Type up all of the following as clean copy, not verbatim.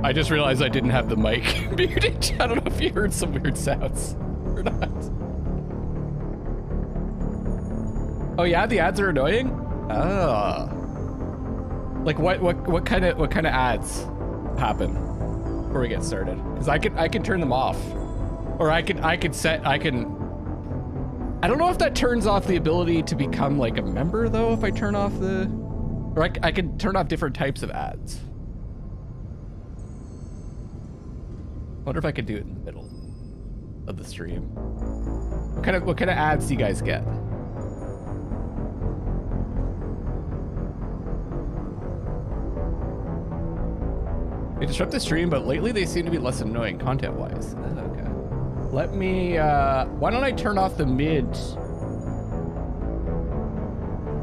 I just realized I didn't have the mic muted. I don't know if you heard some weird sounds or not. Oh yeah, the ads are annoying? Ah. Like what kind of ads happen before we get started? Because I can turn them off. Or I can I don't know if that turns off the ability to become like a member though, if I turn off the, or I can turn off different types of ads. I wonder if I could do it in the middle of the stream. What kind of ads do you guys get? They disrupt the stream, but lately they seem to be less annoying content-wise. Oh, okay. Let me, why don't I turn off the mid?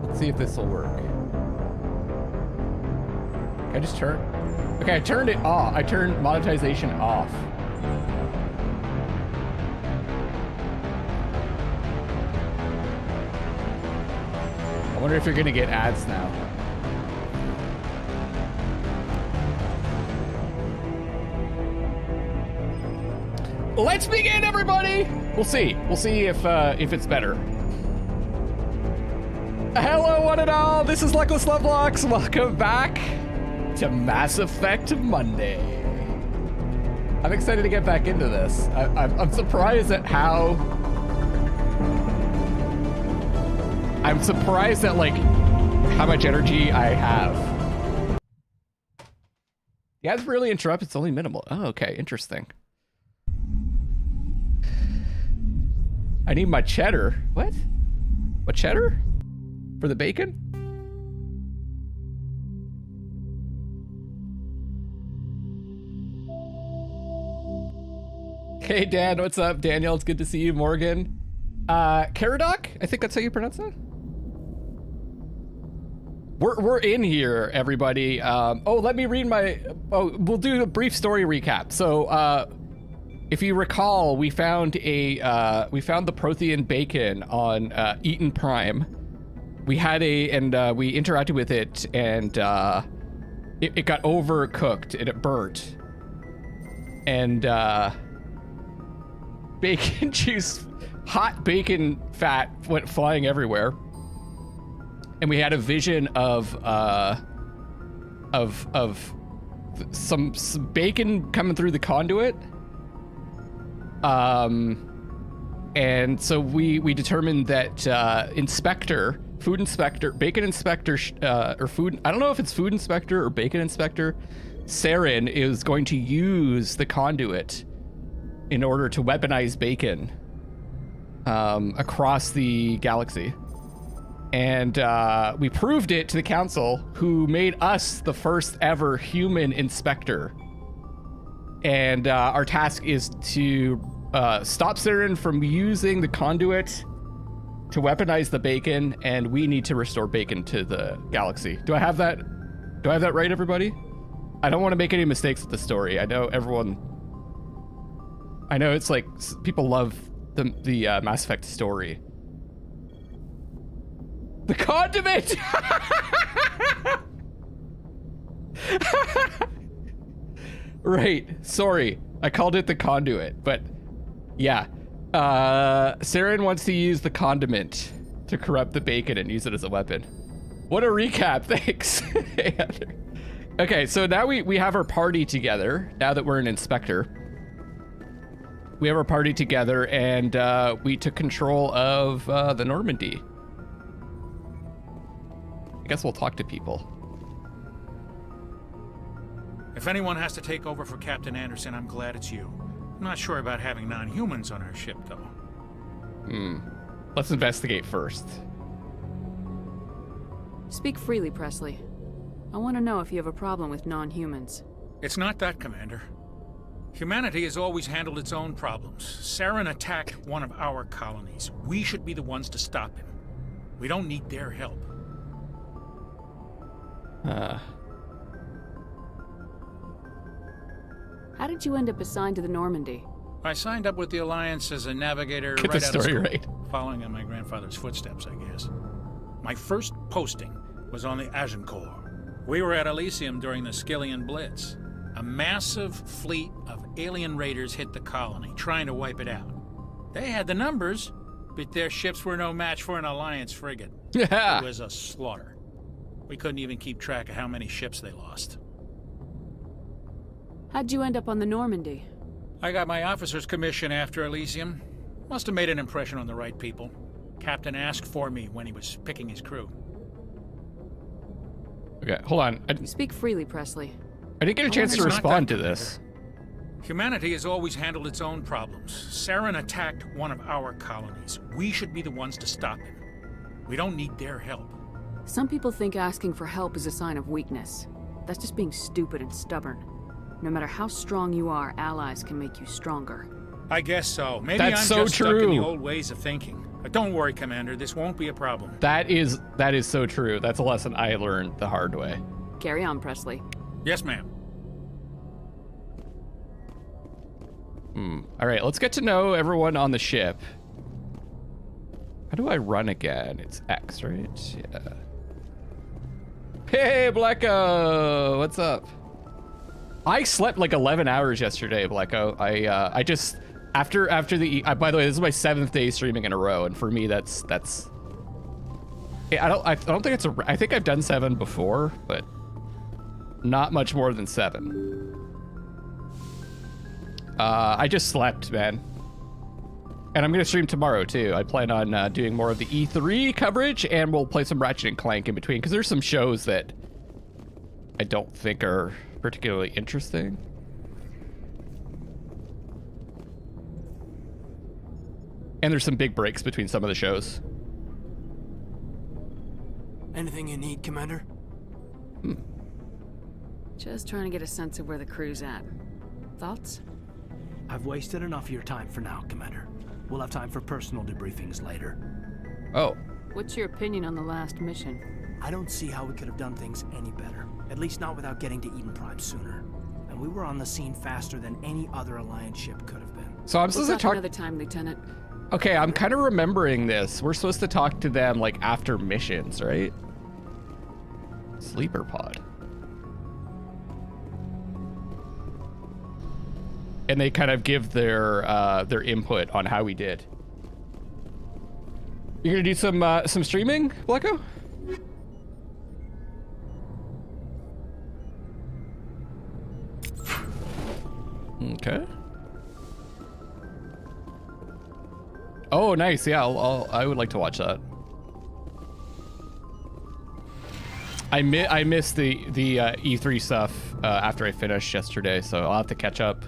Let's see if this will work. Can I just turn? Okay, I turned it off. I turned monetization off. wonder if you're gonna get ads now. Let's begin, everybody! We'll see. We'll see if it's better. Hello, one and all. This is Luckless LoveLinks. Welcome back to Mass Effect Monday. I'm excited to get back into this. I'm surprised at how... I'm surprised at, like, how much energy I have. Yeah, it's really interrupted. It's only minimal. Oh, okay. Interesting. I need my cheddar. What? What cheddar? For the bacon? Hey Dan, what's up? Daniel, it's good to see you. Morgan. Caradoc? I think that's how you pronounce that? We're in here, everybody. Oh, let me read my... Oh, we'll do a brief story recap. So, if you recall, we found the Prothean bacon on Eden Prime. We had we interacted with it, and it got overcooked and it burnt. And bacon juice, hot bacon fat went flying everywhere. And we had a vision of some bacon coming through the conduit. And so we determined that food inspector, bacon inspector, or food, I don't know if it's food inspector or bacon inspector, Saren is going to use the conduit in order to weaponize bacon across the galaxy. And we proved it to the council, who made us the first ever human inspector. And our task is to stop Saren from using the conduit to weaponize the bacon, and we need to restore bacon to the galaxy. Do I have that right, everybody? I don't want to make any mistakes with the story. I know it's like people love the Mass Effect story. The condiment! Right, sorry. I called it the conduit, but yeah. Saren wants to use the condiment to corrupt the bacon and use it as a weapon. What a recap, thanks. Okay, so now we have our party together, now that we're an inspector. We have our party together, and we took control of the Normandy. I guess we'll talk to people. If anyone has to take over for Captain Anderson, I'm glad it's you. I'm not sure about having non-humans on our ship, though. Let's investigate first. Speak freely, Presley. I want to know if you have a problem with non-humans. It's not that, Commander. Humanity has always handled its own problems. Saren attacked one of our colonies. We should be the ones to stop him. We don't need their help. How did you end up assigned to the Normandy? I signed up with the Alliance as a navigator Get right the out of story school, right. following in my grandfather's footsteps, I guess. My first posting was on the Agincourt. We were at Elysium during the Skillian Blitz. A massive fleet of alien raiders hit the colony, trying to wipe it out. They had the numbers, but their ships were no match for an Alliance frigate. Yeah. It was a slaughter. We couldn't even keep track of how many ships they lost. How'd you end up on the Normandy? I got my officer's commission after Elysium. Must have made an impression on the right people. Captain asked for me when he was picking his crew. Okay, hold on. Speak freely, Presley. I didn't get a chance to respond to this. Humanity has always handled its own problems. Saren attacked one of our colonies. We should be the ones to stop him. We don't need their help. Some people think asking for help is a sign of weakness. That's just being stupid and stubborn. No matter how strong you are, allies can make you stronger. I guess so. Maybe That's I'm so just stuck in true. the old ways of thinking. But don't worry, Commander. This won't be a problem. That is so true. That's a lesson I learned the hard way. Carry on, Presley. Yes, ma'am. All right, let's get to know everyone on the ship. How do I run again? It's X, right? Yeah. Hey, Blacko! What's up? I slept like 11 hours yesterday, Blacko. I just after the by the way, this is my 7th day streaming in a row, and for me that's I don't think it's I think I've done 7 before, but not much more than 7. I just slept, man. And I'm gonna stream tomorrow too. I plan on doing more of the E3 coverage, and we'll play some Ratchet and Clank in between, because there's some shows that I don't think are particularly interesting. And there's some big breaks between some of the shows. Anything you need, Commander? Just trying to get a sense of where the crew's at. Thoughts? I've wasted enough of your time for now, Commander. We'll have time for personal debriefings later. Oh. What's your opinion on the last mission? I don't see how we could have done things any better. At least not without getting to Eden Prime sooner. And we were on the scene faster than any other Alliance ship could have been. So I'm supposed to talk another time, Lieutenant. Okay, I'm kind of remembering this. We're supposed to talk to them like after missions, right? Sleeper pod. And they kind of give their input on how we did. You're gonna do some streaming, Blacko? Okay. Oh, nice. Yeah, I would like to watch that. I missed the E3 stuff after I finished yesterday, so I'll have to catch up.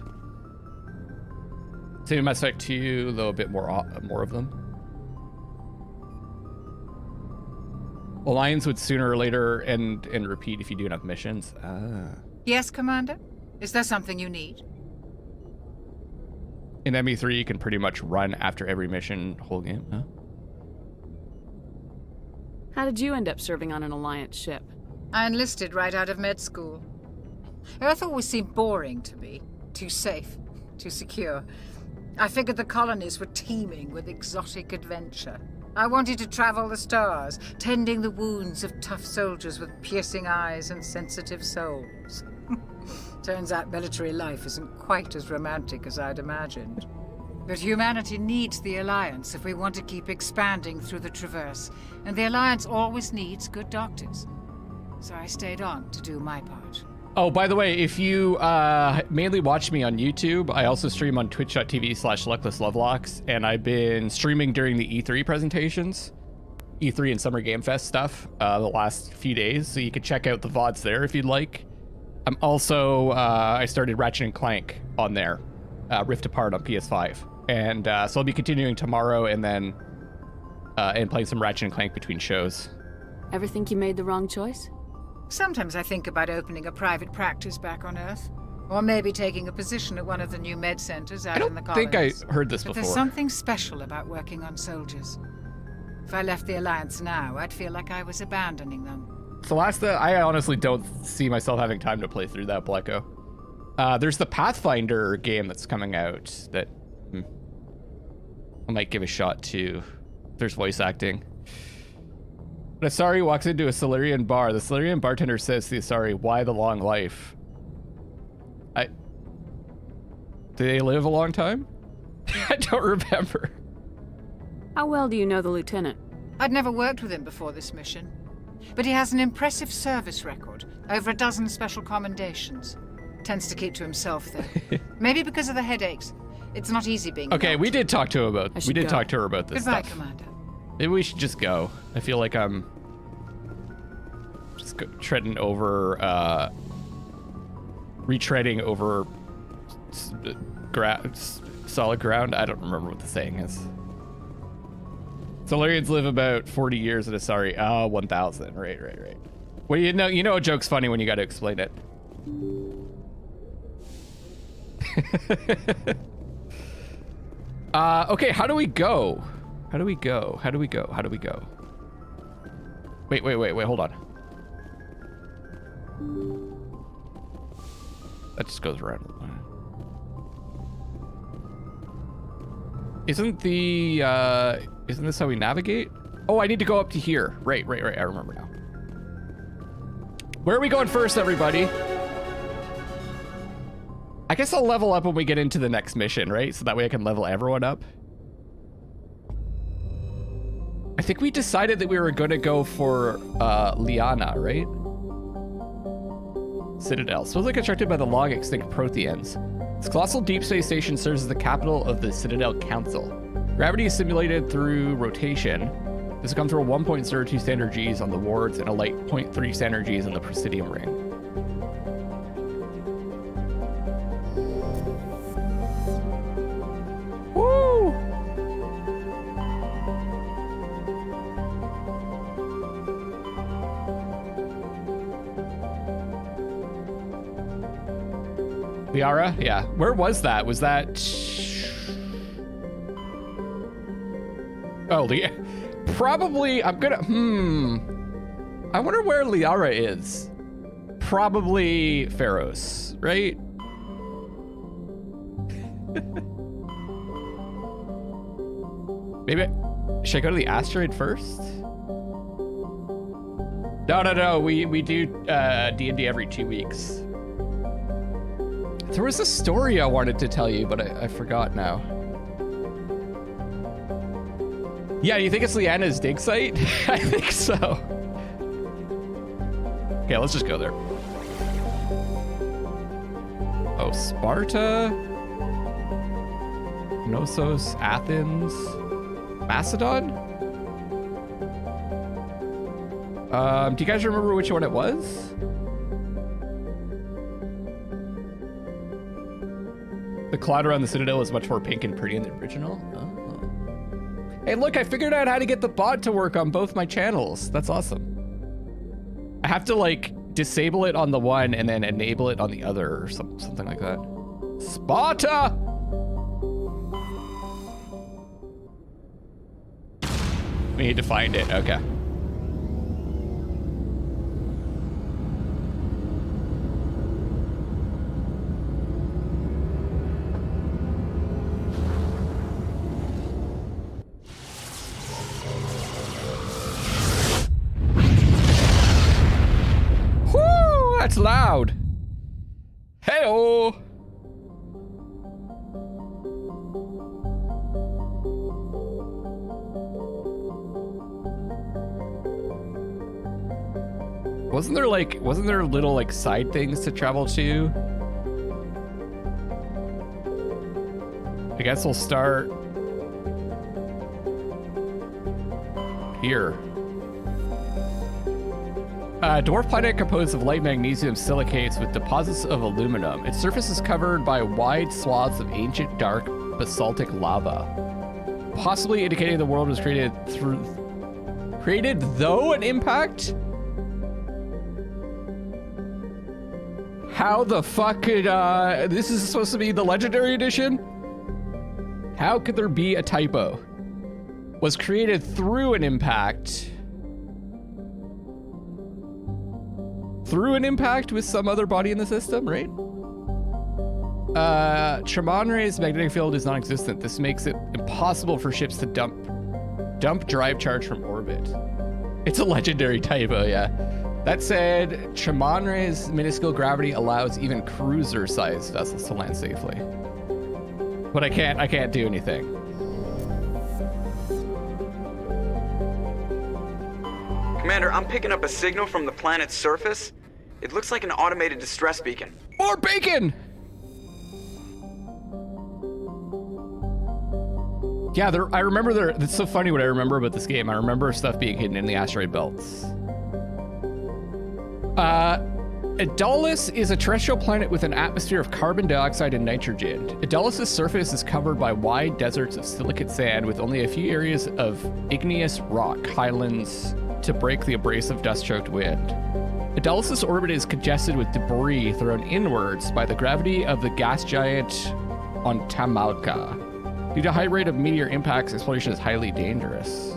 Same Mass Effect 2, though a bit more of them. Alliance would sooner or later end and repeat if you do enough missions. Ah. Yes, Commander? Is there something you need? In ME3, you can pretty much run after every mission whole game, huh? How did you end up serving on an Alliance ship? I enlisted right out of med school. Earth always seemed boring to me. Too safe, too secure. I figured the colonies were teeming with exotic adventure. I wanted to travel the stars, tending the wounds of tough soldiers with piercing eyes and sensitive souls. Turns out military life isn't quite as romantic as I'd imagined. But humanity needs the Alliance if we want to keep expanding through the Traverse, and the Alliance always needs good doctors. So I stayed on to do my part. Oh, by the way, if you mainly watch me on YouTube, I also stream on twitch.tv/Luckless LoveLocks, and I've been streaming during the E3 presentations, E3 and Summer Game Fest stuff, the last few days, so you can check out the VODs there if you'd like. I'm also, I started Ratchet and Clank on there, Rift Apart on PS5, and so I'll be continuing tomorrow and then and playing some Ratchet and Clank between shows. Ever think you made the wrong choice? Sometimes I think about opening a private practice back on Earth. Or maybe taking a position at one of the new med centers out in the colonies. I don't think I heard this but before. There's something special about working on soldiers. If I left the Alliance now, I'd feel like I was abandoning them. Celeste, I honestly don't see myself having time to play through that, Blacko. There's the Pathfinder game that's coming out that I might give a shot to. There's voice acting. When Asari walks into a Solarian bar, the Solarian bartender says to the Asari, "Why the long life?" Do they live a long time? I don't remember. How well do you know the Lieutenant? I'd never worked with him before this mission. But he has an impressive service record, over a dozen special commendations. Tends to keep to himself, though. Maybe because of the headaches. It's not easy being Okay, we did talk to her about this Goodbye, stuff. Commander. Maybe we should just go. I feel like I'm just treading over, retreading over solid ground. I don't remember what the saying is. Solarians live about 40 years at Asari. 1,000. Right. Well, you know a joke's funny when you got to explain it. Okay, how do we go? Wait, hold on. That just goes around. Isn't the Isn't this how we navigate? Oh, I need to go up to here. Right. I remember now. Where are we going first, everybody? I guess I'll level up when we get into the next mission, right? So that way I can level everyone up. I think we decided that we were going to go for Liana, right? Citadel. Supposedly constructed by the long-extinct Protheans. This colossal deep space station serves as the capital of the Citadel Council. Gravity is simulated through rotation. This comes through a 1.02 standard Gs on the wards and a light 0.3 standard Gs on the Presidium ring. Woo! Liara? Yeah. Where was that? Was that... Oh, probably, I'm gonna, I wonder where Liara is. Probably Pharos, right? Maybe, should I go to the asteroid first? No, we do D&D every 2 weeks. There was a story I wanted to tell you, but I forgot now. Yeah, you think it's Liana's dig site? I think so. Okay, let's just go there. Oh, Sparta, Knossos, Athens, Macedon? Do you guys remember which one it was? The cloud around the Citadel is much more pink and pretty in the original. Oh. Hey, look, I figured out how to get the bot to work on both my channels. That's awesome. I have to, like, disable it on the one and then enable it on the other or something like that. Sparta! We need to find it. Okay. That's loud. Hey-oh. Wasn't there little like side things to travel to? I guess we'll start here. Dwarf planet composed of light magnesium silicates with deposits of aluminum. Its surface is covered by wide swaths of ancient dark basaltic lava, possibly indicating the world was created though an impact? How the fuck could, this is supposed to be the Legendary Edition? How could there be a typo? Was created through an impact. Through an impact with some other body in the system, right? Tremonre's magnetic field is non-existent. This makes it impossible for ships to dump drive charge from orbit. It's a legendary typo, yeah. That said, Tremonre's minuscule gravity allows even cruiser-sized vessels to land safely. But I can't do anything. Commander, I'm picking up a signal from the planet's surface. It looks like an automated distress beacon. More bacon! Yeah, I remember it's so funny what I remember about this game. I remember stuff being hidden in the asteroid belts. Idolus is a terrestrial planet with an atmosphere of carbon dioxide and nitrogen. Idolus's surface is covered by wide deserts of silicate sand with only a few areas of igneous rock highlands to break the abrasive dust-choked wind. Idolus's orbit is congested with debris thrown inwards by the gravity of the gas giant on Tamalka. Due to high rate of meteor impacts, exploration is highly dangerous.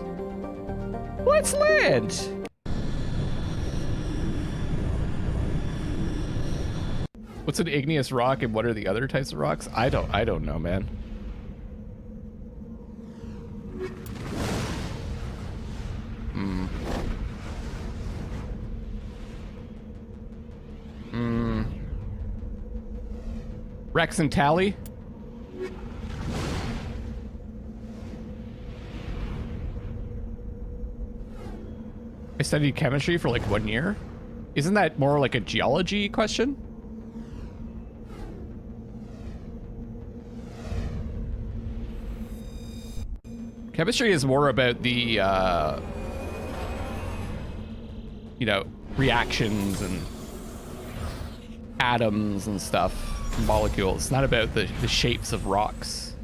Let's land! What's an igneous rock and what are the other types of rocks? I don't know, man. Rex and Tally. I studied chemistry for like 1 year. Isn't that more like a geology question? Chemistry is more about the, you know, reactions and atoms and stuff, molecules. It's not about the shapes of rocks.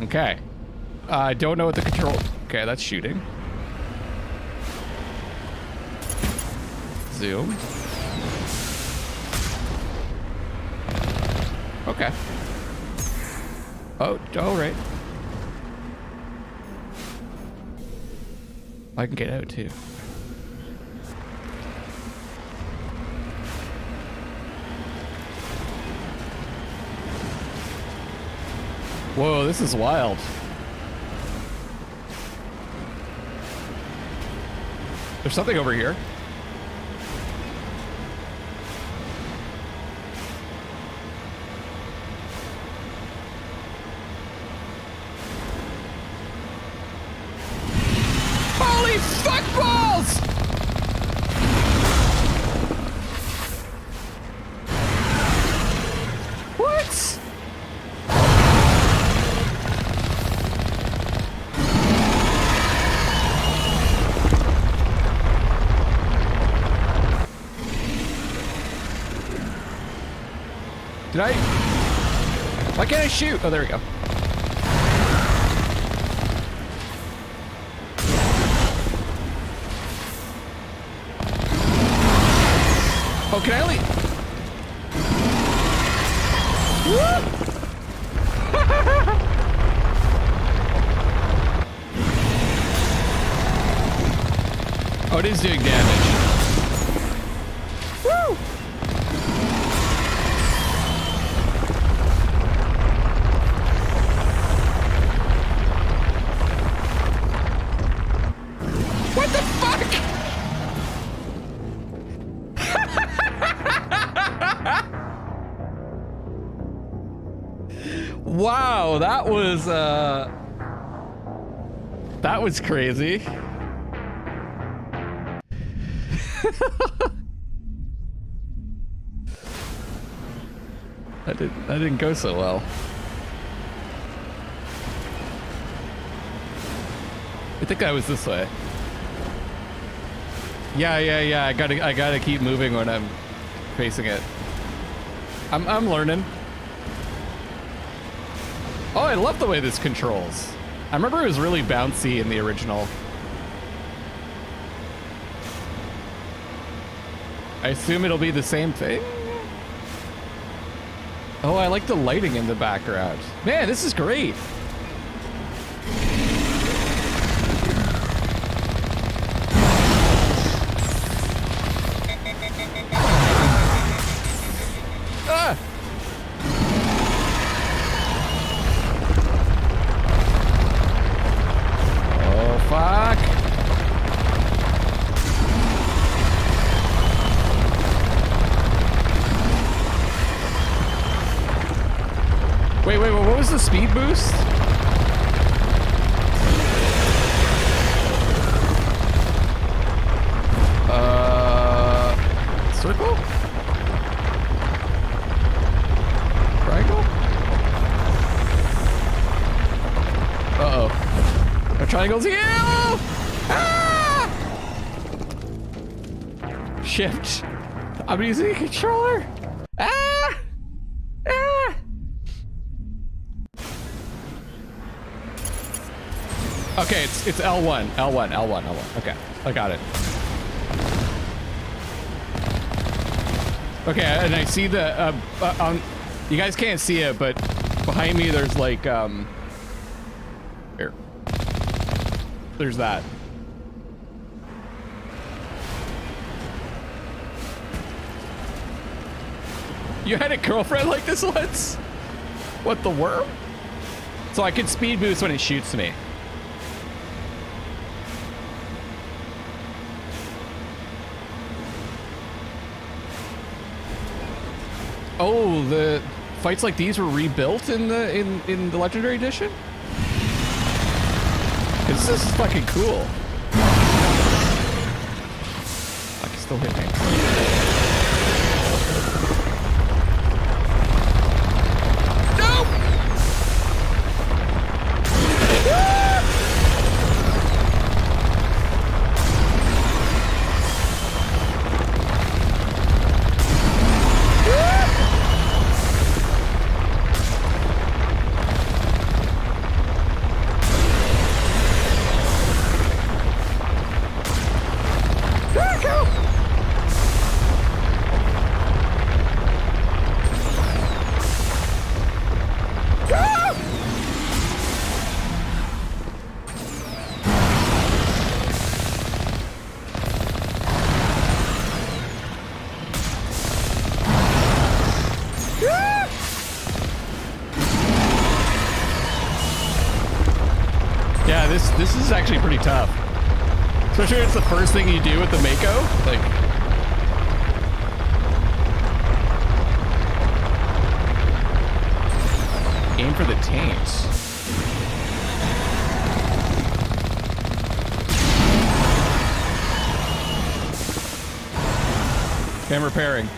Okay. I don't know what the control... Okay, that's shooting. Zoom. Okay. Oh, right. I can get out too. Whoa, this is wild. There's something over here. Holy fuck balls! What? Did I? Why can't I shoot? Oh, there we go. Oh, can I only? Oh, it is doing damage. Woo! What the fuck? Wow, that was crazy. That didn't go so well. I think I was this way. Yeah. I gotta keep moving when I'm facing it. I'm learning. Oh, I love the way this controls. I remember it was really bouncy in the original. I assume it'll be the same thing? Oh, I like the lighting in the background. Man, this is great. Ah! Oh, fuck. Wait, what was the speed boost? Circle? Triangle? Uh-oh. No triangles here! Ah! Shift. I'm using a controller. Ah! Ah! Okay, it's L1. Okay, I got it. Okay, and I see the, you guys can't see it, but behind me there's like, here. There's that. You had a girlfriend like this once? What, the worm? So I can speed boost when it shoots me. Oh, the fights like these were rebuilt in the Legendary Edition? This is fucking cool. I can still hit me. This is actually pretty tough. Especially when it's the first thing you do with the Mako. Like, aim for the taint. Okay, I'm repairing.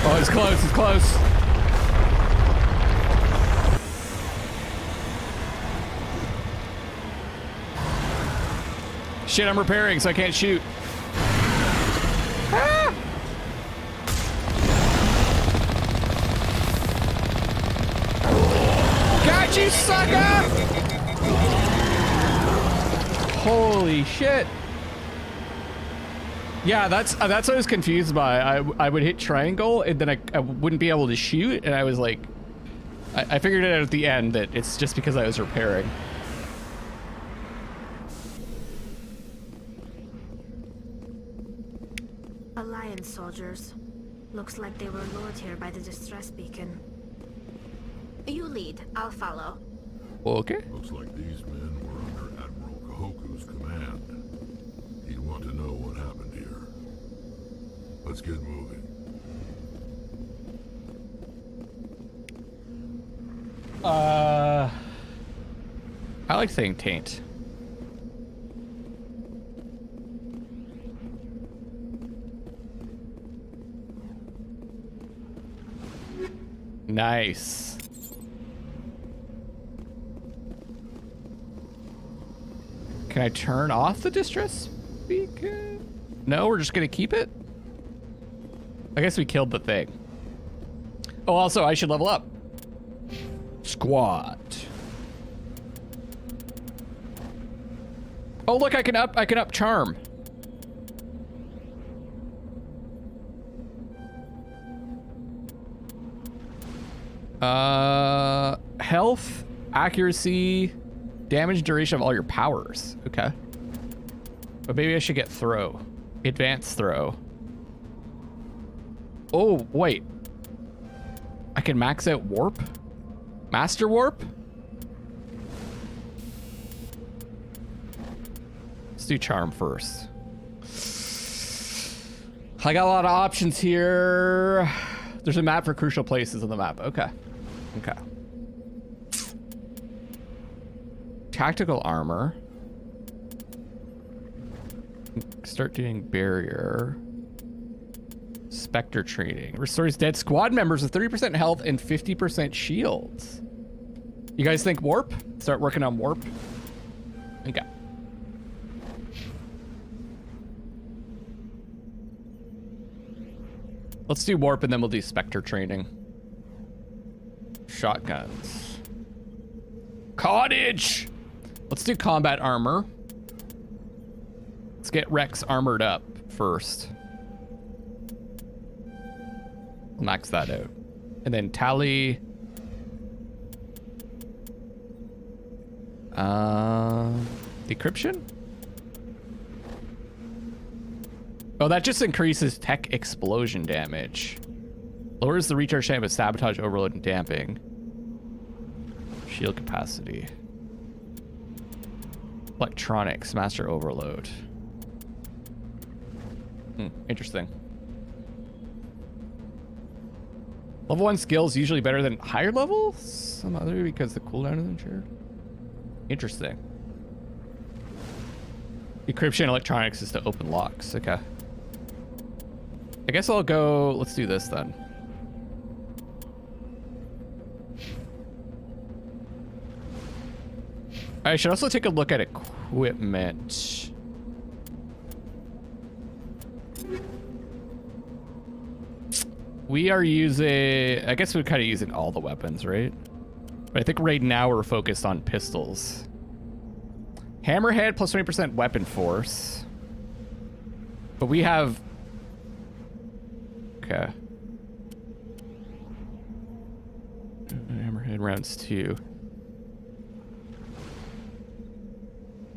Oh, it's close, it's close. Shit, I'm repairing, so I can't shoot. Ah! Got you, sucker! Holy shit. Yeah, that's what I was confused by. I would hit triangle and then I wouldn't be able to shoot, and I was like, I figured it out at the end that it's just because I was repairing. Alliance soldiers. Looks like they were lured here by the distress beacon. You lead, I'll follow. Okay. Looks like these men were under Admiral Kahoku's command. He'd want to know what happened here. Let's get moving. I like saying taint. Nice. Can I turn off the distress beacon? No, we're just gonna keep it? I guess we killed the thing. Oh, also, I should level up. Squat. Oh, look, I can up charm. Health, accuracy, damage duration of all your powers. Okay. But maybe I should get throw. Advanced throw. Oh, wait. I can max out warp? Master warp? Let's do charm first. I got a lot of options here. There's a map for crucial places on the map. Okay. Okay. Tactical armor. Start doing barrier. Spectre training. Restores dead squad members with 30% health and 50% shields. You guys think warp? Start working on warp? Okay. Let's do warp and then we'll do Spectre training. Shotguns. Cottage! Let's do combat armor. Let's get Rex armored up first. Max that out. And then tally. Decryption? Oh, that just increases tech explosion damage. Lowers the recharge time of sabotage, overload, and damping. Shield capacity. Electronics, master overload. Interesting. Level 1 skills usually better than higher levels? Some other because the cooldown isn't shared. Interesting. Decryption electronics is to open locks. Okay. I guess I'll go. Let's do this then. I should also take a look at equipment. We are using, I guess we're kind of using all the weapons, right? But I think right now we're focused on pistols. Hammerhead plus 20% weapon force. But we have, okay. Hammerhead rounds 2.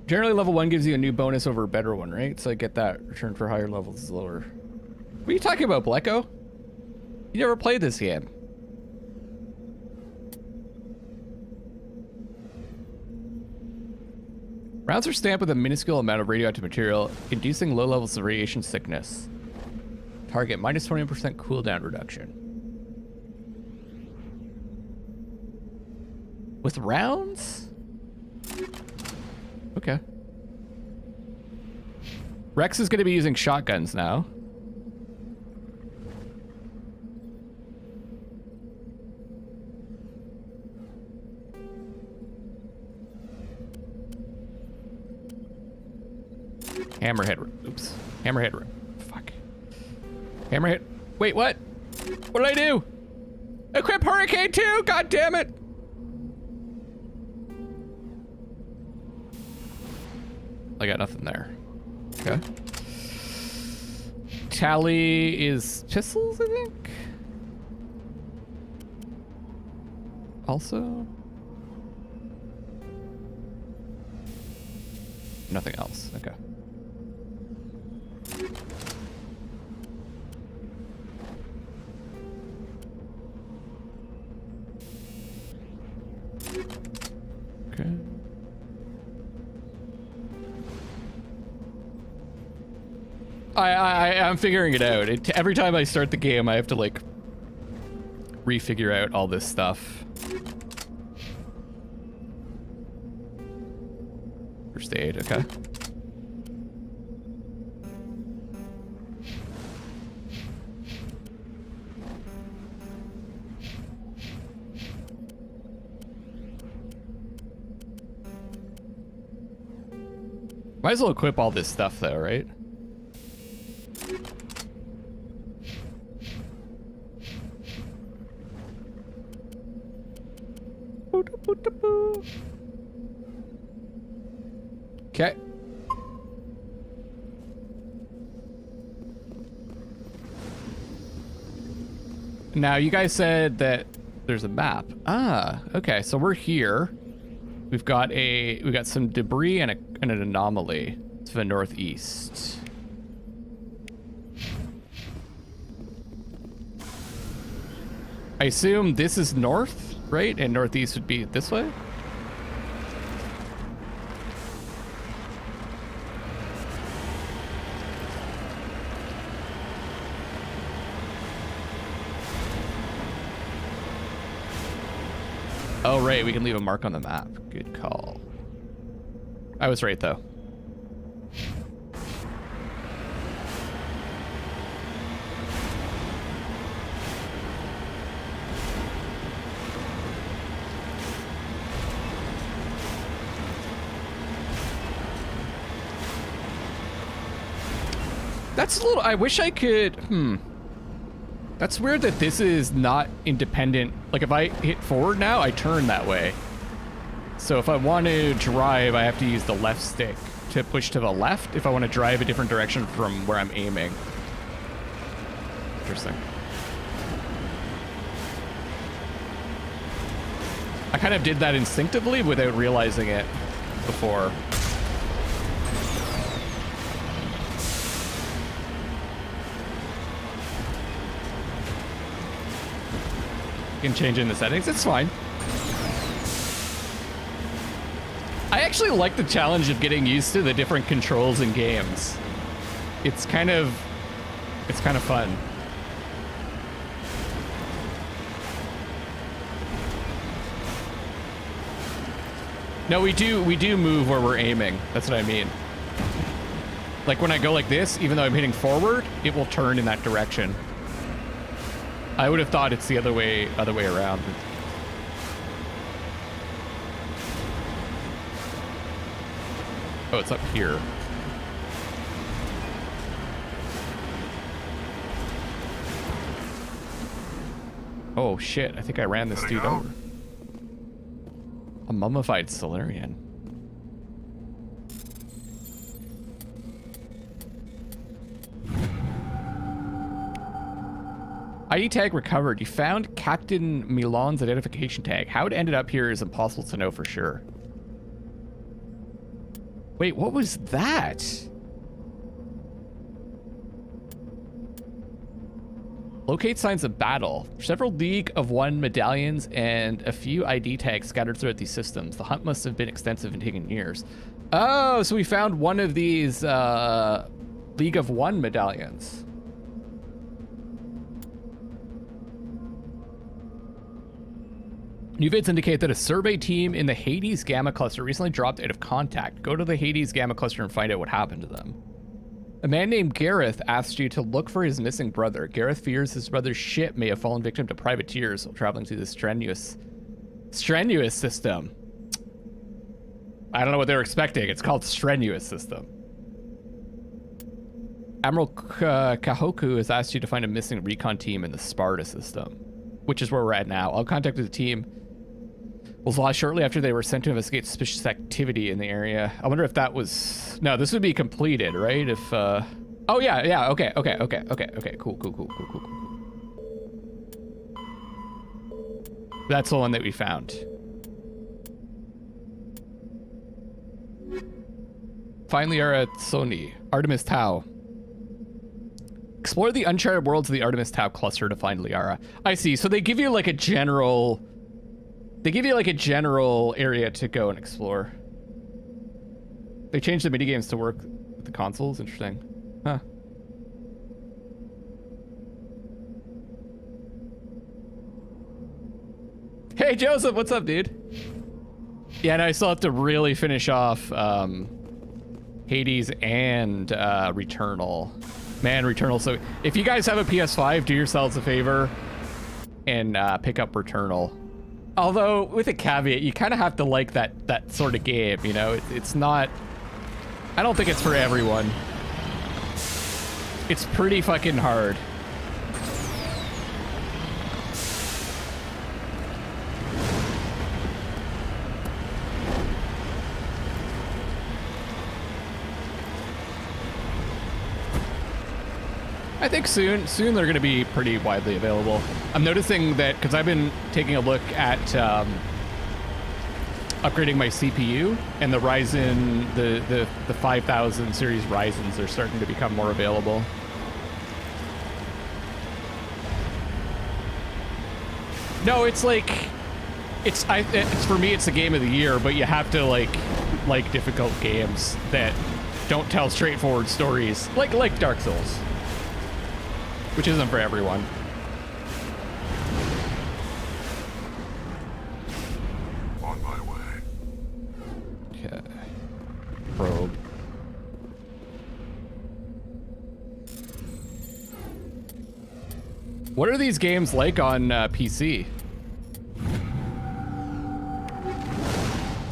Generally level 1 gives you a new bonus over a better one, right? So I get that return for higher levels is lower. What are you talking about, Bleko? You never played this game. Rounds are stamped with a minuscule amount of radioactive material, inducing low levels of radiation sickness. Target minus 20% cooldown reduction. With rounds? Okay. Rex is going to be using shotguns now. Hammerhead. Oops. Hammerhead. Fuck. Hammerhead. Wait, what? What did I do? Equip Hurricane 2! God damn it! I got nothing there. Okay. Tally is pistols, I think? Also? Nothing else. Okay. Okay. I'm figuring it out. Every time I start the game, I have to like refigure out all this stuff. First aid, okay. Might as well equip all this stuff though, right? Okay. Now you guys said that there's a map. Ah, okay. So we're here. We've got some debris and an anomaly to the northeast. I assume this is north, right? And northeast would be this way? Oh, right, we can leave a mark on the map. Good call. I was right, though. That's a little... I wish I could... That's weird that this is not independent. Like, if I hit forward now, I turn that way. So if I want to drive, I have to use the left stick to push to the left if I want to drive a different direction from where I'm aiming. Interesting. I kind of did that instinctively without realizing it before. You can change in the settings, it's fine. I actually like the challenge of getting used to the different controls in games. It's kind of fun. No, we do move where we're aiming. That's what I mean. Like when I go like this, even though I'm hitting forward, it will turn in that direction. I would have thought it's the other way around. Oh, it's up here. Oh shit, I think I ran this dude over. A mummified Solarian. ID tag recovered. You found Captain Milan's identification tag. How it ended up here is impossible to know for sure. Wait, what was that? Locate signs of battle. Several League of One medallions and a few ID tags scattered throughout these systems. The hunt must have been extensive and taken years. Oh, so we found one of these League of One medallions. New vids indicate that a survey team in the Hades Gamma Cluster recently dropped out of contact. Go to the Hades Gamma Cluster and find out what happened to them. A man named Gareth asked you to look for his missing brother. Gareth fears his brother's ship may have fallen victim to privateers while traveling through this strenuous system. I don't know what they were expecting. It's called strenuous system. Admiral Kahoku has asked you to find a missing recon team in the Sparta system, which is where we're at now. I'll contact the team. Was lost shortly after they were sent to investigate suspicious activity in the area. I wonder if that was... No, this would be completed, right? If, Oh, yeah, okay, cool. That's the one that we found. Finally are at Sony. Artemis Tau. Explore the uncharted worlds of the Artemis Tau cluster to find Liara. I see, so they give you like a general... They give you like a general area to go and explore. They changed the minigames to work with the consoles. Interesting. Huh. Hey, Joseph, what's up, dude? Yeah, and I still have to really finish off Hades and Returnal. Man, Returnal. So if you guys have a PS5, do yourselves a favor and pick up Returnal. Although, with a caveat, you kind of have to like that sort of game, you know? It's not... I don't think it's for everyone. It's pretty fucking hard. I think soon they're going to be pretty widely available. I'm noticing that because I've been taking a look at upgrading my CPU, and the Ryzen, the 5000 series Ryzens are starting to become more available. No, it's like, it's for me, it's the game of the year, but you have to like difficult games that don't tell straightforward stories, like Dark Souls, which isn't for everyone. On my way. Okay. Probe. What are these games like on PC?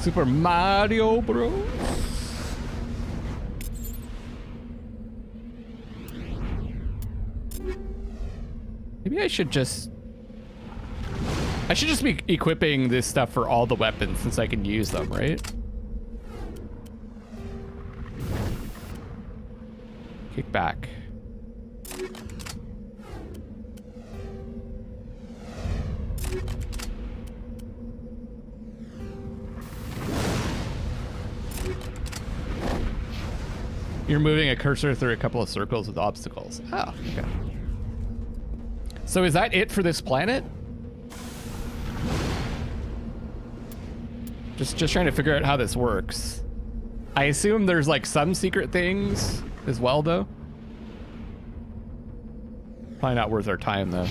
Super Mario Bros. Maybe I should just be equipping this stuff for all the weapons since I can use them, right? Kick back. You're moving a cursor through a couple of circles with obstacles. Oh, okay. So is that it for this planet? Just trying to figure out how this works. I assume there's like some secret things as well, though. Probably not worth our time, though.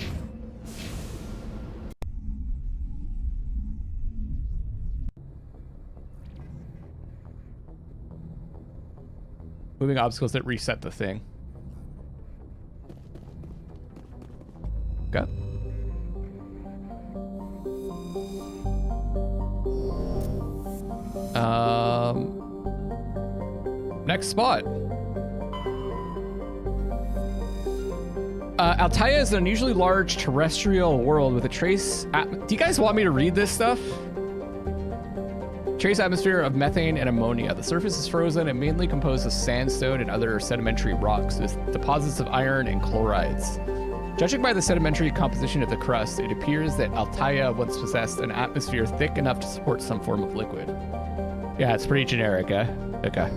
Moving obstacles that reset the thing. Okay. Next spot. Altaia is an unusually large terrestrial world with a trace... Do you guys want me to read this stuff? Trace atmosphere of methane and ammonia. The surface is frozen and mainly composed of sandstone and other sedimentary rocks with deposits of iron and chlorides. Judging by the sedimentary composition of the crust, it appears that Altaia once possessed an atmosphere thick enough to support some form of liquid. Yeah, it's pretty generic, eh? Okay.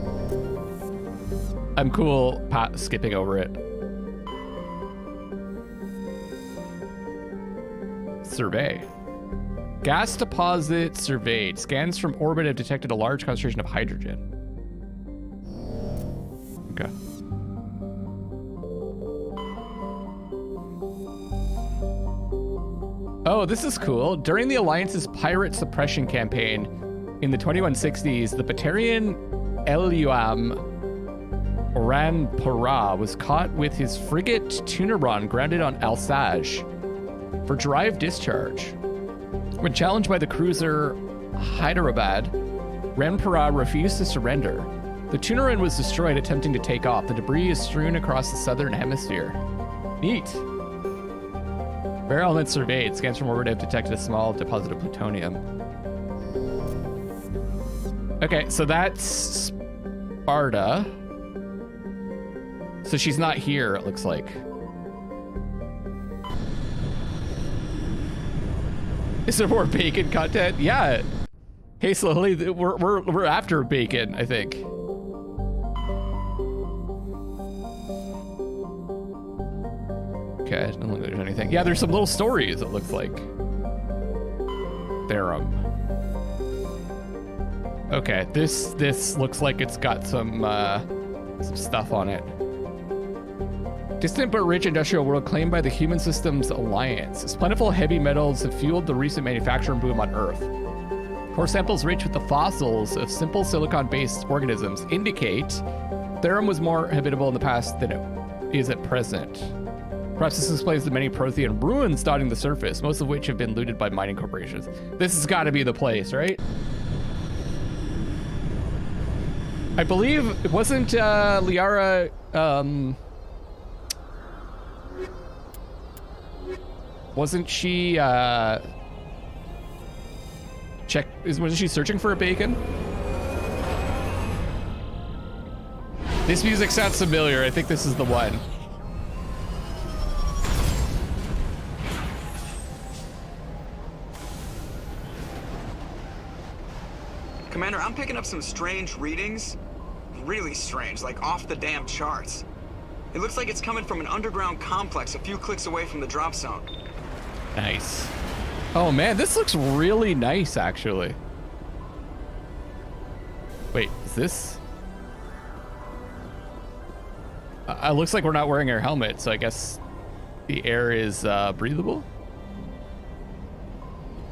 I'm cool skipping over it. Survey. Gas deposit surveyed. Scans from orbit have detected a large concentration of hydrogen. Okay. Oh, this is cool. During the Alliance's pirate suppression campaign in the 2160s, the Batarian Eluam Oran Para was caught with his frigate Tunaron grounded on Alsage for drive discharge. When challenged by the cruiser Hyderabad, Renpara refused to surrender. The Tunaran was destroyed attempting to take off. The debris is strewn across the southern hemisphere. Neat. Rare elements surveyed. Scans from orbit have detected a small deposit of plutonium. Okay, so that's Sparta. So she's not here, it looks like. Is there more bacon content? Yeah. Hey, slowly, we're after bacon, I think. Okay, I don't think there's anything. Yeah, there's some little stories, it looks like. Therum. Okay, this looks like it's got some stuff on it. Distant but rich industrial world claimed by the Human Systems Alliance. Its plentiful heavy metals have fueled the recent manufacturing boom on Earth. Core samples rich with the fossils of simple silicon-based organisms indicate Therum was more habitable in the past than it is at present. Perhaps this explains the many Prothean ruins dotting the surface, most of which have been looted by mining corporations. This has got to be the place, right? I believe it wasn't Liara. Wasn't she wasn't she searching for a bacon? This music sounds familiar. I think this is the one. Commander, I'm picking up some strange readings. Really strange, like off the damn charts. It looks like it's coming from an underground complex a few clicks away from the drop zone. Nice. Oh man, this looks really nice, actually. Wait, is this? It looks like we're not wearing our helmet, so I guess the air is breathable.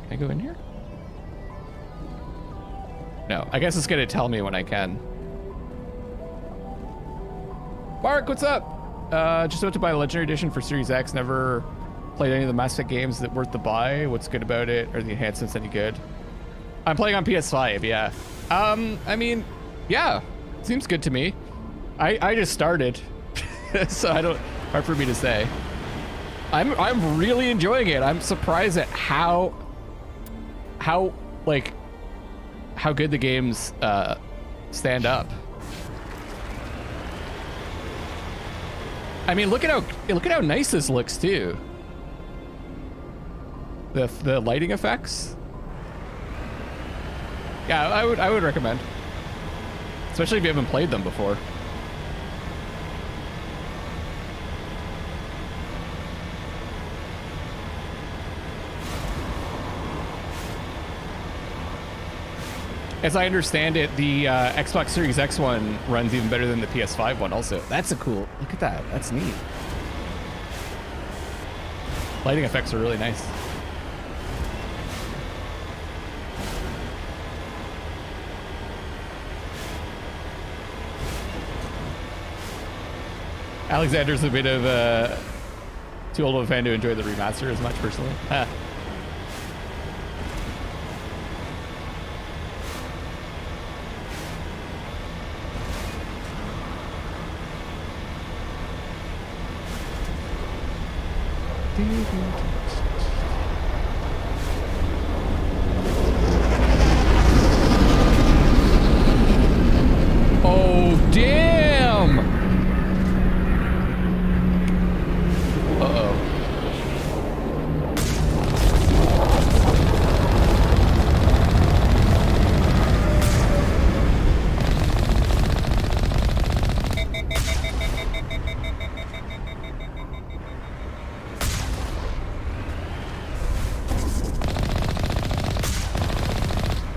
Can I go in here? No, I guess it's gonna tell me when I can. Mark, what's up? Just about to buy the Legendary Edition for Series X. Never played any of the Mass Effect games that worth the buy. What's good about it? Are the enhancements any good? I'm playing on PS5, yeah. I mean, yeah, seems good to me. I just started, so I don't, hard for me to say. I'm really enjoying it. I'm surprised at how good the games stand up. I mean, look at how nice this looks too. The lighting effects. Yeah, I would recommend, especially if you haven't played them before. As I understand it, the Xbox Series X one runs even better than the PS5 one also. That's a cool, look at that, that's neat. Lighting effects are really nice. Alexander's a bit of too old of a fan to enjoy the remaster as much personally. Oh, damn! Uh-oh.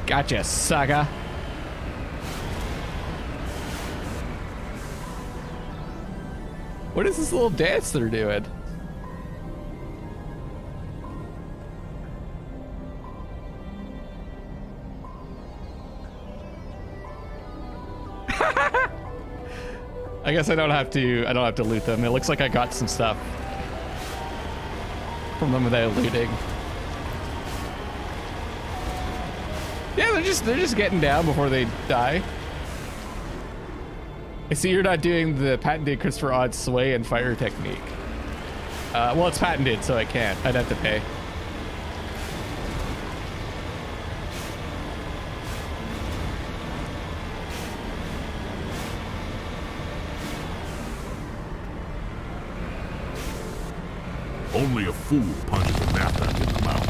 Gotcha, sucker. What is this little dance they're doing? I guess I don't have to loot them. It looks like I got some stuff from them without looting. Yeah, they're just getting down before they die. I see you're not doing the patented Christopher Odd sway and fire technique. Well, it's patented, so I can't. I'd have to pay. Only a fool punches a napback in the mouth.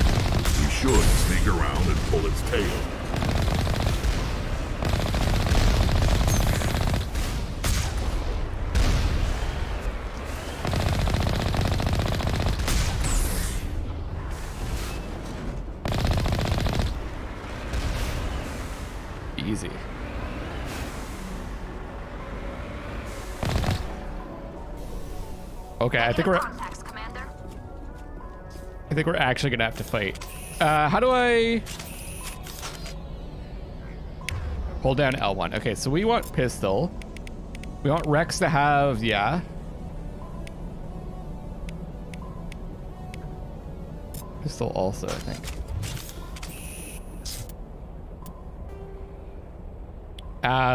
We should sneak around and pull its tail. Easy. Okay, I think we're actually gonna have to fight. How do I hold down L1? Okay, so we want pistol. We want Rex to have, yeah. Pistol also, I think.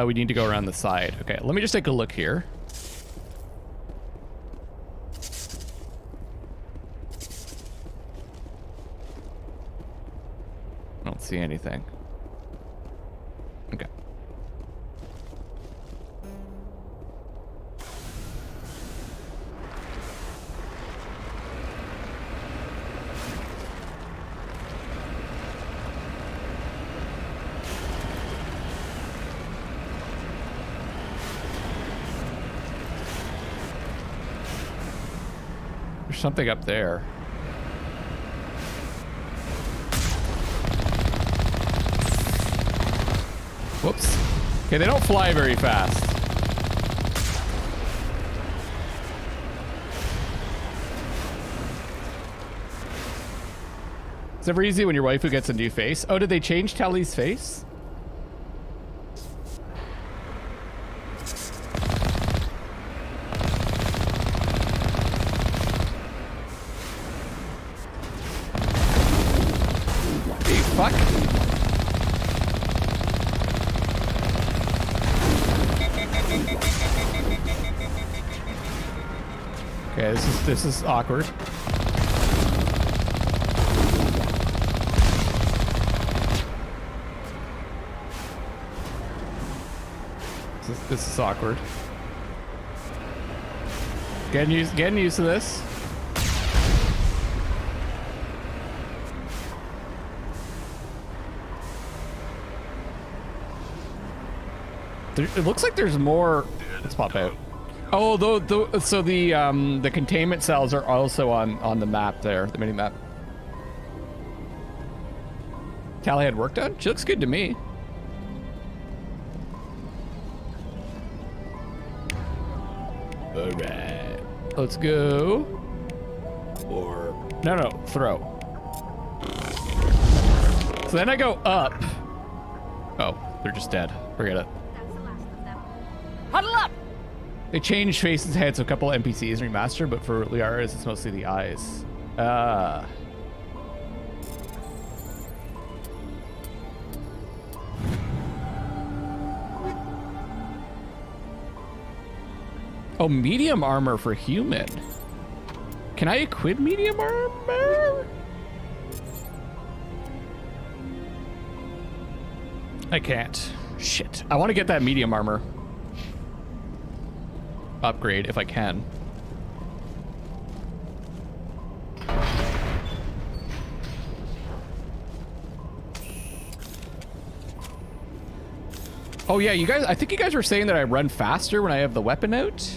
We need to go around the side. Okay, let me just take a look here. I don't see anything. Okay. There's something up there. Whoops. Okay, they don't fly very fast. It's never easy when your waifu gets a new face. Oh, did they change Tally's face? Hey, fuck. Okay, this is awkward. This is awkward. Getting used to this. It looks like there's more. Let's pop out. Oh, so the containment cells are also on the map there, the mini map. Tally had work done? She looks good to me. All right, let's go. Or no, throw. So then I go up. Oh, they're just dead. Forget it. That's the last of them. Huddle up! They changed faces, heads, a couple NPCs in remastered, but for Liara's, it's mostly the eyes. Oh, medium armor for human. Can I equip medium armor? I can't. Shit. I want to get that medium armor upgrade if I can. Oh yeah, you guys, I think you guys were saying that I run faster when I have the weapon out.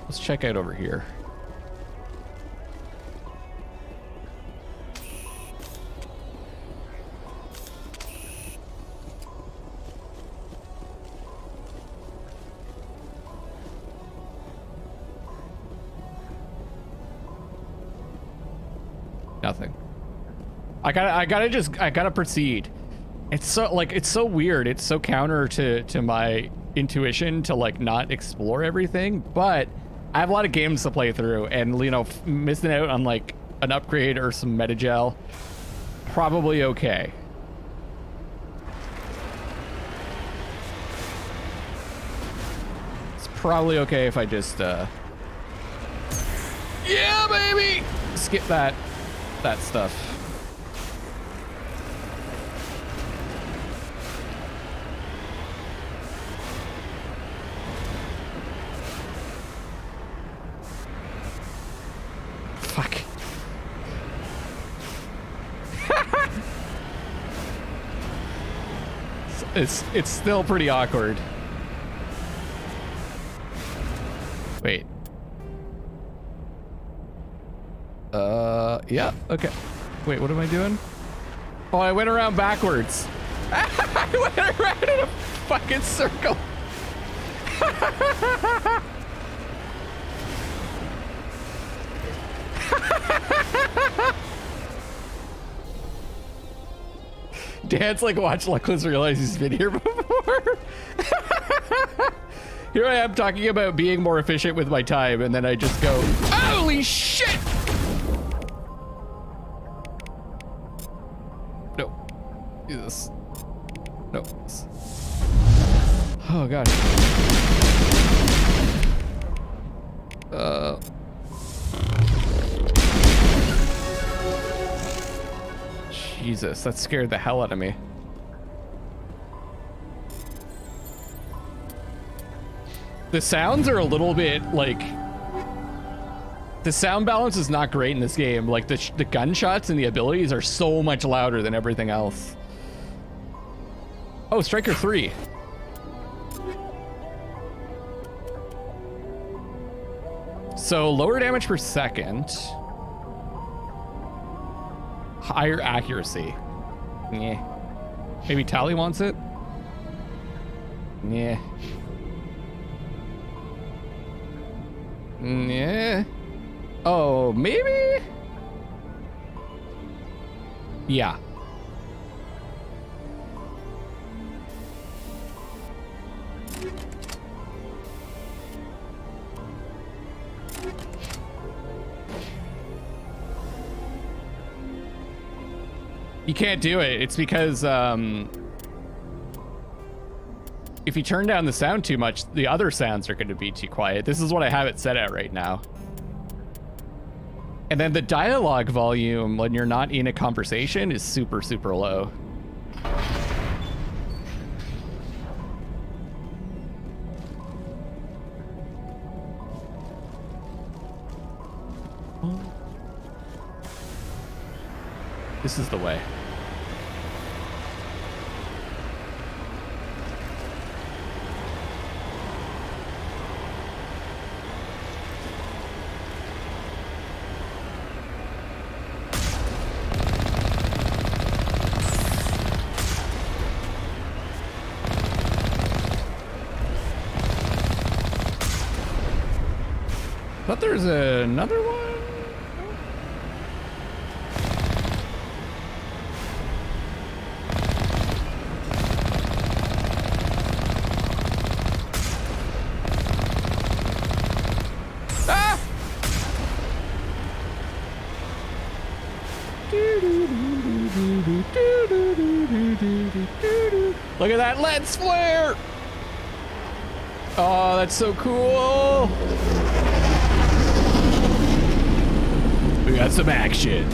Let's check out over here. Nothing. I gotta proceed. It's so weird. It's so counter to my intuition to like not explore everything, but I have a lot of games to play through, and you know, missing out on like an upgrade or some metagel, probably okay. It's probably okay if I just yeah, baby, skip that stuff. Fuck. It's still pretty awkward. Wait. Yeah, okay. Wait, what am I doing? Oh, I went around backwards. I went around in a fucking circle. Dan's like, watch Luckless realize he's been here before. Here I am talking about being more efficient with my time, and then I just go, holy shit! No. Do this. No. Oh, God. Jesus, that scared the hell out of me. The sounds are a little bit like... The sound balance is not great in this game. Like the gunshots and the abilities are so much louder than everything else. Oh, Striker 3. So lower damage per second. Higher accuracy. Yeah. Maybe Tally wants it? Yeah. Yeah. Oh, maybe? Yeah. You can't do it. It's because if you turn down the sound too much, the other sounds are going to be too quiet. This is what I have it set at right now. And then the dialogue volume when you're not in a conversation is super, super low. This is the way. Thought there's another one. Ah! Look at that lens flare! Oh, that's so cool! We got some action.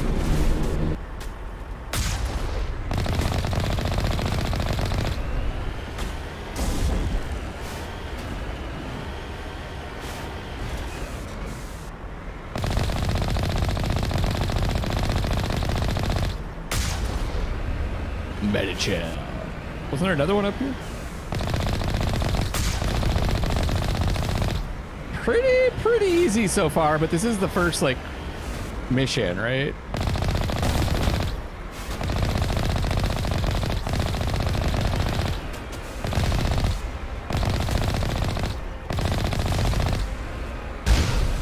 Medicham. Wasn't there another one up here? Pretty easy so far, but this is the first, like, mission, right?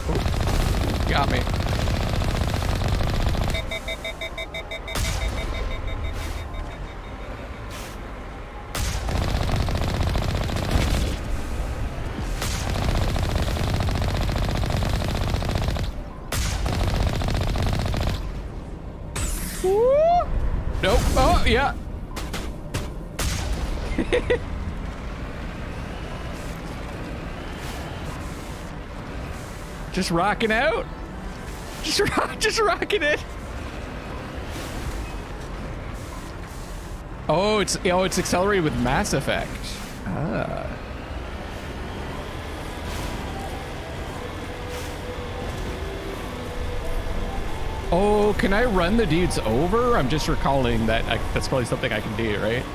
Oh, got me. Nope. Oh, yeah. Just rocking out. Just rocking it. Oh, it's accelerated with Mass Effect. Ah. Oh, can I run the dudes over? I'm just recalling that that's probably something I can do, right?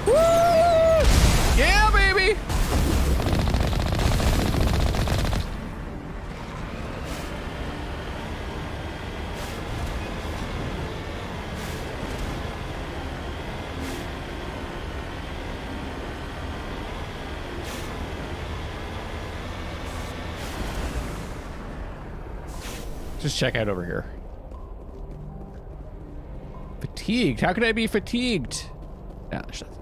Woo! Yeah, baby! Just check out over here. Fatigued? How could I be fatigued? Yeah, there's nothing.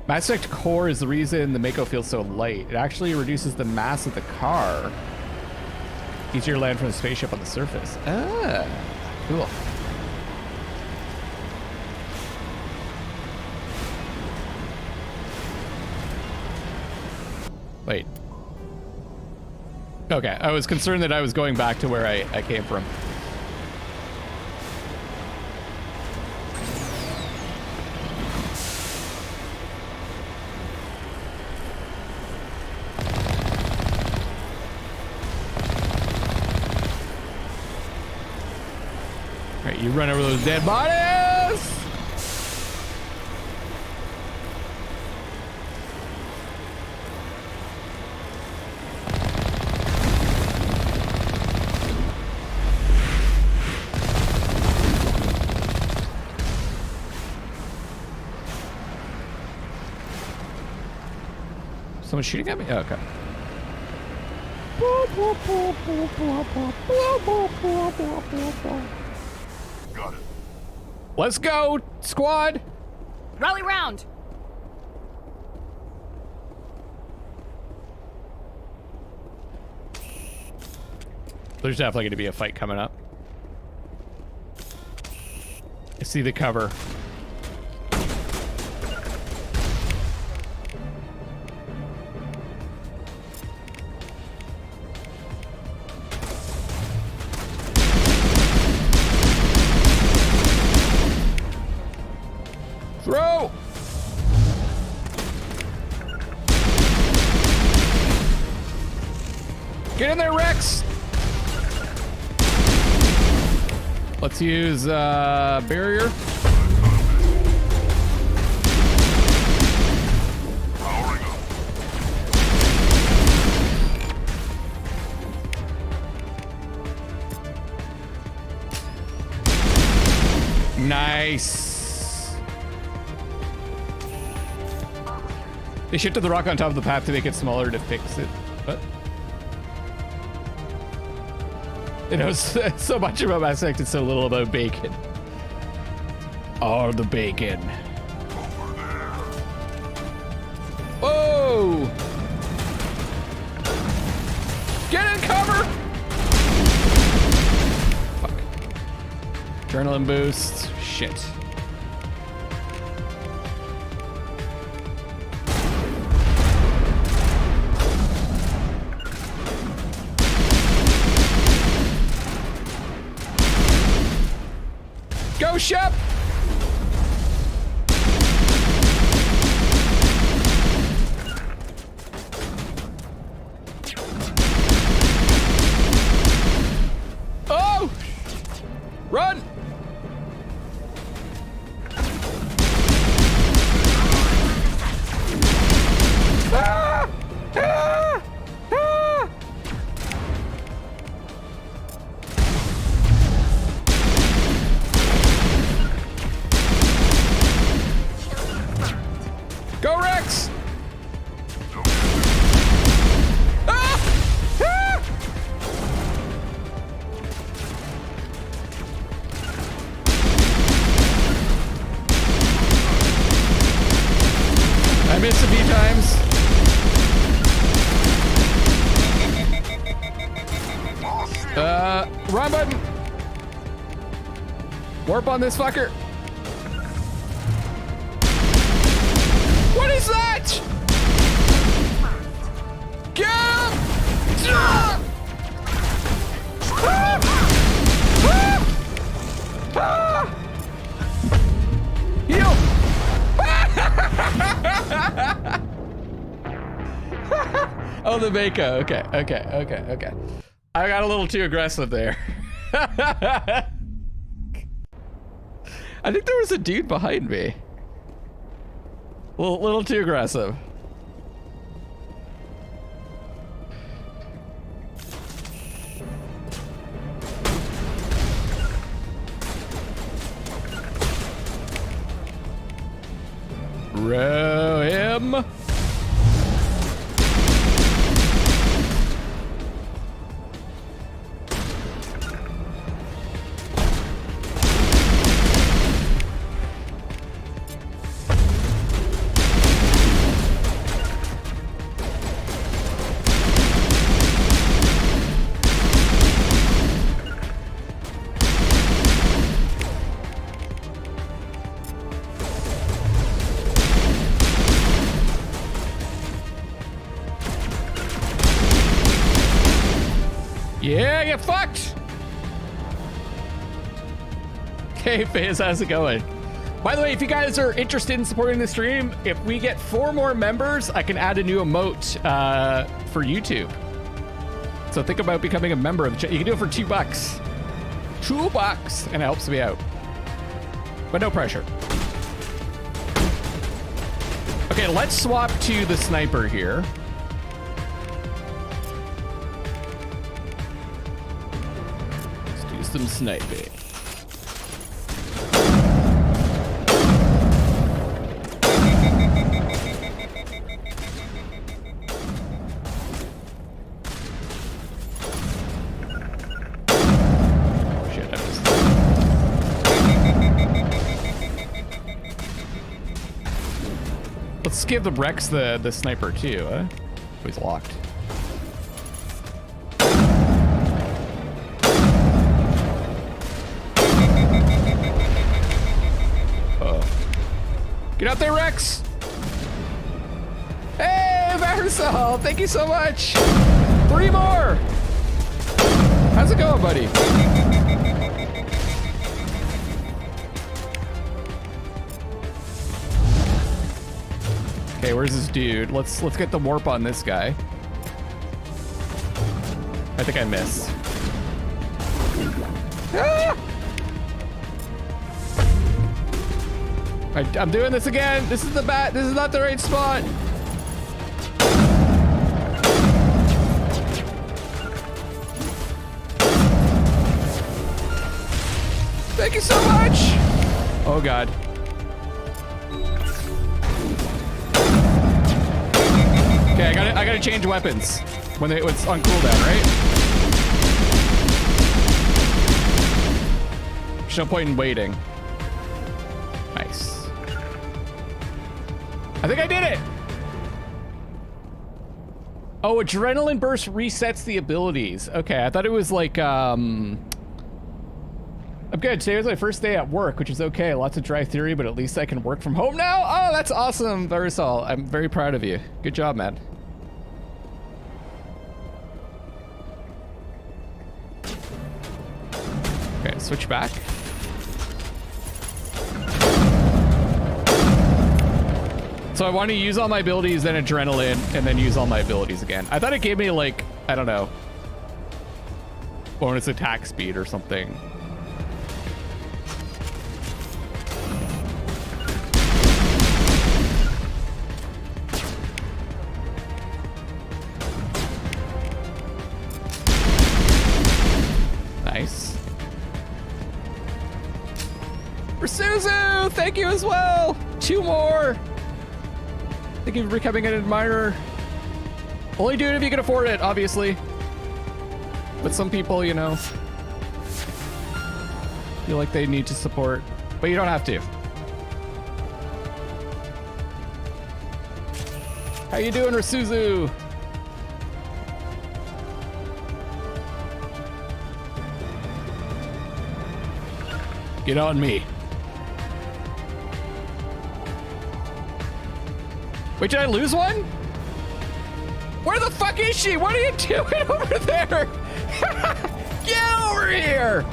Mass Effect Core is the reason the Mako feels so light. It actually reduces the mass of the car. Easier to land from the spaceship on the surface. Ah, cool. Wait. Okay, I was concerned that I was going back to where I came from. Right, you run over those dead bodies! Someone's shooting at me? Oh, okay. Got it. Let's go, squad! Rally round! There's definitely going to be a fight coming up. I see the cover. Throw! Get in there, Rex! Let's use barrier. Powering up. Nice. They shifted the rock on top of the path to make it smaller to fix it. What? It knows so much about Mass Effect and so little about bacon. Oh, the bacon. Over there. Oh! Get in cover! Fuck. Adrenaline boost. Shit. Go, Shep! Oh! Run! Ah! Ah! Ah! Go, Rex! Ah! Ah! I missed a few times. Wrong button. Warp on this fucker. What is that? Get him! Ah! Ah! Ah! Heal! Oh, the Mako. Okay. I got a little too aggressive there. I think there was a dude behind me. Little too aggressive. Row him. Yeah, get fucked! Hey, Fizz, how's it going? By the way, if you guys are interested in supporting the stream, if we get 4 more members, I can add a new emote for YouTube. So think about becoming a member of the channel. You can do it for $2. $2 and it helps me out. But no pressure. Okay, let's swap to the sniper here. Let's do some sniping. Let's give the Rex the sniper too, huh? Oh, he's locked. Uh-oh. Get out there, Rex! Hey, Marisol! Thank you so much! 3 more! How's it going, buddy? Okay, where's this dude? Let's get the warp on this guy. I think I missed. Ah! I'm doing this again. This is the bat. This is not the right spot. Thank you so much. Oh God. Okay, I gotta change weapons when it's on cooldown, right? There's no point in waiting. Nice. I think I did it. Oh, adrenaline burst resets the abilities. Okay, I thought it was like I'm good. Today was my first day at work, which is okay. Lots of dry theory, but at least I can work from home now. Oh, that's awesome, Varisol. I'm very proud of you. Good job, man. Okay, switch back. So I want to use all my abilities, then adrenaline, and then use all my abilities again. I thought it gave me like, I don't know, bonus attack speed or something. Nice. Suzu, thank you as well. 2 more. Thank you for becoming an admirer. Only do it if you can afford it, obviously. But some people, you know, feel like they need to support, but you don't have to. How you doing, Rasuzu? Get on me. Wait, did I lose one? Where the fuck is she? What are you doing over there? Get over here!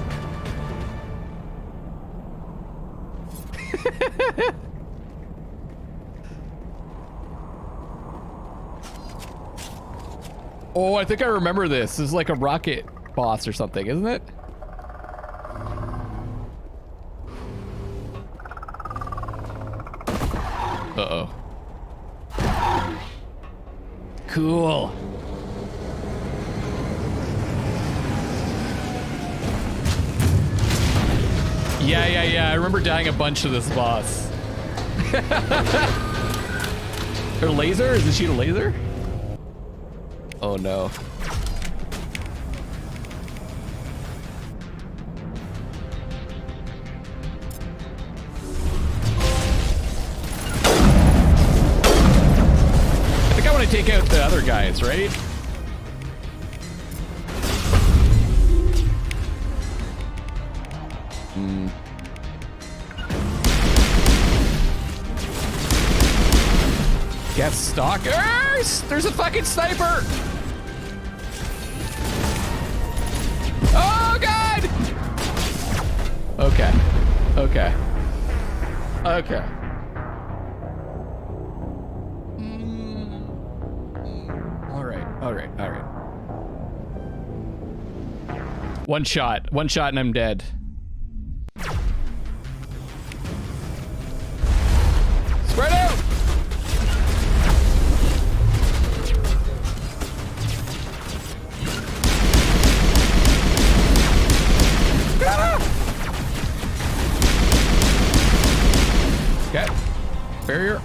Oh, I think I remember this. This is like a rocket boss or something, isn't it? Uh-oh. Cool. Yeah. I remember dying a bunch to this boss. Her laser? Is it shoot a laser? Oh no. I take out the other guys, right? Get stalkers! There's a fucking sniper! Oh God! Okay. All right. One shot and I'm dead. Spread out! Okay. Barrier.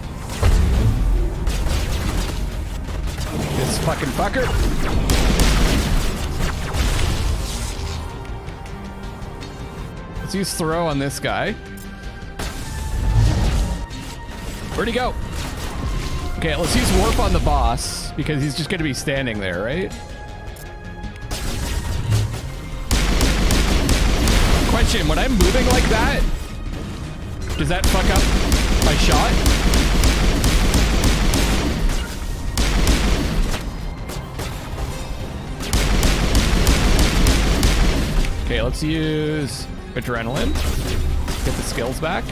This fucking fucker. Let's use throw on this guy. Where'd he go? Okay, let's use warp on the boss because he's just gonna be standing there, right? Question, when I'm moving like that, does that fuck up my shot? Okay, let's use adrenaline. Get the skills back.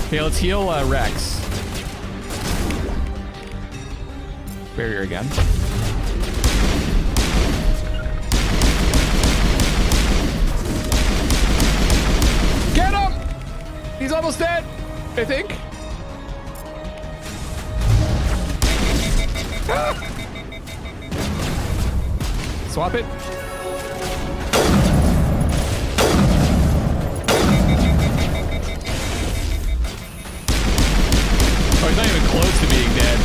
Okay, let's heal Rex. Barrier again. Get him! He's almost dead, I think. Ah! Swap it. Oh, he's not even close to being dead.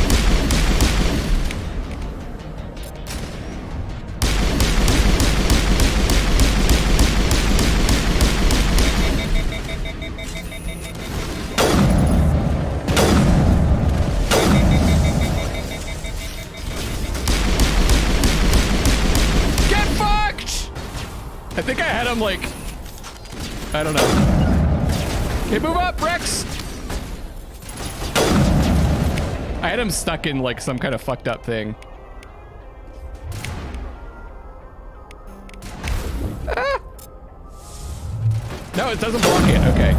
Get fucked! I think I had him like, I don't know. Okay, move up, Rex! I had him stuck in like some kind of fucked up thing. Ah! No, it doesn't block it. Okay.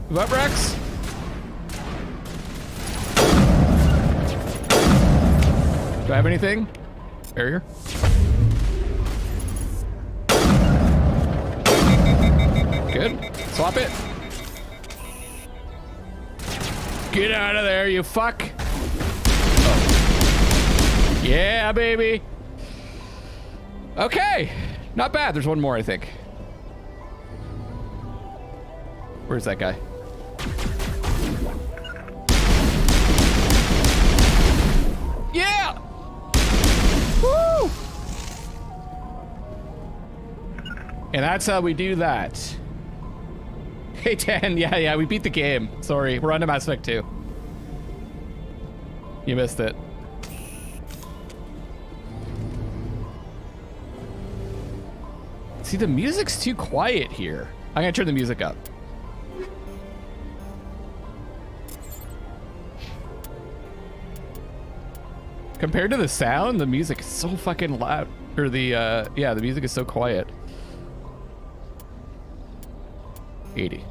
Move up, Rex. Do I have anything? Barrier. Good. Swap it. Get out of there, you fuck. Oh. Yeah, baby. Okay. Not bad. There's one more, I think. Where's that guy? Yeah! Woo! And that's how we do that. Hey, 10. Yeah, we beat the game. Sorry, we're on to Mass Effect 2. You missed it. See, the music's too quiet here. I'm gonna turn the music up. Compared to the sound, the music is so fucking loud. Or the, yeah, the music is so quiet. 80.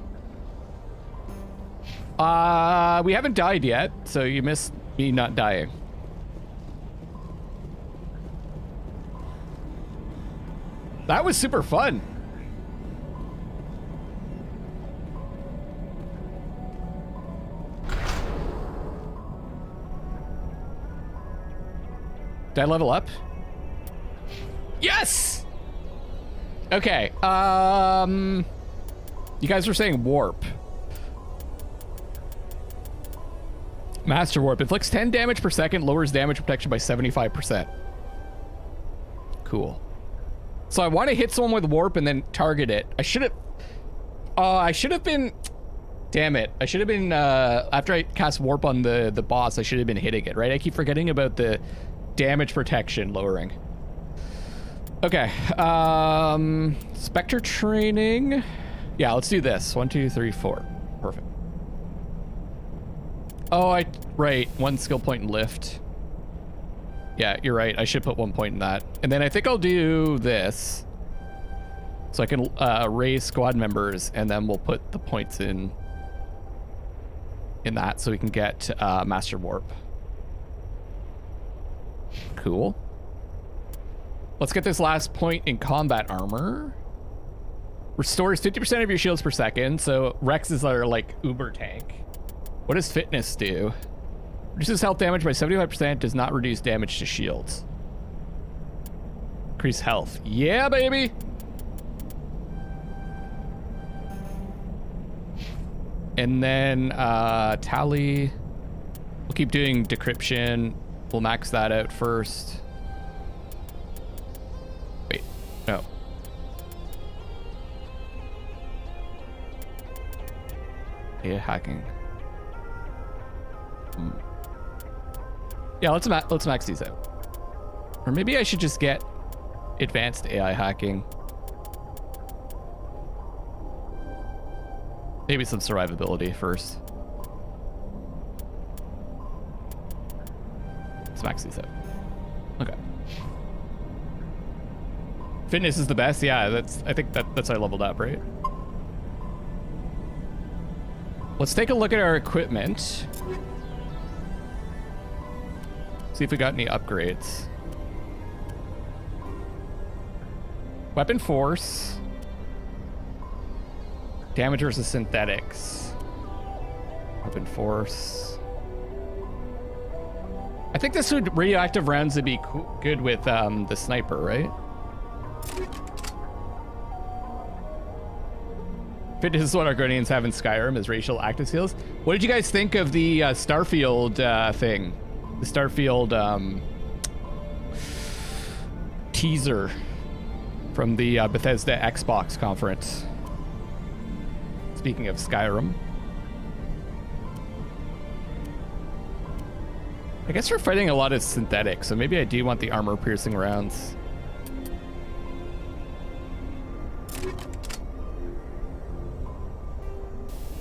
We haven't died yet, so you missed me not dying. That was super fun. Did I level up? Yes! Okay, you guys were saying warp. Master warp. Inflicts 10 damage per second, lowers damage protection by 75%. Cool. So I want to hit someone with warp and then target it. I should have been... Damn it. I should have been, after I cast warp on the boss, I should have been hitting it, right? I keep forgetting about the damage protection lowering. Okay. Spectre training. Yeah, let's do this. 1, 2, 3, 4. Perfect. Oh, right. 1 skill point and lift. Yeah, you're right. I should put 1 point in that. And then I think I'll do this. So I can raise squad members, and then we'll put the points in that so we can get Master Warp. Cool. Let's get this last point in combat armor. Restores 50% of your shields per second. So Rexes are like uber tank. What does fitness do? Reduces health damage by 75%, does not reduce damage to shields. Increase health. Yeah, baby! And then tally. We'll keep doing decryption. We'll max that out first. Wait, no. Yeah, hacking. Yeah, let's max these out. Or maybe I should just get advanced AI hacking. Maybe some survivability first. Let's max these out. Okay. Fitness is the best. Yeah, I think that's how I leveled up, right? Let's take a look at our equipment. See if we got any upgrades. Weapon force. Damage versus synthetics. Weapon force. I think this would radioactive rounds would be good with the sniper, right? Fitness is what our Guardians have in Skyrim as racial active skills. What did you guys think of the Starfield thing? The Starfield teaser from the Bethesda Xbox conference. Speaking of Skyrim. I guess we're fighting a lot of synthetics, so maybe I do want the armor-piercing rounds.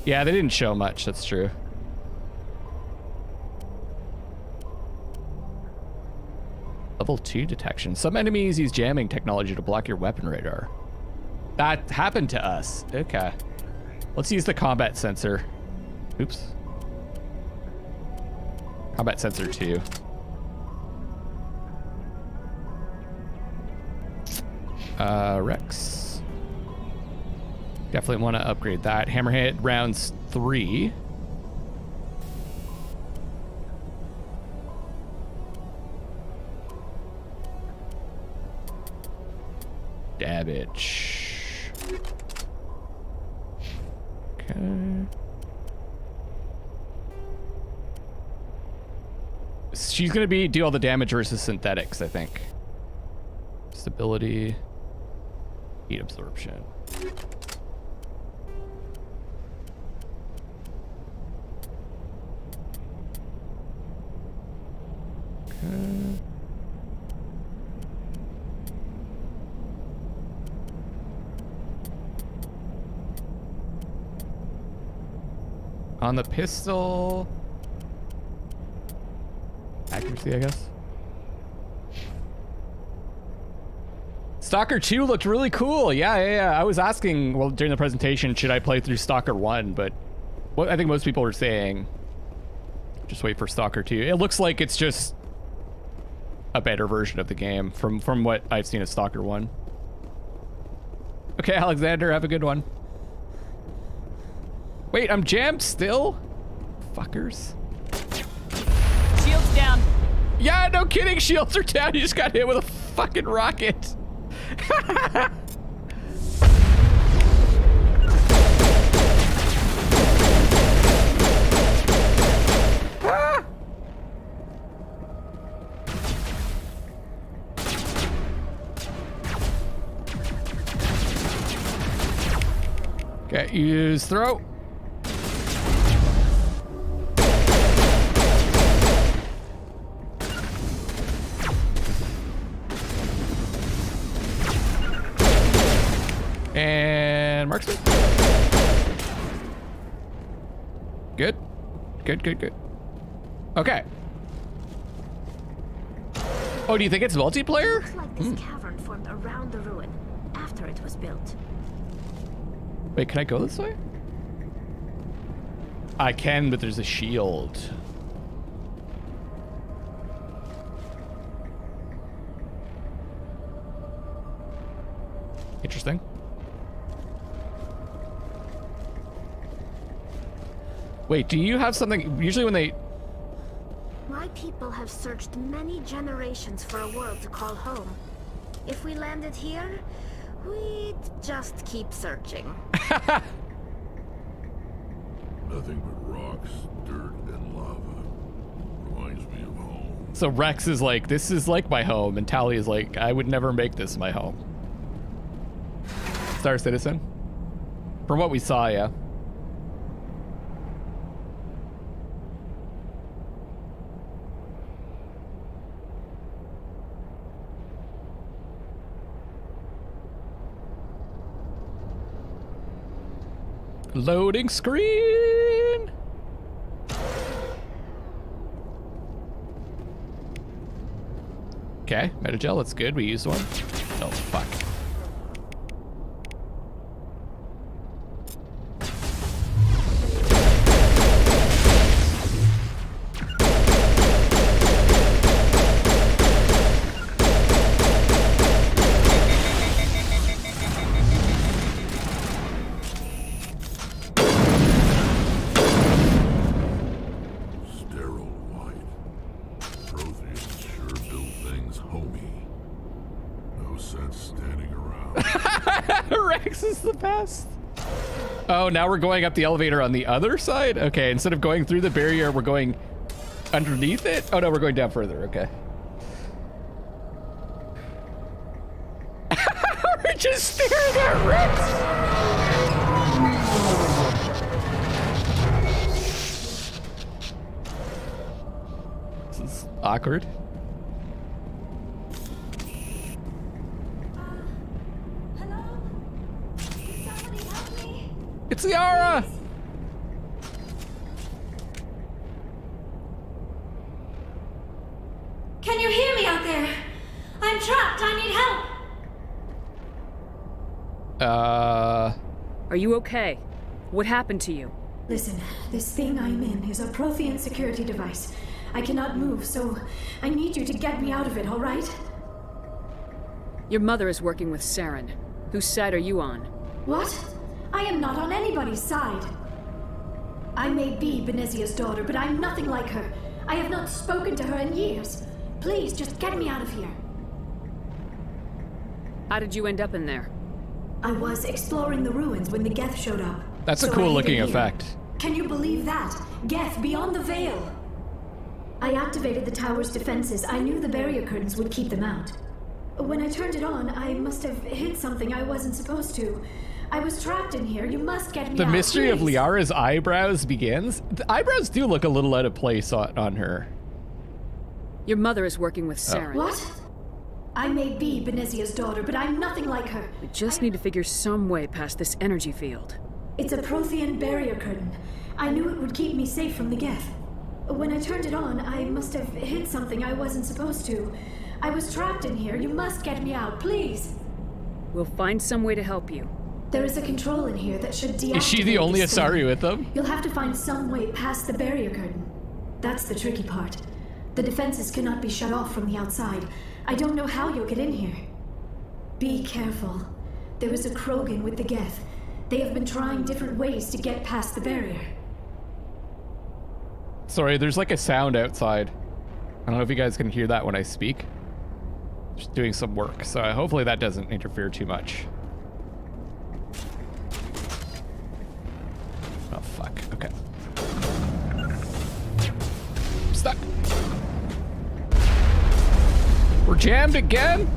Yeah, they didn't show much, that's true. Level 2 detection. Some enemies use jamming technology to block your weapon radar. That happened to us. Okay. Let's use the combat sensor. Oops. Combat sensor 2. Rex. Definitely want to upgrade that. Hammerhead rounds 3. Damage. Okay. She's gonna do all the damage versus synthetics, I think. Stability. Heat absorption. Okay. On the pistol, accuracy, I guess. Stalker 2 looked really cool. Yeah. I was asking, well, during the presentation, should I play through Stalker 1? But what I think most people were saying, just wait for Stalker 2. It looks like it's just a better version of the game from what I've seen of Stalker 1. Okay, Alexander, have a good one. Wait, I'm jammed still? Fuckers. Shields down. Yeah, no kidding, shields are down. You just got hit with a fucking rocket. Ah! Okay, use throw. And marksman. Good. Okay. Oh, do you think it's multiplayer? Looks like this cavern formed around the ruin after it was built. Wait, can I go this way? I can, but there's a shield. Interesting. Wait, do you have something? Usually when they... My people have searched many generations for a world to call home. If we landed here, we'd just keep searching. Nothing but rocks, dirt, and lava. Reminds me of home. So Rex is like, this is like my home, and Tally is like, I would never make this my home. Star Citizen? From what we saw, yeah. Loading screen. Okay, metagel, that's good. We used one. Oh, fuck. Oh, now we're going up the elevator on the other side? Okay, instead of going through the barrier, we're going underneath it? Oh no, we're going down further, okay. We're just staring at Rex! This is awkward. It's Yara! Can you hear me out there? I'm trapped. I need help. Are you okay? What happened to you? Listen, this thing I'm in is a Prothean security device. I cannot move, so I need you to get me out of it, all right? Your mother is working with Saren. Whose side are you on? What? I am not on anybody's side. I may be Benezia's daughter, but I'm nothing like her. I have not spoken to her in years. Please, just get me out of here. How did you end up in there? I was exploring the ruins when the Geth showed up. That's a cool looking effect. Can you believe that? Geth beyond the veil. I activated the tower's defenses. I knew the barrier curtains would keep them out. When I turned it on, I must have hit something I wasn't supposed to. I was trapped in here. You must get me out. The mystery of Liara's eyebrows begins. The eyebrows do look a little out of place on her. Your mother is working with Saren. What? I may be Benezia's daughter, but I'm nothing like her. We just need to figure some way past this energy field. It's a Prothean barrier curtain. I knew it would keep me safe from the Geth. When I turned it on, I must have hit something I wasn't supposed to. I was trapped in here. You must get me out, please. We'll find some way to help you. There is a control in here that should deactivate. Is she the only Asari with them? You'll have to find some way past the barrier curtain. That's the tricky part. The defenses cannot be shut off from the outside. I don't know how you'll get in here. Be careful. There is a Krogan with the Geth. They have been trying different ways to get past the barrier. Sorry, there's like a sound outside. I don't know if you guys can hear that when I speak. Just doing some work, so hopefully that doesn't interfere too much. Oh, fuck. Okay. Stuck. We're jammed again?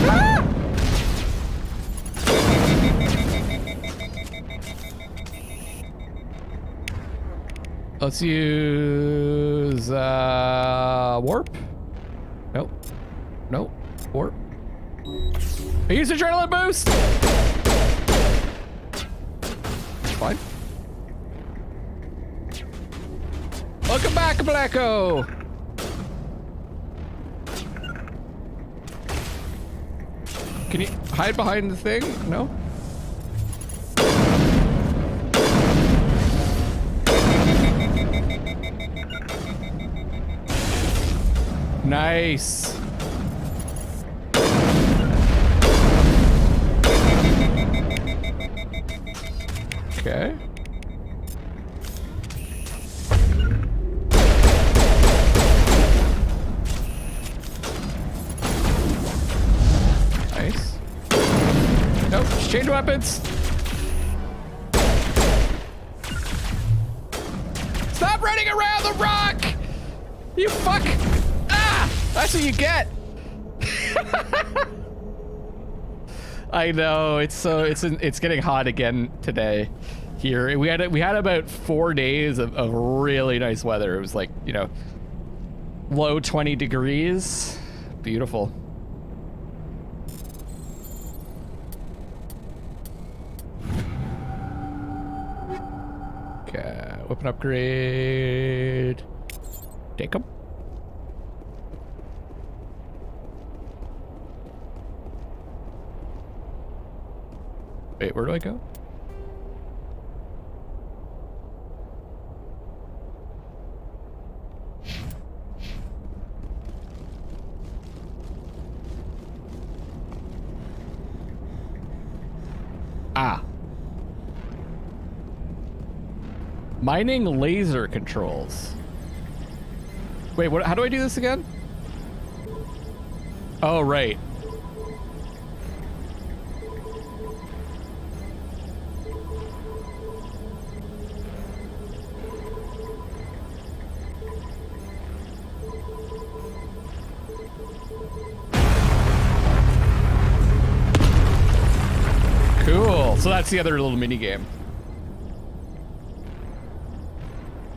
Ah! Let's use warp. Nope. Nope. Warp. I use adrenaline boost. Fine. Welcome back, Blacko! Can you hide behind the thing? No? Nice. Okay. Nice. Nope, exchange weapons. Stop running around the rock! You fuck! Ah! That's what you get! I know, it's getting hot again today here. We had about 4 days of really nice weather. It was like, you know, low 20 degrees. Beautiful. Okay, weapon upgrade. Take them. Wait, where do I go? Ah. Mining laser controls. Wait, what? How do I do this again? Oh, right. Cool. So that's the other little mini game.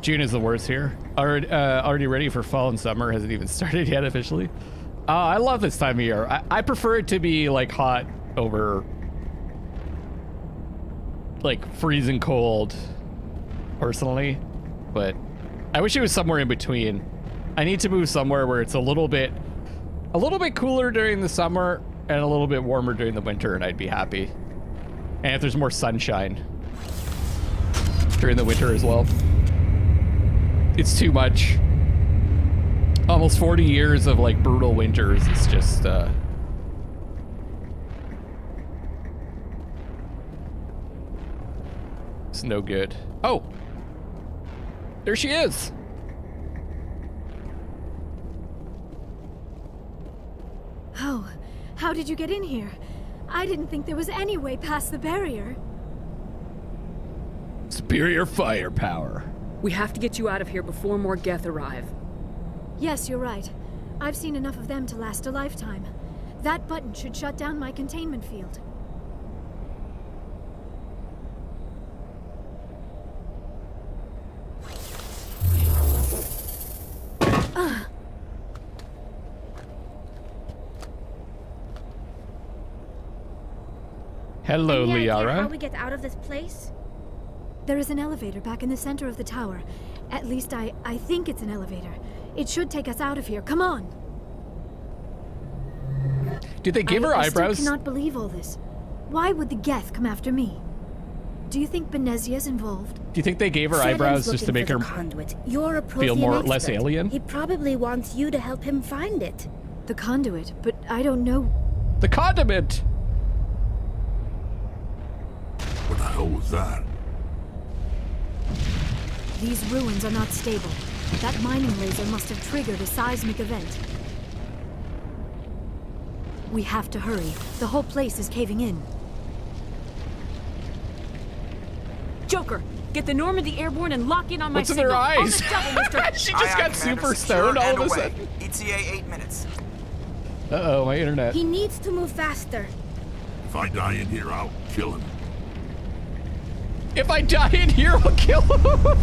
June is the worst here. Already ready for fall and summer. Hasn't even started yet officially. I love this time of year. I prefer it to be like hot over like freezing cold personally, but I wish it was somewhere in between. I need to move somewhere where it's a little bit cooler during the summer and a little bit warmer during the winter, and I'd be happy. And if there's more sunshine during the winter as well. It's too much. Almost 40 years of like brutal winters. It's just it's no good. Oh, there she is. Oh, how did you get in here? I didn't think there was any way past the barrier. Superior firepower. We have to get you out of here before more Geth arrive. Yes, you're right. I've seen enough of them to last a lifetime. That button should shut down my containment field. Hello, Any idea Liara. how we get out of this place? There is an elevator back in the center of the tower. At least I think it's an elevator. It should take us out of here. Come on. Did they give her eyebrows? I still cannot believe all this. Why would the Geth come after me? Do you think Benezia's involved? Do you think they gave her Saren's eyebrows just to looking make for her the conduit. You're a feel less alien? He probably wants you to help him find it. The conduit, but I don't know. The condiment. What the hell was that? These ruins are not stable. That mining laser must have triggered a seismic event. We have to hurry. The whole place is caving in. Joker, get the Normandy airborne and lock in on my What's in signal. their eyes? On the double, mister. She just got super stoned all of a sudden. ETA 8 minutes. Uh-oh, my internet. He needs to move faster. If I die in here, I'll kill him. If I die in here, I'll kill him.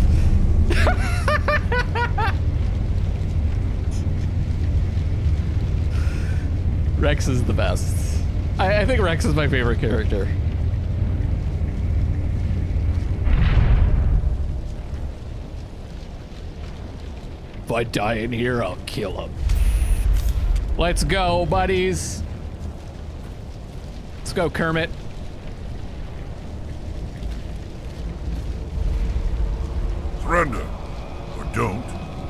Rex is the best. I think Rex is my favorite character. If I die in here, I'll kill him. Let's go, buddies. Let's go, Kermit. Surrender. Or don't.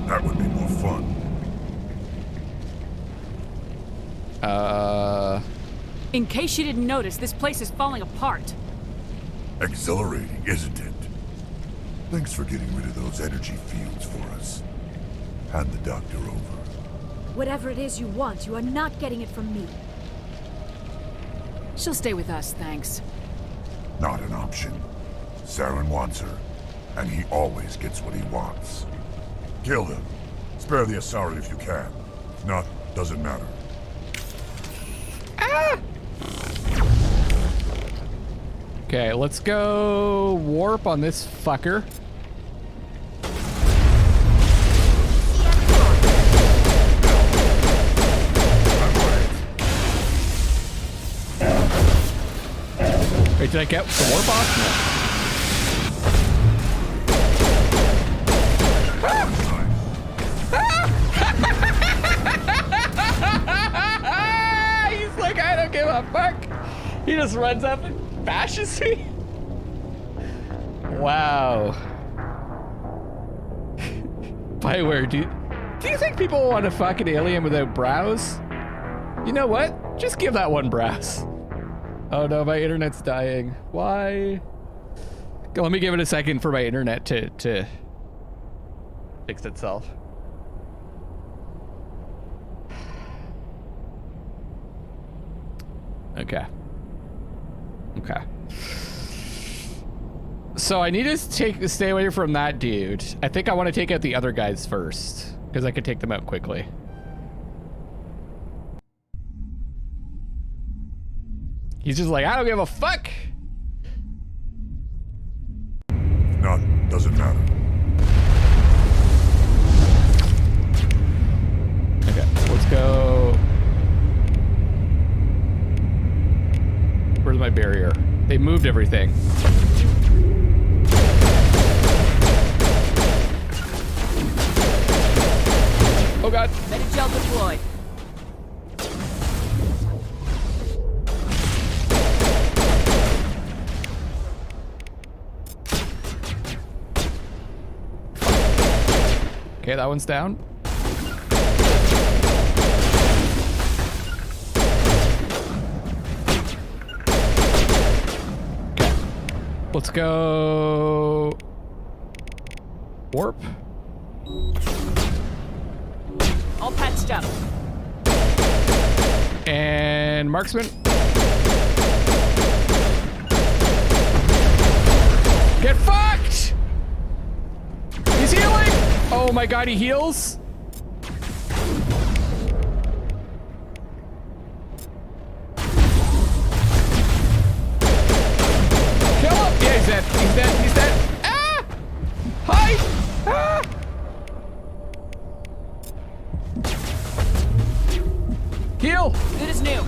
That would be more fun. In case you didn't notice, this place is falling apart. Exhilarating, isn't it? Thanks for getting rid of those energy fields for us. Hand the doctor over. Whatever it is you want, you are not getting it from me. She'll stay with us, thanks. Not an option. Saren wants her, and he always gets what he wants. Kill him. Spare the Asari if you can. If not, doesn't matter. Ah! Okay, let's go warp on this fucker. Wait, did I get the warp off? He's like, I don't give a fuck. He just runs up and bashes me. Wow. Bioware, do you think people want a fucking alien without brows? You know what? Just give that one brows. Oh no, my internet's dying. Why? Okay, let me give it a second for my internet to fix itself. Okay. Okay. So I need to stay away from that dude. I think I want to take out the other guys first, because I could take them out quickly. He's just like, I don't give a fuck. Not, doesn't matter. Okay, let's go. Where's my barrier? They moved everything. Oh god. Metagel deployed. Okay, that one's down. Okay. Let's go. Warp. All patched up. And marksman. Get fucked! He's healing! Oh my god, he heals? Kill him! Yeah, he's dead. He's dead. He's dead. Ah! Hide! Ah! Heal! Good as new.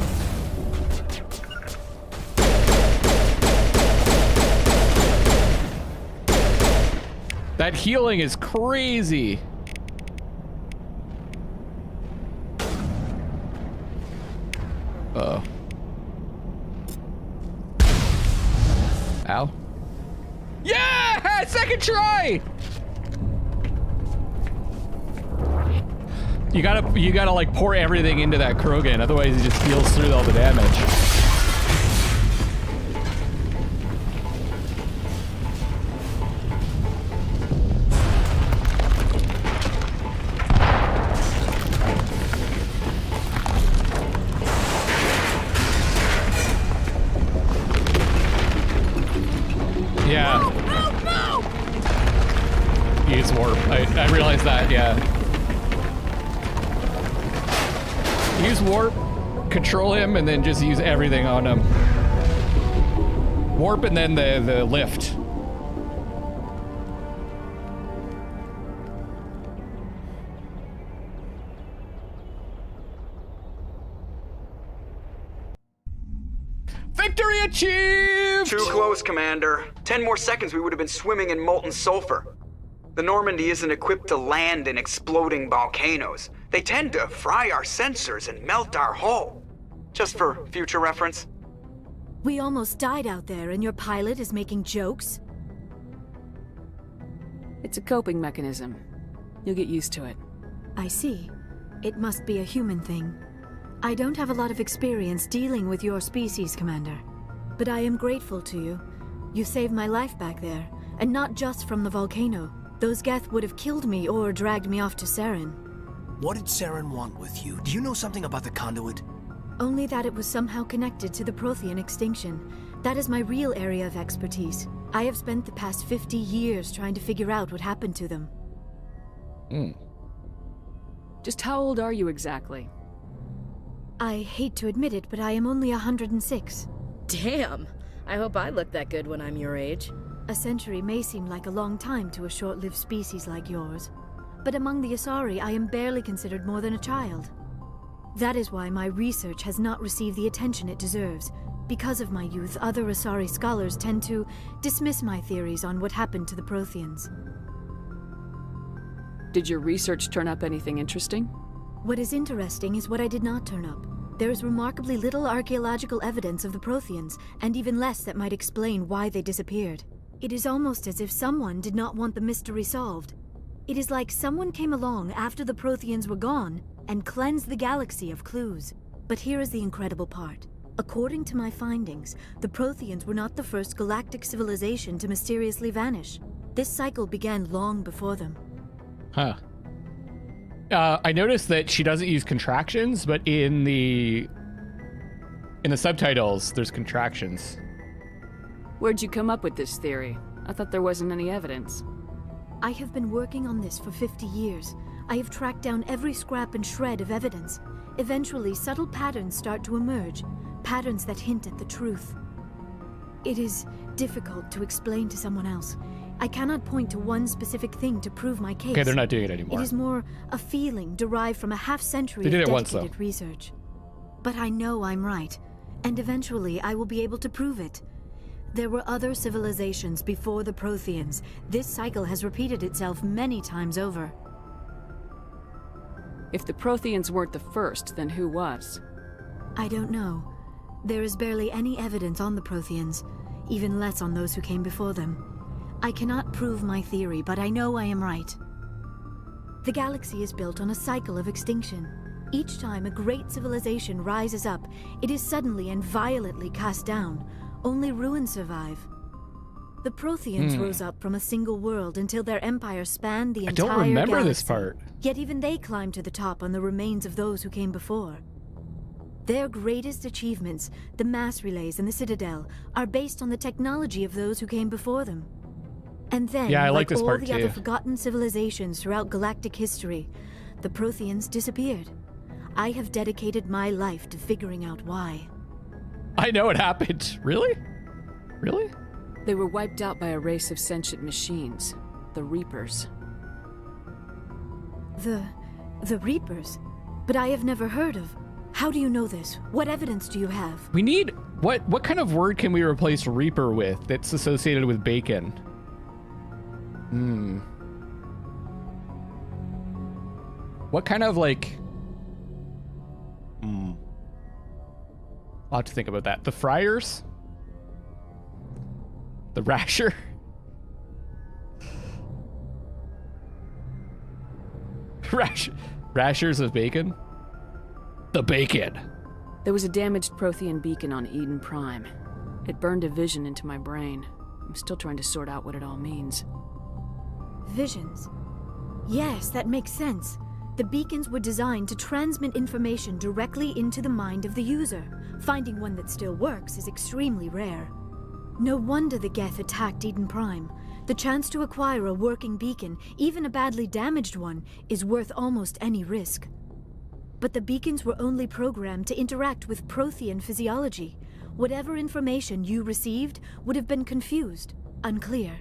That healing is crazy. Uh-oh. Ow. Yeah! Second try! You gotta like pour everything into that Krogan, otherwise he just heals through all the damage. Yeah. Use warp. I realized that, yeah. Use warp, control him, and then just use everything on him. Warp and then the lift. Victory achieved! Too close, Commander. 10 more seconds we would have been swimming in molten sulfur. The Normandy isn't equipped to land in exploding volcanoes. They tend to fry our sensors and melt our hull. Just for future reference. We almost died out there, and your pilot is making jokes? It's a coping mechanism. You'll get used to it. I see. It must be a human thing. I don't have a lot of experience dealing with your species, Commander. But I am grateful to you. You saved my life back there, and not just from the volcano. Those Geth would have killed me or dragged me off to Saren. What did Saren want with you? Do you know something about the conduit? Only that it was somehow connected to the Prothean extinction. That is my real area of expertise. I have spent the past 50 years trying to figure out what happened to them. Just how old are you exactly? I hate to admit it, but I am only 106. Damn! I hope I look that good when I'm your age. A century may seem like a long time to a short-lived species like yours. But among the Asari, I am barely considered more than a child. That is why my research has not received the attention it deserves. Because of my youth, other Asari scholars tend to dismiss my theories on what happened to the Protheans. Did your research turn up anything interesting? What is interesting is what I did not turn up. There is remarkably little archaeological evidence of the Protheans, and even less that might explain why they disappeared. It is almost as if someone did not want the mystery solved. It is like someone came along after the Protheans were gone and cleansed the galaxy of clues. But here is the incredible part. According to my findings, the Protheans were not the first galactic civilization to mysteriously vanish. This cycle began long before them. Huh. I noticed that she doesn't use contractions, but in the subtitles, there's contractions. Where'd you come up with this theory? I thought there wasn't any evidence. I have been working on this for 50 years. I have tracked down every scrap and shred of evidence. Eventually, subtle patterns start to emerge, patterns that hint at the truth. It is difficult to explain to someone else. I cannot point to one specific thing to prove my case. Okay, they're not doing it anymore. It is more a feeling derived from a half-century of dedicated research. But I know I'm right, and eventually I will be able to prove it. There were other civilizations before the Protheans. This cycle has repeated itself many times over. If the Protheans weren't the first, then who was? I don't know. There is barely any evidence on the Protheans, even less on those who came before them. I cannot prove my theory, but I know I am right. The galaxy is built on a cycle of extinction. Each time a great civilization rises up, it is suddenly and violently cast down. Only ruins survive. The Protheans rose up from a single world until their empire spanned the entire galaxy. I don't remember this part. Yet even they climbed to the top on the remains of those who came before. Their greatest achievements, the mass relays and the Citadel, are based on the technology of those who came before them. And then, yeah, I like this all part the too. other forgotten civilizations throughout galactic history, the Protheans disappeared. I have dedicated my life to figuring out why. I know it happened. Really? Really? They were wiped out by a race of sentient machines, the Reapers. The Reapers? But I have never heard of. How do you know this? What evidence do you have? We need... What kind of word can we replace Reaper with that's associated with bacon? What kind of, like... I'll have to think about that. The Friars? The Rasher? Rashers of bacon? The bacon. There was a damaged Prothean beacon on Eden Prime. It burned a vision into my brain. I'm still trying to sort out what it all means. Visions. Yes, that makes sense. The beacons were designed to transmit information directly into the mind of the user. Finding one that still works is extremely rare. No wonder the Geth attacked Eden Prime. The chance to acquire a working beacon, even a badly damaged one, is worth almost any risk. But the beacons were only programmed to interact with Prothean physiology. Whatever information you received would have been confused, unclear.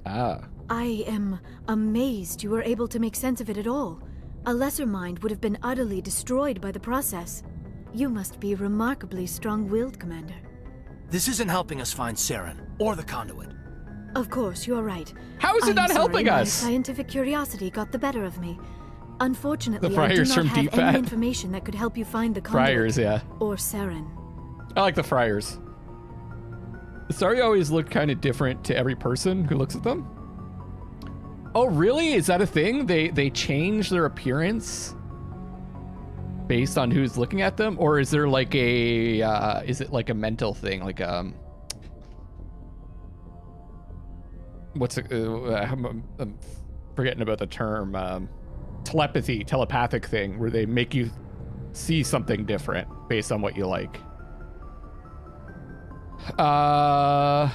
I am amazed you were able to make sense of it at all. A lesser mind would have been utterly destroyed by the process. You must be remarkably strong-willed, Commander. This isn't helping us find Saren, or the conduit. Of course, you're right. How is it not helping my us? Scientific curiosity got the better of me. Unfortunately, The I do friars not from have Deep any Fat. information that could help you find the conduit. Friars, yeah. Or Saren. I like the friars. Sorry, always look kind of different to every person who looks at them. Oh, really? Is that a thing? They change their appearance based on who's looking at them, or is there like a is it like a mental thing, like what's it, I'm forgetting about the term, telepathic thing, where they make you see something different based on what you like. I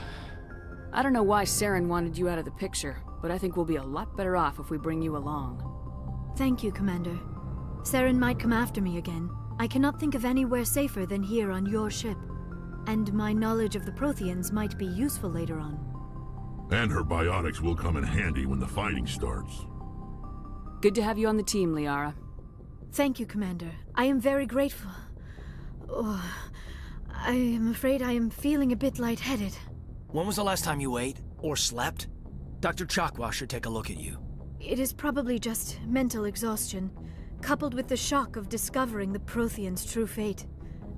don't know why Saren wanted you out of the picture, but I think we'll be a lot better off if we bring you along. Thank you, Commander. Saren might come after me again. I cannot think of anywhere safer than here on your ship. And my knowledge of the Protheans might be useful later on. And her biotics will come in handy when the fighting starts. Good to have you on the team, Liara. Thank you, Commander. I am very grateful. Oh, I am afraid I am feeling a bit lightheaded. When was the last time you ate or slept? Dr. Chakwa should take a look at you. It is probably just mental exhaustion, coupled with the shock of discovering the Protheans' true fate.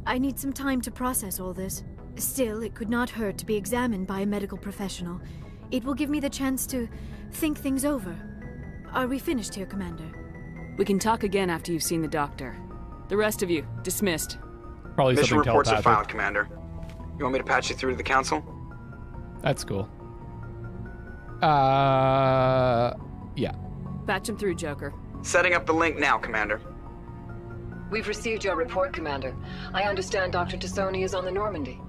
I need some time to process all this. Still, it could not hurt to be examined by a medical professional. It will give me the chance to think things over. Are we finished here, Commander? We can talk again after you've seen the doctor. The rest of you, dismissed. Probably Mission something reports are telepathic. filed, Commander. You want me to patch you through to the Council? That's cool. Yeah. Patch him through, Joker. Setting up the link now, Commander. We've received your report, Commander. I understand Dr. Tassoni is on the Normandy.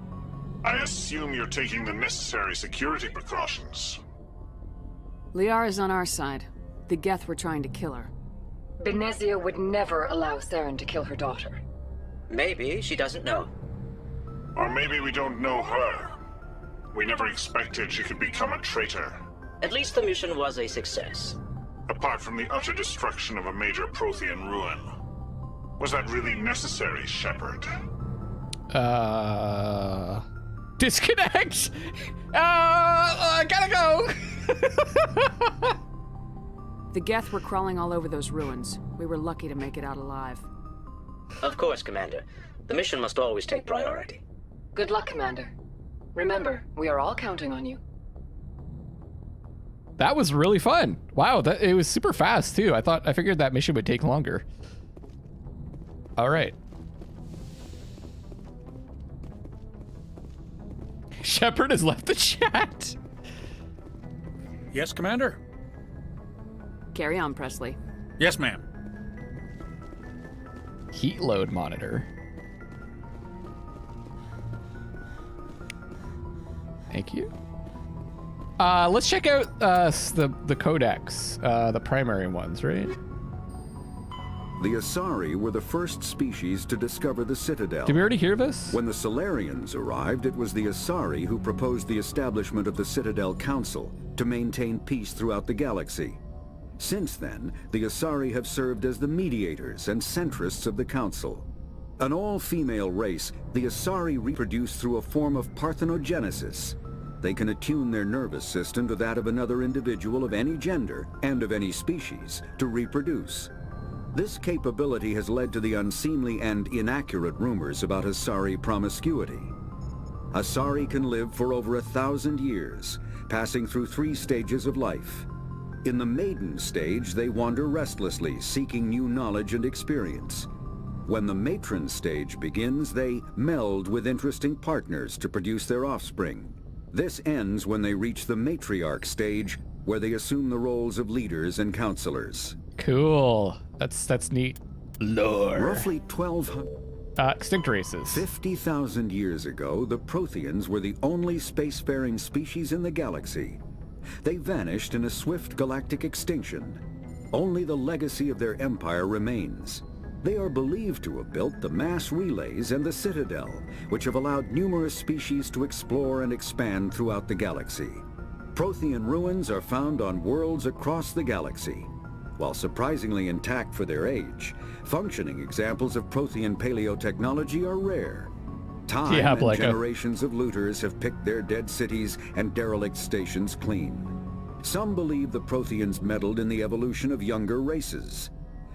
I assume you're taking the necessary security precautions. Liara's on our side. The Geth were trying to kill her. Benezia would never allow Saren to kill her daughter. Maybe she doesn't know. Or maybe we don't know her. We never expected she could become a traitor. At least the mission was a success. Apart from the utter destruction of a major Prothean ruin. Was that really necessary, Shepard? Disconnect! I gotta go! The Geth were crawling all over those ruins. We were lucky to make it out alive. Of course, Commander. The mission must always take priority. Good luck, Commander. Remember, we are all counting on you. That was really fun. Wow, it was super fast too. I figured that mission would take longer. All right. Shepard has left the chat. Yes, Commander? Carry on, Presley. Yes, ma'am. Heat load monitor. Thank you. Let's check out the codex, the primary ones, right? The Asari were the first species to discover the Citadel. Did we already hear this? When the Solarians arrived, it was the Asari who proposed the establishment of the Citadel Council to maintain peace throughout the galaxy. Since then, the Asari have served as the mediators and centrists of the Council. An all-female race, the Asari reproduce through a form of parthenogenesis. They can attune their nervous system to that of another individual of any gender and of any species to reproduce. This capability has led to the unseemly and inaccurate rumors about Asari promiscuity. Asari can live for over 1,000 years, passing through 3 stages of life. In the maiden stage, they wander restlessly, seeking new knowledge and experience. When the matron stage begins, they meld with interesting partners to produce their offspring. This ends when they reach the matriarch stage, where they assume the roles of leaders and counselors. Cool. That's neat. Lore. Roughly 1,200... extinct races. 50,000 years ago, the Protheans were the only spacefaring species in the galaxy. They vanished in a swift galactic extinction. Only the legacy of their empire remains. They are believed to have built the mass relays and the Citadel, which have allowed numerous species to explore and expand throughout the galaxy. Prothean ruins are found on worlds across the galaxy. While surprisingly intact for their age, functioning examples of Prothean paleotechnology are rare. Time Yeah, and Blacko. generations of looters have picked their dead cities and derelict stations clean. Some believe the Protheans meddled in the evolution of younger races.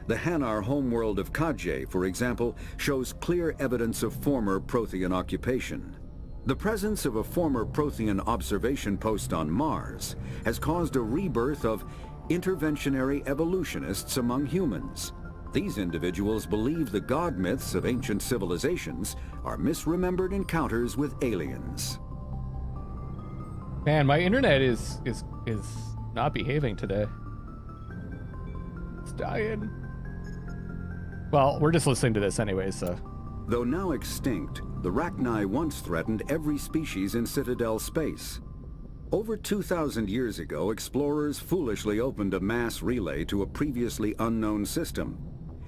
The Hanar homeworld of Kajay, for example, shows clear evidence of former Prothean occupation. The presence of a former Prothean observation post on Mars has caused a rebirth of interventionary evolutionists among humans. These individuals believe the god myths of ancient civilizations are misremembered encounters with aliens. Man, my internet is not behaving today. It's dying. Well, we're just listening to this anyway, so. Though now extinct, the Rachni once threatened every species in Citadel space. Over 2,000 years ago, explorers foolishly opened a mass relay to a previously unknown system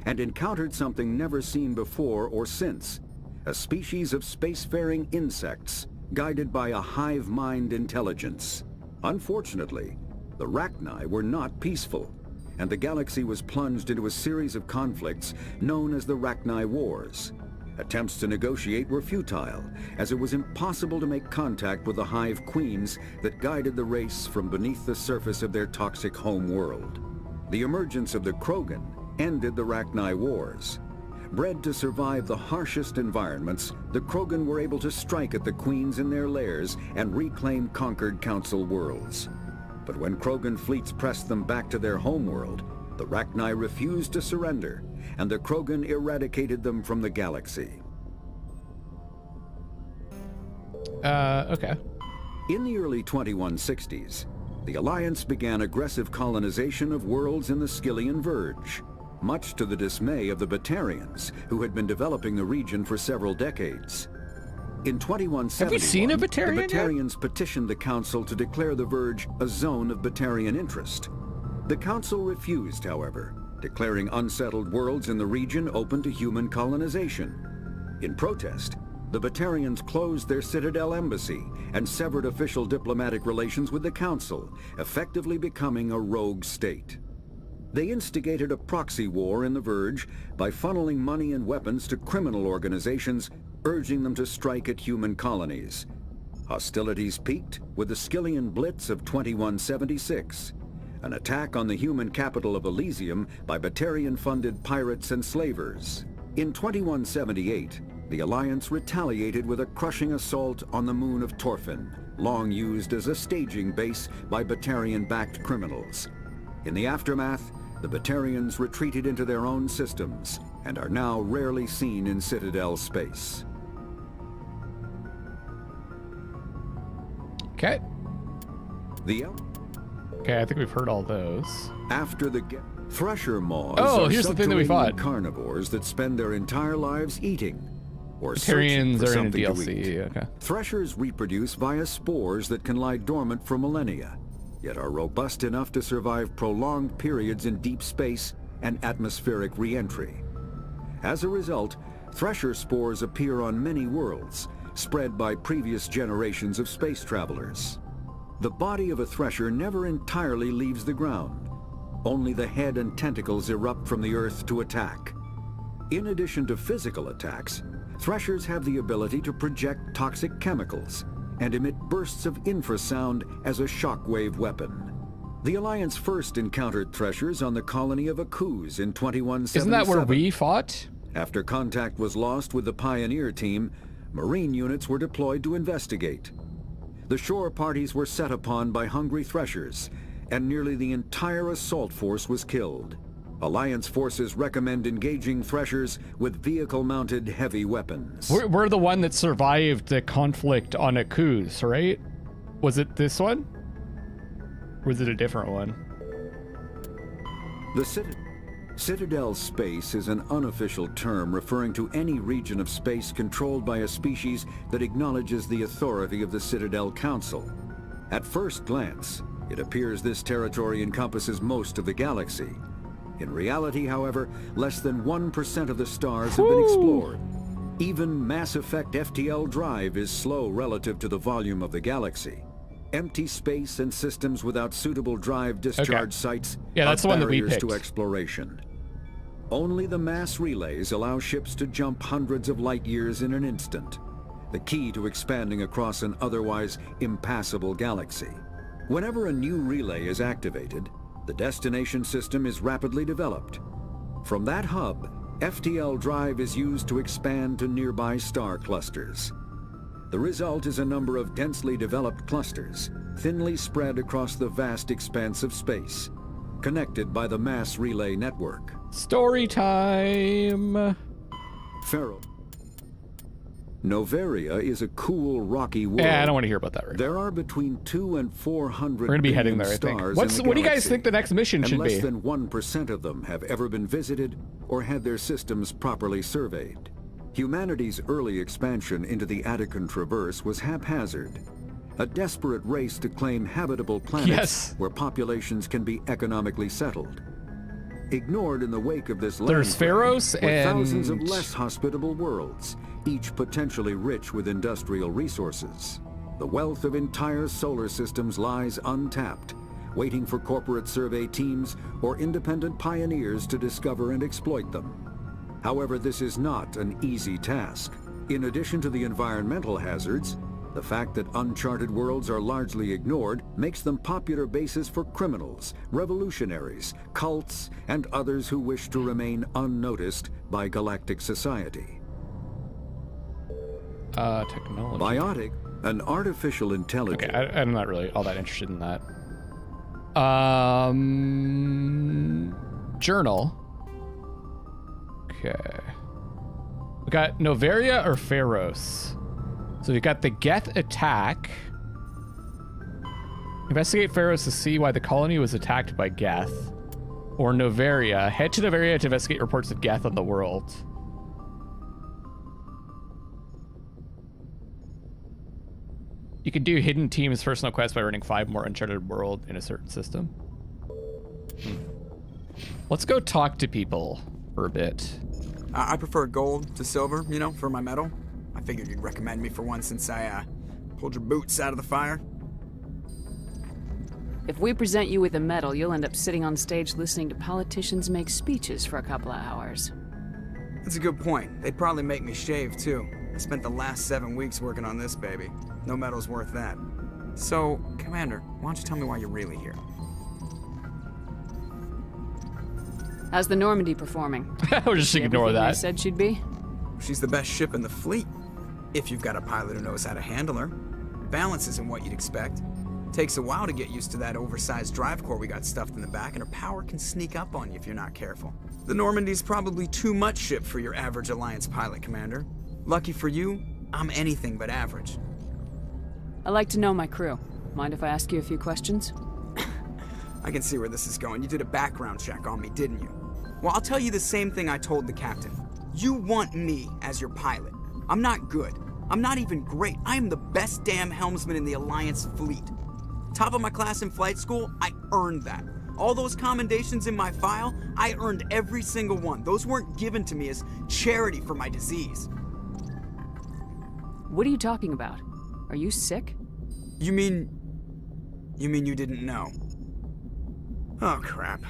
and encountered something never seen before or since, a species of spacefaring insects guided by a hive mind intelligence. Unfortunately, the Rachni were not peaceful, and the galaxy was plunged into a series of conflicts known as the Rachni Wars. Attempts to negotiate were futile, as it was impossible to make contact with the hive queens that guided the race from beneath the surface of their toxic home world. The emergence of the Krogan ended the Rachni Wars. Bred to survive the harshest environments, the Krogan were able to strike at the queens in their lairs and reclaim conquered Council worlds. But when Krogan fleets pressed them back to their homeworld, the Rachni refused to surrender, and the Krogan eradicated them from the galaxy. Okay. In the early 2160s, the Alliance began aggressive colonization of worlds in the Skyllian Verge, much to the dismay of the Batarians, who had been developing the region for several decades. In 2171, have we seen a Batarian the Batarians petitioned the Council to declare the Verge a zone of Batarian interest. The Council refused, however, declaring unsettled worlds in the region open to human colonization. In protest, the Batarians closed their Citadel embassy and severed official diplomatic relations with the Council, effectively becoming a rogue state. They instigated a proxy war in the Verge by funneling money and weapons to criminal organizations, urging them to strike at human colonies. Hostilities peaked with the Skyllian Blitz of 2176, an attack on the human capital of Elysium by Batarian-funded pirates and slavers. In 2178, the Alliance retaliated with a crushing assault on the moon of Torfin, long used as a staging base by Batarian-backed criminals. In the aftermath, the Batarians retreated into their own systems and are now rarely seen in Citadel space. Okay. Okay, I think we've heard all those. After the Thresher maws are here's the thing that we fought. Carnivores that spend their entire lives eating or Batarians searching for are in something to DLC. eat. Okay. Threshers reproduce via spores that can lie dormant for millennia, yet are robust enough to survive prolonged periods in deep space and atmospheric re-entry. As a result, Thresher spores appear on many worlds, spread by previous generations of space travelers. The body of a Thresher never entirely leaves the ground. Only the head and tentacles erupt from the Earth to attack. In addition to physical attacks, Threshers have the ability to project toxic chemicals and emit bursts of infrasound as a shockwave weapon. The Alliance first encountered Threshers on the colony of Akuz in 2177. Isn't that where we fought? After contact was lost with the Pioneer team, Marine units were deployed to investigate. The shore parties were set upon by hungry Threshers, and nearly the entire assault force was killed. Alliance forces recommend engaging Threshers with vehicle-mounted heavy weapons. We're the one that survived the conflict on Akuz, right? Was it this one? Or was it a different one? The Citadel space is an unofficial term referring to any region of space controlled by a species that acknowledges the authority of the Citadel Council. At first glance, it appears this territory encompasses most of the galaxy. In reality, however, less than 1% of the stars have been explored. Even Mass Effect FTL drive is slow relative to the volume of the galaxy. Empty space and systems without suitable drive discharge sites are that's the one that we barriers picked. to exploration. Only the mass relays allow ships to jump hundreds of light years in an instant. the key to expanding across an otherwise impassable galaxy. Whenever a new relay is activated, the destination system is rapidly developed. From that hub, FTL drive is used to expand to nearby star clusters. The result is a number of densely developed clusters, thinly spread across the vast expanse of space, connected by the mass relay network. Story time! Pharaoh. Noveria is a cool, rocky world. Yeah, I don't want to hear about that right now. There are between 200 and 400 We're going to be heading there, I think. What do you guys think the next mission should be? Less than 1% of them have ever been visited or had their systems properly surveyed. Humanity's early expansion into the Attican Traverse was haphazard. A desperate race to claim habitable planets where populations can be economically settled. Ignored in the wake of this There's Pharos and thousands of less hospitable worlds, each potentially rich with industrial resources. The wealth of entire solar systems lies untapped, waiting for corporate survey teams or independent pioneers to discover and exploit them. However, this is not an easy task. In addition to the environmental hazards, the fact that uncharted worlds are largely ignored makes them popular bases for criminals, revolutionaries, cults, and others who wish to remain unnoticed by galactic society. Technology. Biotic, an artificial intelligence. Okay, I'm not really all that interested in that. Journal. Okay. We got Noveria or Pharos. So we got the Geth attack. Investigate Pharos to see why the colony was attacked by Geth. Or Noveria. Head to Noveria to investigate reports of Geth on the world. You can do hidden teams personal quests by running 5 more uncharted world in a certain system. Let's go talk to people for a bit. I prefer gold to silver, you know, for my medal. I figured you'd recommend me for one since I pulled your boots out of the fire. If we present you with a medal, you'll end up sitting on stage listening to politicians make speeches for a couple of hours. That's a good point. They'd probably make me shave, too. I spent the last 7 weeks working on this baby. No medal's worth that. So, Commander, why don't you tell me why you're really here? How's the Normandy performing? We'll just ignore that. They said she'd be? She's the best ship in the fleet. If you've got a pilot who knows how to handle her. Balance isn't what you'd expect. Takes a while to get used to that oversized drive core we got stuffed in the back, and her power can sneak up on you if you're not careful. The Normandy's probably too much ship for your average Alliance pilot, Commander. Lucky for you, I'm anything but average. I like to know my crew. Mind if I ask you a few questions? I can see where this is going. You did a background check on me, didn't you? Well, I'll tell you the same thing I told the captain. You want me as your pilot. I'm not good. I'm not even great. I am the best damn helmsman in the Alliance fleet. Top of my class in flight school, I earned that. All those commendations in my file, I earned every single one. Those weren't given to me as charity for my disease. What are you talking about? Are you sick? You mean you didn't know? Oh, crap.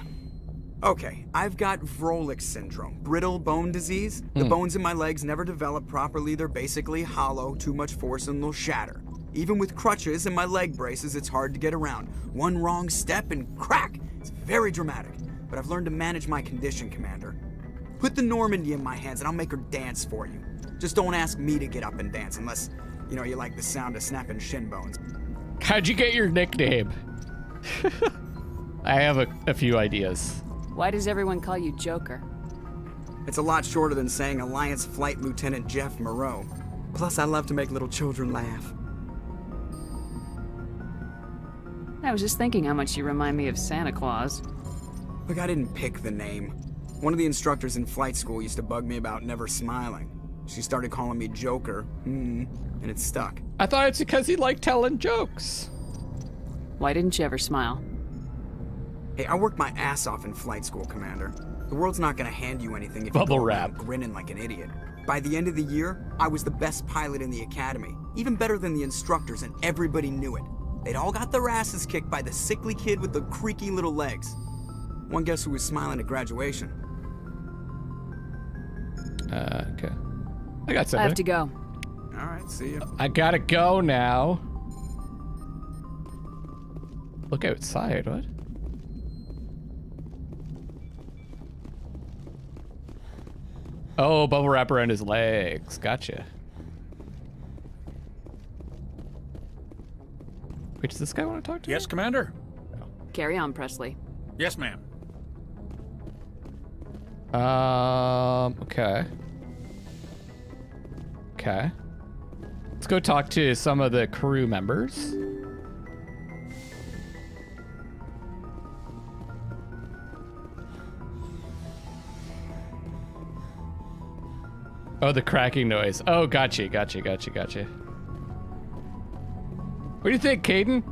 Okay, I've got Vrolix syndrome, brittle bone disease. The bones in my legs never develop properly. They're basically hollow, too much force and they'll shatter. Even with crutches and my leg braces, it's hard to get around. One wrong step and crack! It's very dramatic, but I've learned to manage my condition, Commander. Put the Normandy in my hands and I'll make her dance for you. Just don't ask me to get up and dance unless, you know, you like the sound of snapping shin bones. How'd you get your nickname? I have a few ideas. Why does everyone call you Joker? It's a lot shorter than saying Alliance Flight Lieutenant Jeff Moreau. Plus, I love to make little children laugh. I was just thinking how much you remind me of Santa Claus. Look, I didn't pick the name. One of the instructors in flight school used to bug me about never smiling. She started calling me Joker, and it stuck. I thought it's because he liked telling jokes. Why didn't you ever smile? Hey, I worked my ass off in flight school, Commander. The world's not gonna hand you anything if Bubble you go wrap. around grinning like an idiot. By the end of the year, I was the best pilot in the academy, even better than the instructors, and everybody knew it. They'd all got their asses kicked by the sickly kid with the creaky little legs. One guess who was smiling at graduation? Okay. I got something. I have to go. All right, see ya. I gotta go now. Look outside, what? Oh, bubble wrap around his legs. Gotcha. Wait, does this guy want to talk to me? Yes, Commander? Carry on, Presley. Yes, ma'am. Okay. Okay. Let's go talk to some of the crew members. Oh, the cracking noise. Oh, gotcha. What do you think, Caden?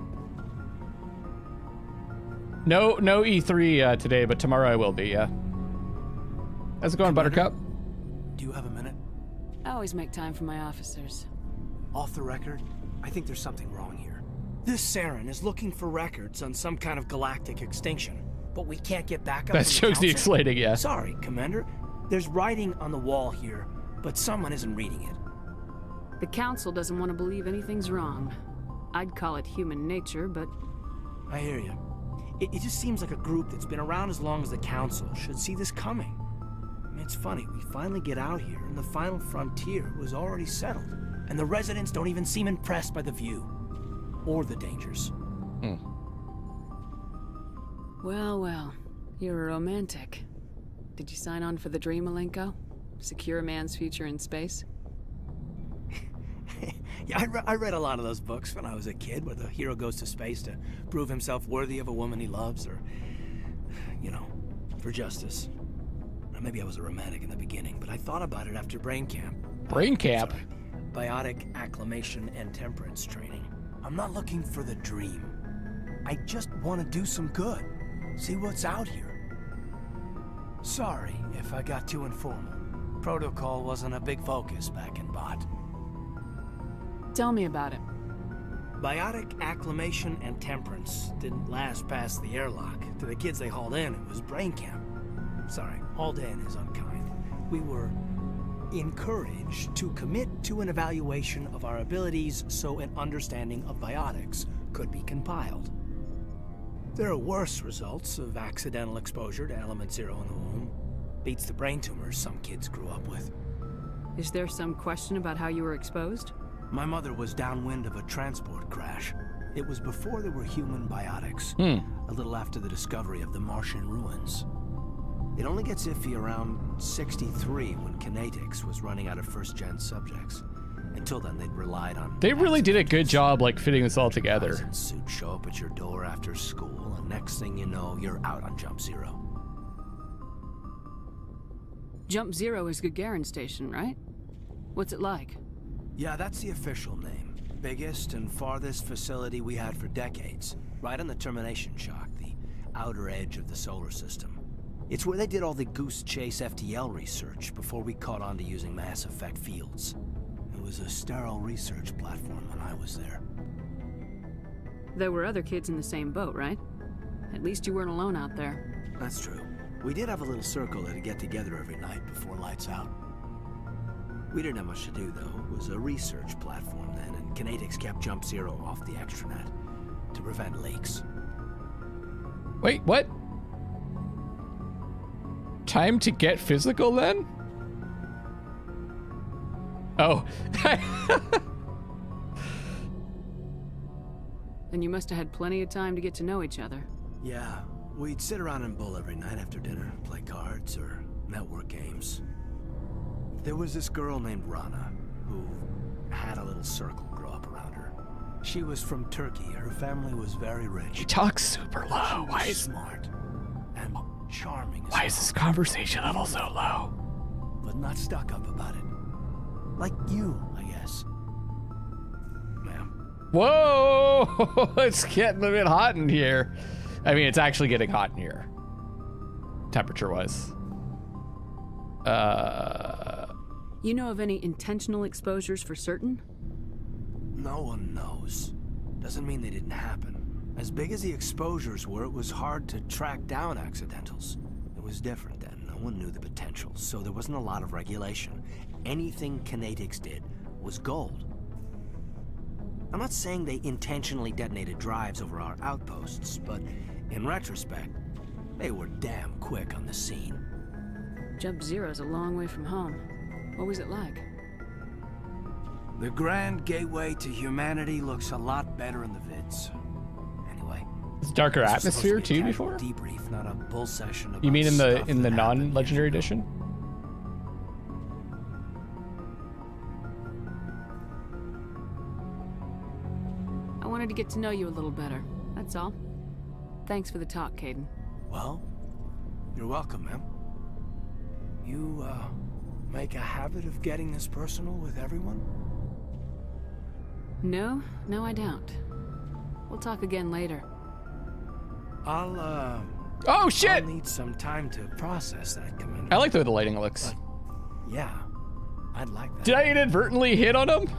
No E3 today, but tomorrow I will be, yeah. How's it going, Buttercup? Do you have a minute? I always make time for my officers. Off the record, I think there's something wrong here. This Saren is looking for records on some kind of galactic extinction, but we can't get backup. That shows the explaining, yeah. Sorry, Commander. There's writing on the wall here, but someone isn't reading it. The Council doesn't want to believe anything's wrong. I'd call it human nature, but... I hear you. It just seems like a group that's been around as long as the Council should see this coming. I mean, it's funny, we finally get out here, and the final frontier was already settled. And the residents don't even seem impressed by the view. Or the dangers. Well, you're a romantic. Did you sign on for the dream, Malenko? Secure a man's future in space? Yeah, I read a lot of those books when I was a kid, where the hero goes to space to prove himself worthy of a woman he loves, or, you know, for justice. Now, maybe I was a romantic in the beginning, but I thought about it after brain camp. Brain camp? Sorry. Biotic acclimation and temperance training. I'm not looking for the dream. I just want to do some good. See what's out here. Sorry if I got too informal. Protocol wasn't a big focus back in Bot. Tell me about it. Biotic acclimation and temperance didn't last past the airlock. To the kids they hauled in, it was brain camp. Sorry, hauled in is unkind. We were encouraged to commit to an evaluation of our abilities so an understanding of biotics could be compiled. There are worse results of accidental exposure to element 0 in the womb. Beats the brain tumors some kids grew up with. Is there some question about how you were exposed? My mother was downwind of a transport crash. It was before there were human biotics, a little after the discovery of the Martian ruins. It only gets iffy around 63 when Kinetics was running out of first-gen subjects. Until then, they'd relied on... They really did a good job, like, fitting this all together. Suits show up at your door after school, and next thing you know, you're out on Jump Zero. Jump Zero is Gagarin Station, right? What's it like? Yeah, that's the official name. Biggest and farthest facility we had for decades. Right on the termination shock, the outer edge of the solar system. It's where they did all the Goose Chase FTL research before we caught on to using mass effect fields. It was a sterile research platform when I was there. There were other kids in the same boat, right? At least you weren't alone out there. That's true. We did have a little circle that'd get together every night before lights out. We didn't have much to do, though. It was a research platform then, and Kinetics kept Jump Zero off the extranet to prevent leaks. Wait, what? Time to get physical, then? Oh. And you must have had plenty of time to get to know each other. Yeah, we'd sit around and bull every night after dinner, play cards or network games. There was this girl named Rana, who had a little circle grow up around her. She was from Turkey. Her family was very rich. He talks super low. Why is smart and charming? Why is this conversation level so low? But not stuck up about it. Like you, I guess. Ma'am. Whoa! It's getting a bit hot in here. I mean, it's actually getting hot in here. Temperature-wise. You know of any intentional exposures for certain? No one knows. Doesn't mean they didn't happen. As big as the exposures were, it was hard to track down accidentals. It was different then. No one knew the potential, so there wasn't a lot of regulation. Anything Kinetics did was gold. I'm not saying they intentionally detonated drives over our outposts, but in retrospect, they were damn quick on the scene. Jump Zero's a long way from home. What was it like? The grand gateway to humanity looks a lot better in the vids. Anyway, It's darker this was atmosphere supposed to be too a casual before? debrief, not a bull session about You mean in stuff the that happened non-legendary edition? I wanted to get to know you a little better, that's all. Thanks for the talk, Caden. Well, you're welcome, ma'am. You, make a habit of getting this personal with everyone? No, I don't. We'll talk again later. I'll shit! I'll need some time to process that, Commander. I like the way the lighting looks. But, yeah, I'd like that. Did I inadvertently hit on him?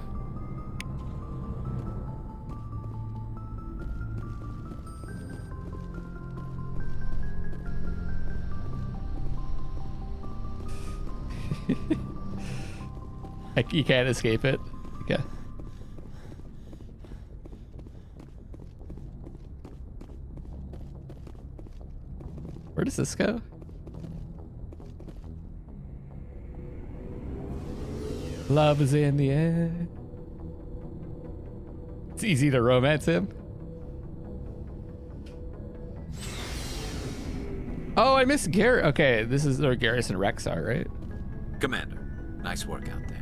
You can't escape it. Okay. Where does this go? Love is in the air. It's easy to romance him. Oh, I miss Garrett. Okay, this is where Garrus and Rex are, right? Commander, nice work out there.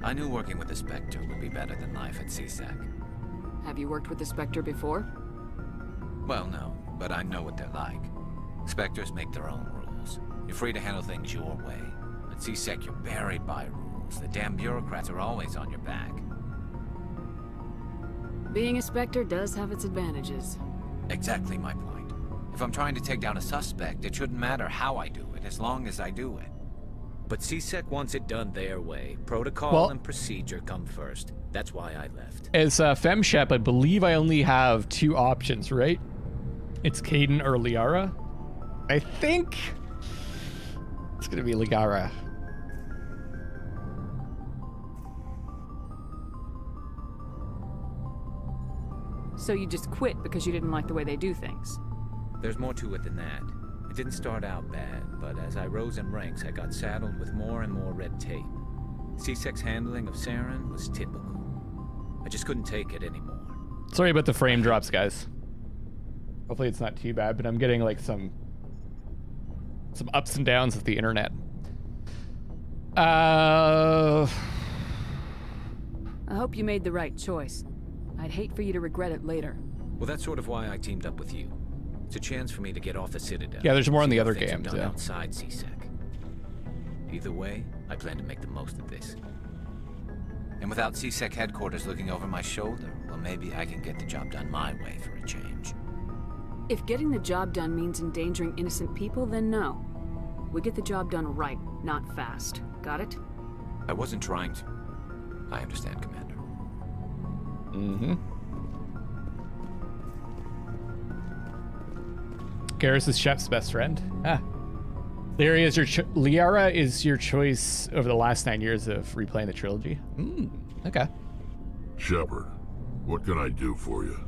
I knew working with the Spectre would be better than life at CSEC. Have you worked with the Spectre before? Well, no, but I know what they're like. Spectres make their own rules. You're free to handle things your way. At CSEC, you're buried by rules. The damn bureaucrats are always on your back. Being a Spectre does have its advantages. Exactly my point. If I'm trying to take down a suspect, it shouldn't matter how I do it, as long as I do it. But CSEC wants it done their way. Protocol and procedure come first. That's why I left. As Femshep, I believe I only have 2 options, right? It's Caden or Liara. I think it's gonna be Liara. So you just quit because you didn't like the way they do things? There's more to it than that. It didn't start out bad, but as I rose in ranks, I got saddled with more and more red tape. CSEC's handling of Saren was typical. I just couldn't take it anymore. Sorry about the frame drops, guys. Hopefully it's not too bad, but I'm getting like some ups and downs of the internet. I hope you made the right choice. I'd hate for you to regret it later. Well, that's sort of why I teamed up with you. It's a chance for me to get off the Citadel. Yeah, there's more in the other games. games, yeah. Outside CSEC. Either way, I plan to make the most of this. And without CSEC headquarters looking over my shoulder, well, maybe I can get the job done my way for a change. If getting the job done means endangering innocent people, then no. We get the job done right, not fast. Got it? I wasn't trying to. I understand, Commander. Mm-hmm. Garrus is Shep's best friend. Ah. Liara is your choice over the last 9 years of replaying the trilogy. Okay. Shepard, what can I do for you?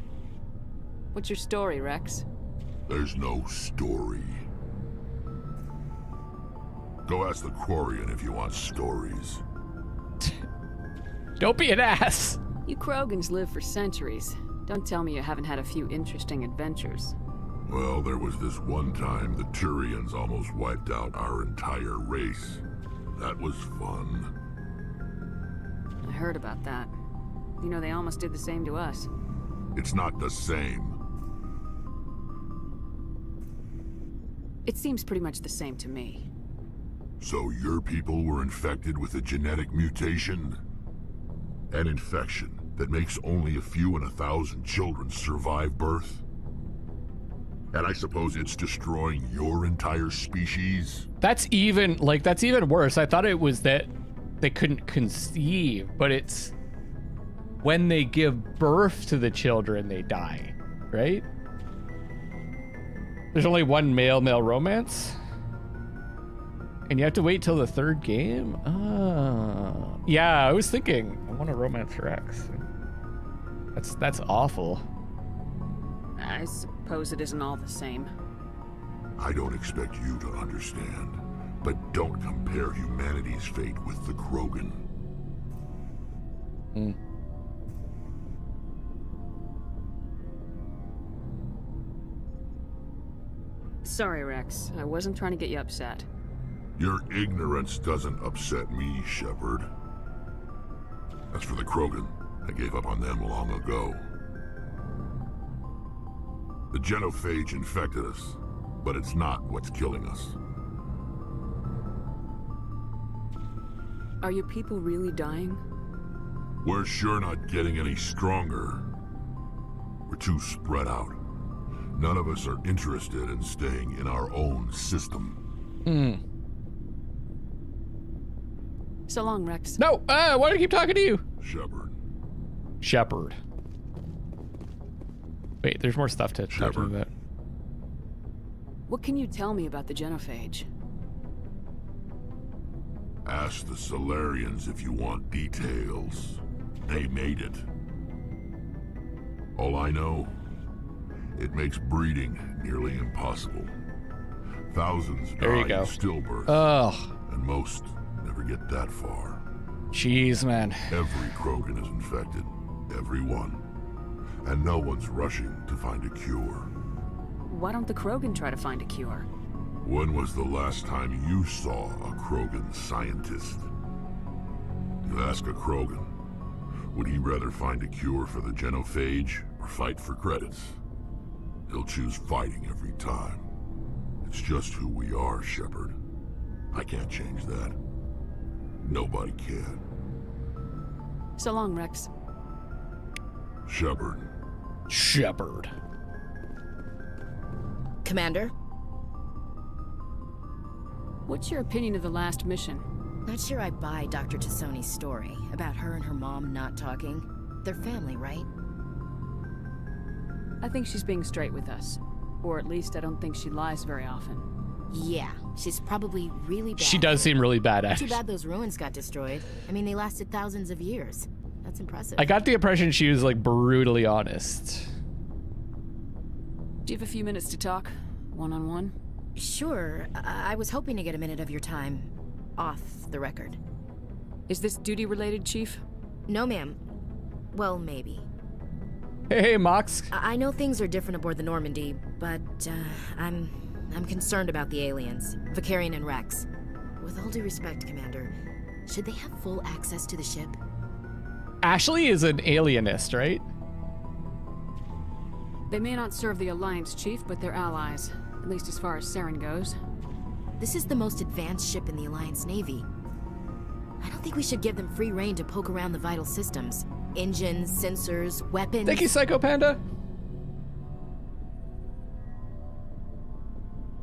What's your story, Rex? There's no story. Go ask the Quarian if you want stories. Don't be an ass. You Krogans live for centuries. Don't tell me you haven't had a few interesting adventures. Well, there was this one time the Turians almost wiped out our entire race. That was fun. I heard about that. You know, they almost did the same to us. It's not the same. It seems pretty much the same to me. So your people were infected with a genetic mutation? An infection that makes only a few in 1,000 children survive birth? And I suppose it's destroying your entire species? That's even worse. I thought it was that they couldn't conceive, but it's when they give birth to the children, they die, right? There's only one male-male romance? And you have to wait till the 3rd game? Oh. Yeah, I was thinking, I want to romance Rex. That's awful. I suppose it isn't all the same. I don't expect you to understand, but don't compare humanity's fate with the Krogan. Sorry, Rex. I wasn't trying to get you upset. Your ignorance doesn't upset me, Shepard. As for the Krogan, I gave up on them long ago. The genophage infected us, but it's not what's killing us. Are your people really dying? We're sure not getting any stronger. We're too spread out. None of us are interested in staying in our own system. So long, Rex. No, why do I keep talking to you? Shepard. Wait, there's more stuff to talk about. What can you tell me about the genophage? Ask the Solarians if you want details. They made it. All I know, it makes breeding nearly impossible. Thousands die in stillbirth. And most never get that far. Jeez, man. Every Krogan is infected. Every one. And no one's rushing to find a cure. Why don't the Krogan try to find a cure? When was the last time you saw a Krogan scientist? You ask a Krogan, would he rather find a cure for the genophage or fight for credits? He'll choose fighting every time. It's just who we are, Shepard. I can't change that. Nobody can. So long, Rex. Shepard. Commander? What's your opinion of the last mission? Not sure I buy Dr. Tassoni's story about her and her mom not talking. They're family, right? I think she's being straight with us. Or at least I don't think she lies very often. Yeah, she's probably really bad. She does seem really bad, Too actually. bad those ruins got destroyed. I mean, they lasted thousands of years. That's impressive. I got the impression she was like brutally honest. Do you have a few minutes to talk? One-on-one? Sure. I was hoping to get a minute of your time off the record. Is this duty-related, Chief? No, ma'am. Well, maybe. Hey, Mox. I know things are different aboard the Normandy, but I'm concerned about the aliens, Vicarian and Rex. With all due respect, Commander, should they have full access to the ship? Ashley is an alienist, right? They may not serve the Alliance, Chief, but they're allies. At least as far as Saren goes. This is the most advanced ship in the Alliance Navy. I don't think we should give them free rein to poke around the vital systems. Engines, sensors, weapons... Thank you, Psycho Panda.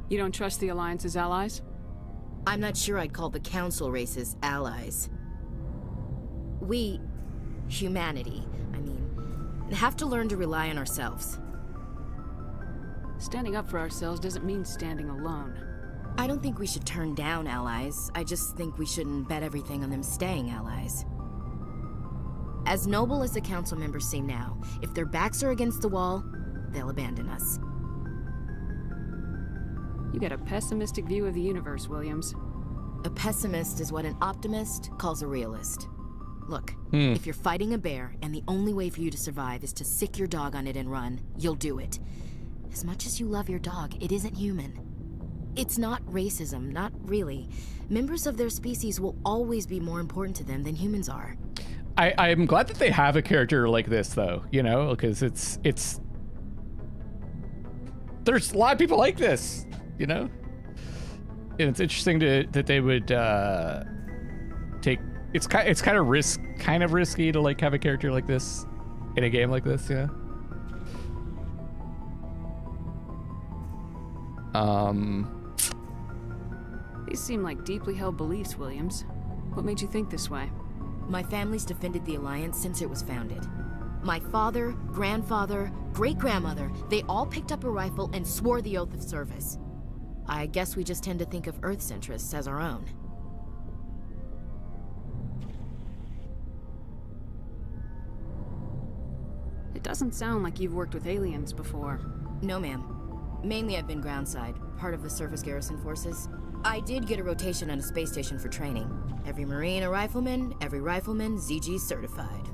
You don't trust the Alliance's allies? I'm not sure I'd call the Council races allies. We, humanity, have to learn to rely on ourselves. Standing up for ourselves doesn't mean standing alone. I don't think we should turn down allies. I just think we shouldn't bet everything on them staying allies. As noble as the Council members seem now, if their backs are against the wall, they'll abandon us. You got a pessimistic view of the universe, Williams. A pessimist is what an optimist calls a realist. Look, if you're fighting a bear and the only way for you to survive is to sick your dog on it and run, you'll do it. As much as you love your dog, it isn't human. It's not racism, not really. Members of their species will always be more important to them than humans are. I'm glad that they have a character like this, though, you know, because there's a lot of people like this, you know? And it's interesting that they would take... It's kind of risky to like have a character like this in a game like this, yeah. These seem like deeply held beliefs, Williams. What made you think this way? My family's defended the Alliance since it was founded. My father, grandfather, great-grandmother, they all picked up a rifle and swore the oath of service. I guess we just tend to think of Earth's interests as our own. It doesn't sound like you've worked with aliens before. No, ma'am. Mainly I've been groundside, part of the surface garrison forces. I did get a rotation on a space station for training. Every Marine a rifleman, every rifleman ZG certified.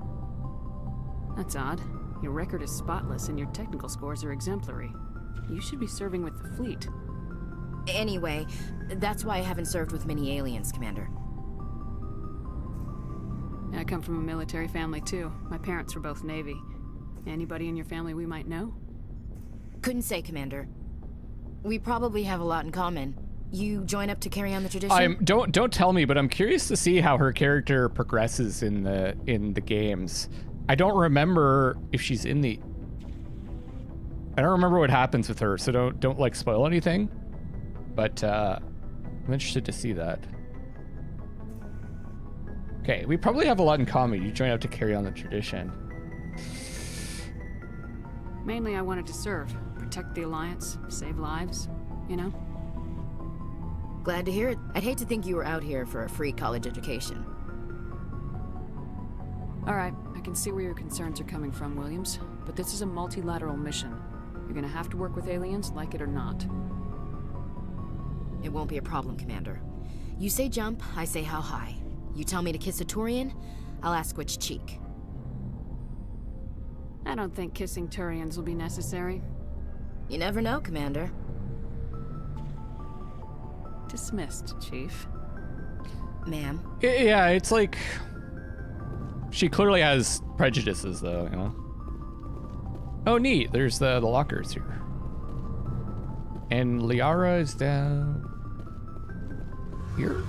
That's odd. Your record is spotless and your technical scores are exemplary. You should be serving with the fleet. Anyway, that's why I haven't served with many aliens, Commander. I come from a military family too. My parents were both Navy. Anybody in your family we might know? Couldn't say, Commander. We probably have a lot in common. You join up to carry on the tradition? Don't tell me, but I'm curious to see how her character progresses in the games. I don't remember if she's in the... I don't remember what happens with her, so don't like spoil anything. But I'm interested to see that. Okay, we probably have a lot in common. You join up to carry on the tradition. Mainly I wanted to serve. Protect the Alliance, save lives, you know? Glad to hear it. I'd hate to think you were out here for a free college education. Alright, I can see where your concerns are coming from, Williams. But this is a multilateral mission. You're gonna have to work with aliens, like it or not. It won't be a problem, Commander. You say jump, I say how high. You tell me to kiss a Turian, I'll ask which cheek. I don't think kissing Turians will be necessary. You never know, Commander. Dismissed, Chief. Ma'am. Yeah, it's like... She clearly has prejudices, though, you know? Oh, neat. There's the lockers here. And Liara is down... here?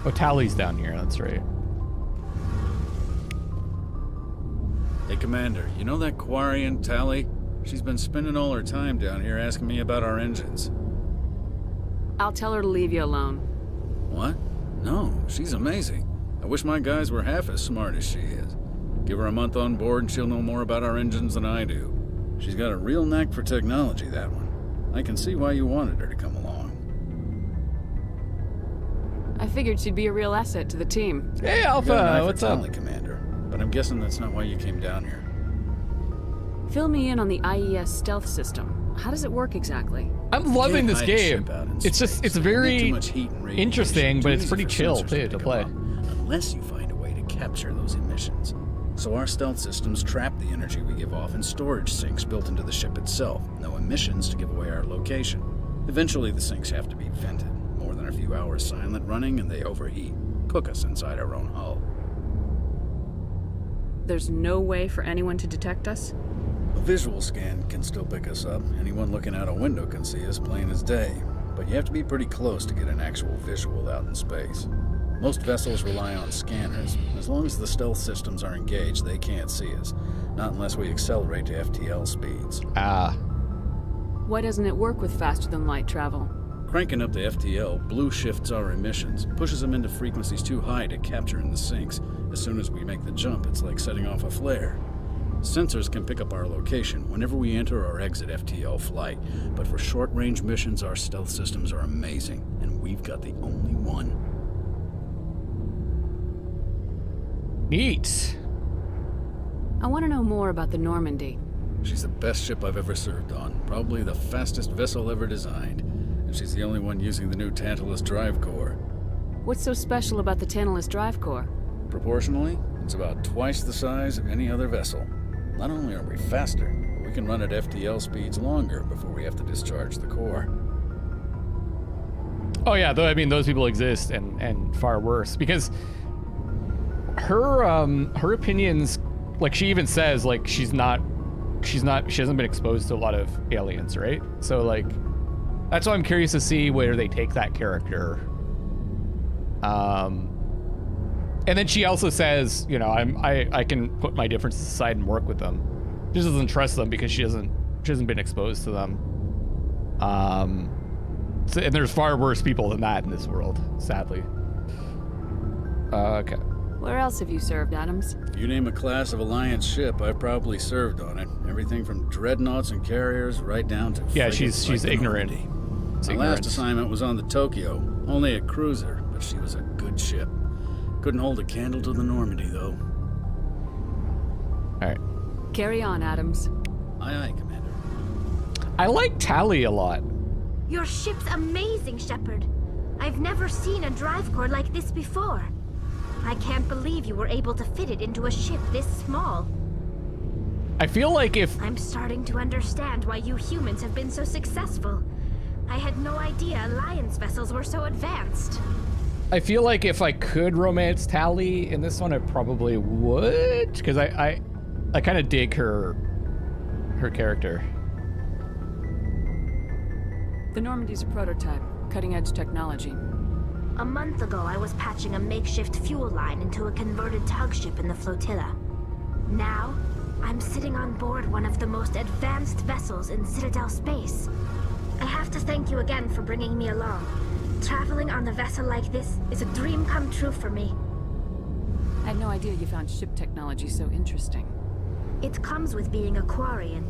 Oh, Tally's down here, that's right. Hey, Commander, you know that Quarian, Tally? She's been spending all her time down here asking me about our engines. I'll tell her to leave you alone. What? No, she's amazing. I wish my guys were half as smart as she is. Give her a month on board and she'll know more about our engines than I do. She's got a real knack for technology, that one. I can see why you wanted her to come along. I figured she'd be a real asset to the team. Hey, Alpha, what's up? Commander, but I'm guessing that's not why you came down here. Fill me in on the IES stealth system. How does it work exactly? I'm loving this game. It's just, it's very interesting, but it's pretty chill too to play. Unless you find a way to capture those emissions. So our stealth systems trap the energy we give off in storage sinks built into the ship itself. No emissions to give away our location. Eventually the sinks have to be vented. More than a few hours silent running and they overheat. Cook us inside our own hull. There's no way for anyone to detect us? A visual scan can still pick us up. Anyone looking out a window can see us plain as day. But you have to be pretty close to get an actual visual out in space. Most vessels rely on scanners. As long as the stealth systems are engaged, they can't see us. Not unless we accelerate to FTL speeds. Why doesn't it work with faster-than-light travel? Cranking up the FTL blue shifts our emissions, pushes them into frequencies too high to capture in the sinks. As soon as we make the jump, it's like setting off a flare. Sensors can pick up our location whenever we enter or exit FTL flight, but for short-range missions, our stealth systems are amazing, and we've got the only one. Neat. I want to know more about the Normandy. She's the best ship I've ever served on, probably the fastest vessel ever designed, and she's the only one using the new Tantalus drive core. What's so special about the Tantalus drive core? Proportionally, it's about twice the size of any other vessel. Not only are we faster, but we can run at FTL speeds longer before we have to discharge the core. Oh yeah, though I mean those people exist and far worse, because her opinions, like she even says like she hasn't been exposed to a lot of aliens, right? So like that's why I'm curious to see where they take that character. And then she also says, you know, I can put my differences aside and work with them. She just doesn't trust them because she hasn't been exposed to them. So, and there's far worse people than that in this world, sadly. Okay. Where else have you served, Adams? You name a class of Alliance ship, I've probably served on it. Everything from dreadnoughts and carriers right down to yeah, she's ignorant. My last assignment was on the Tokyo, only a cruiser, but she was a good ship. Couldn't hold a candle to the Normandy, though. Alright. Carry on, Adams. Aye, aye, Commander. I like Tally a lot. Your ship's amazing, Shepard. I've never seen a drive core like this before. I can't believe you were able to fit it into a ship this small. I feel like if... I'm starting to understand why you humans have been so successful. I had no idea Alliance vessels were so advanced. I feel like if I could romance Tally in this one, I probably would, because I kind of dig her character. The Normandy's a prototype, cutting-edge technology. A month ago, I was patching a makeshift fuel line into a converted tug ship in the flotilla. Now, I'm sitting on board one of the most advanced vessels in Citadel space. I have to thank you again for bringing me along. Traveling on a vessel like this is a dream come true for me. I had no idea you found ship technology so interesting. It comes with being a Quarian.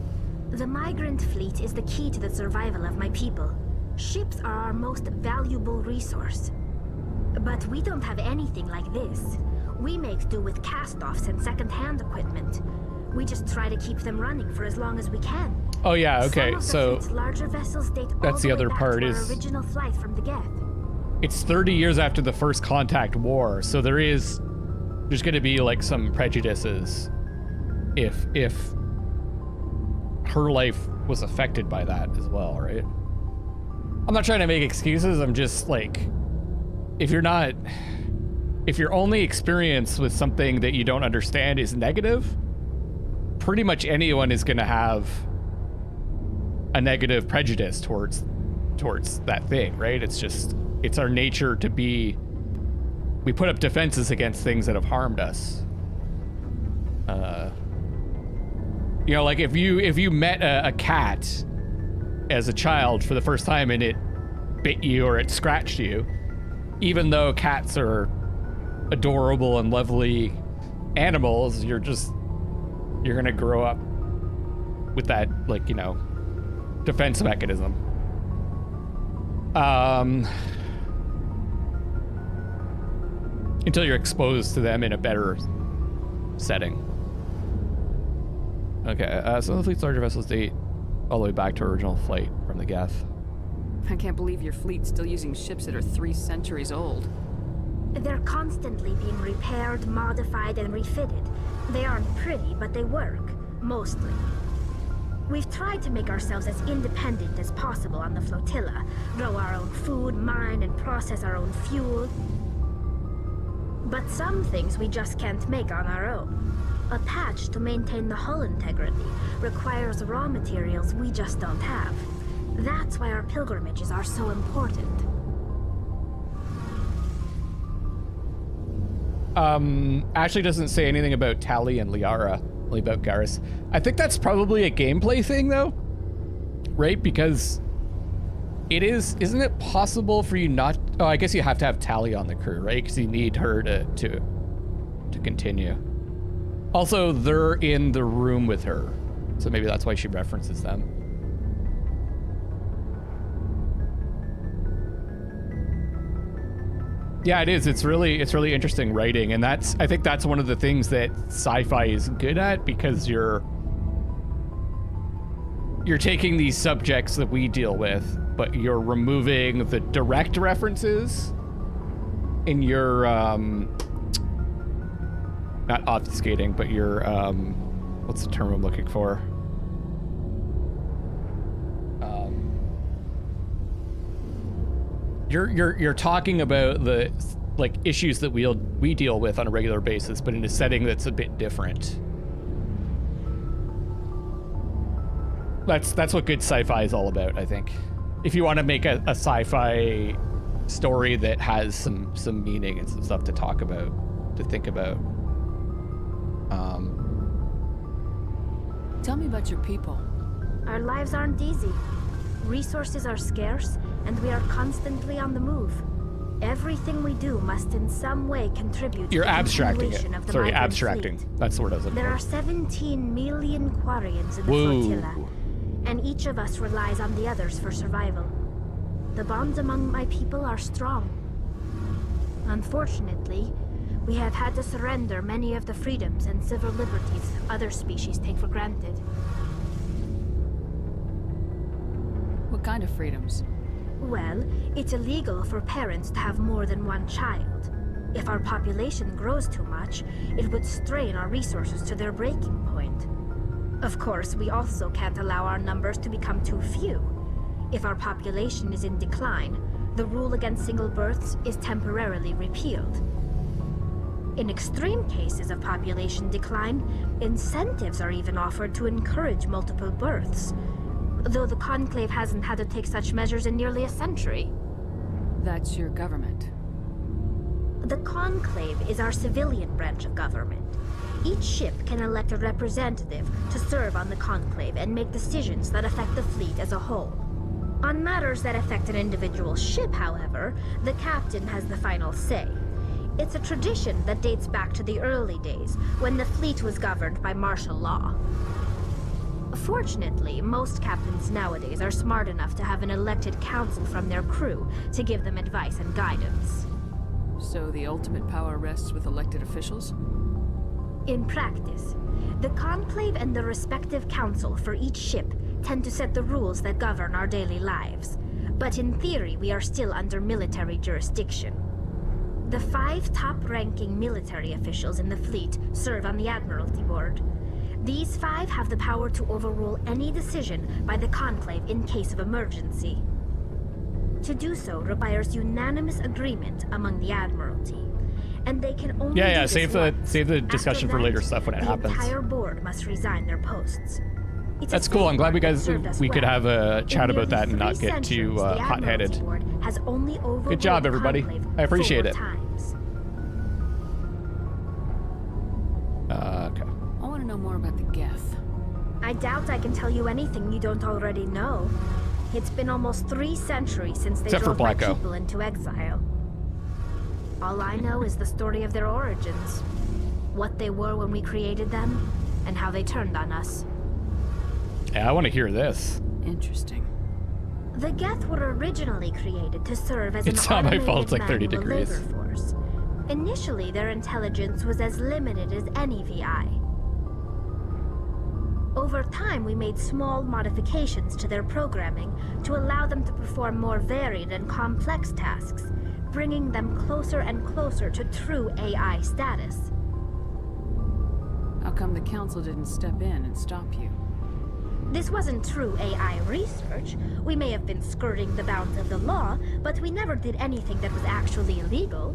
The migrant fleet is the key to the survival of my people. Ships are our most valuable resource. But we don't have anything like this. We make do with cast-offs and second-hand equipment. We just try to keep them running for as long as we can. Oh yeah, okay, Some of the so fleet's larger vessels date that's the all way other back part to is our original flight from the Geth. It's 30 years after the first contact war, so there's going to be like some prejudices if her life was affected by that as well, right? I'm not trying to make excuses, I'm just like, if your only experience with something that you don't understand is negative, pretty much anyone is going to have a negative prejudice towards that thing, right? It's our nature to be, we put up defenses against things that have harmed us. You know, like if you met a cat as a child for the first time and it bit you or it scratched you, even though cats are adorable and lovely animals, you're gonna grow up with that, like, you know, defense mechanism. Until you're exposed to them in a better setting. Okay, some of the fleet's larger vessels date all the way back to original flight from the Geth. I can't believe your fleet's still using ships that are 3 centuries old. They're constantly being repaired, modified, and refitted. They aren't pretty, but they work. Mostly. We've tried to make ourselves as independent as possible on the flotilla. Grow our own food, mine, and process our own fuel. But some things we just can't make on our own. A patch to maintain the hull integrity requires raw materials we just don't have. That's why our pilgrimages are so important. Ashley doesn't say anything about Tally and Liara, only about Garrus. I think that's probably a gameplay thing, though, right? Because isn't it possible for you not? Oh, I guess you have to have Tally on the crew, right? Because you need her to continue. Also, they're in the room with her, so maybe that's why she references them. Yeah, it is. It's really interesting writing, and I think that's one of the things that sci-fi is good at, because you're taking these subjects that we deal with, but you're removing the direct references, and you're not obfuscating, but you're what's the term I'm looking for? You're talking about the like issues that we deal with on a regular basis, but in a setting that's a bit different. That's what good sci-fi is all about, I think. If you want to make a sci-fi story that has some meaning and some stuff to talk about, to think about. Tell me about your people. Our lives aren't easy. Resources are scarce, and we are constantly on the move. Everything we do must in some way contribute You're to the abstracting it. continuation of the Sorry, migrant abstracting. fleet. That's the word I was looking There for. are 17 million Quarians in the flotilla, and each of us relies on the others for survival. The bonds among my people are strong. Unfortunately, We have had to surrender many of the freedoms and civil liberties other species take for granted. What kind of freedoms? Well, it's illegal for parents to have more than one child. If our population grows too much, it would strain our resources to their breaking point. Of course, we also can't allow our numbers to become too few. If our population is in decline, the rule against single births is temporarily repealed. In extreme cases of population decline, incentives are even offered to encourage multiple births, though the Conclave hasn't had to take such measures in nearly a century. That's your government. The Conclave is our civilian branch of government. Each ship can elect a representative to serve on the Conclave and make decisions that affect the fleet as a whole. On matters that affect an individual ship, however, the captain has the final say. It's a tradition that dates back to the early days, when the fleet was governed by martial law. Fortunately, most captains nowadays are smart enough to have an elected council from their crew to give them advice and guidance. So the ultimate power rests with elected officials? In practice, the Conclave and the respective council for each ship tend to set the rules that govern our daily lives. But in theory, we are still under military jurisdiction. The 5 top-ranking military officials in the fleet serve on the Admiralty Board. These 5 have the power to overrule any decision by the Conclave in case of emergency. To do so requires unanimous agreement among the Admiralty, and they can only save the discussion for later stuff when it happens. The entire board must resign their posts. That's cool. I'm glad we could have a chat about that and not get too hot-headed. Good job, everybody. I appreciate it. Okay. I want to know more about the Geth. I doubt I can tell you anything you don't already know. It's been almost 3 centuries since they drove my people into exile. All I know is the story of their origins, what they were when we created them, and how they turned on us. Yeah, I want to hear this. Interesting. The Geth were originally created to serve as it's not my fault, it's like 30 degrees. Labor force. Initially, their intelligence was as limited as any VI. Over time, we made small modifications to their programming to allow them to perform more varied and complex tasks, bringing them closer and closer to true AI status. How come the Council didn't step in and stop you? This wasn't true AI research. We may have been skirting the bounds of the law, but we never did anything that was actually illegal.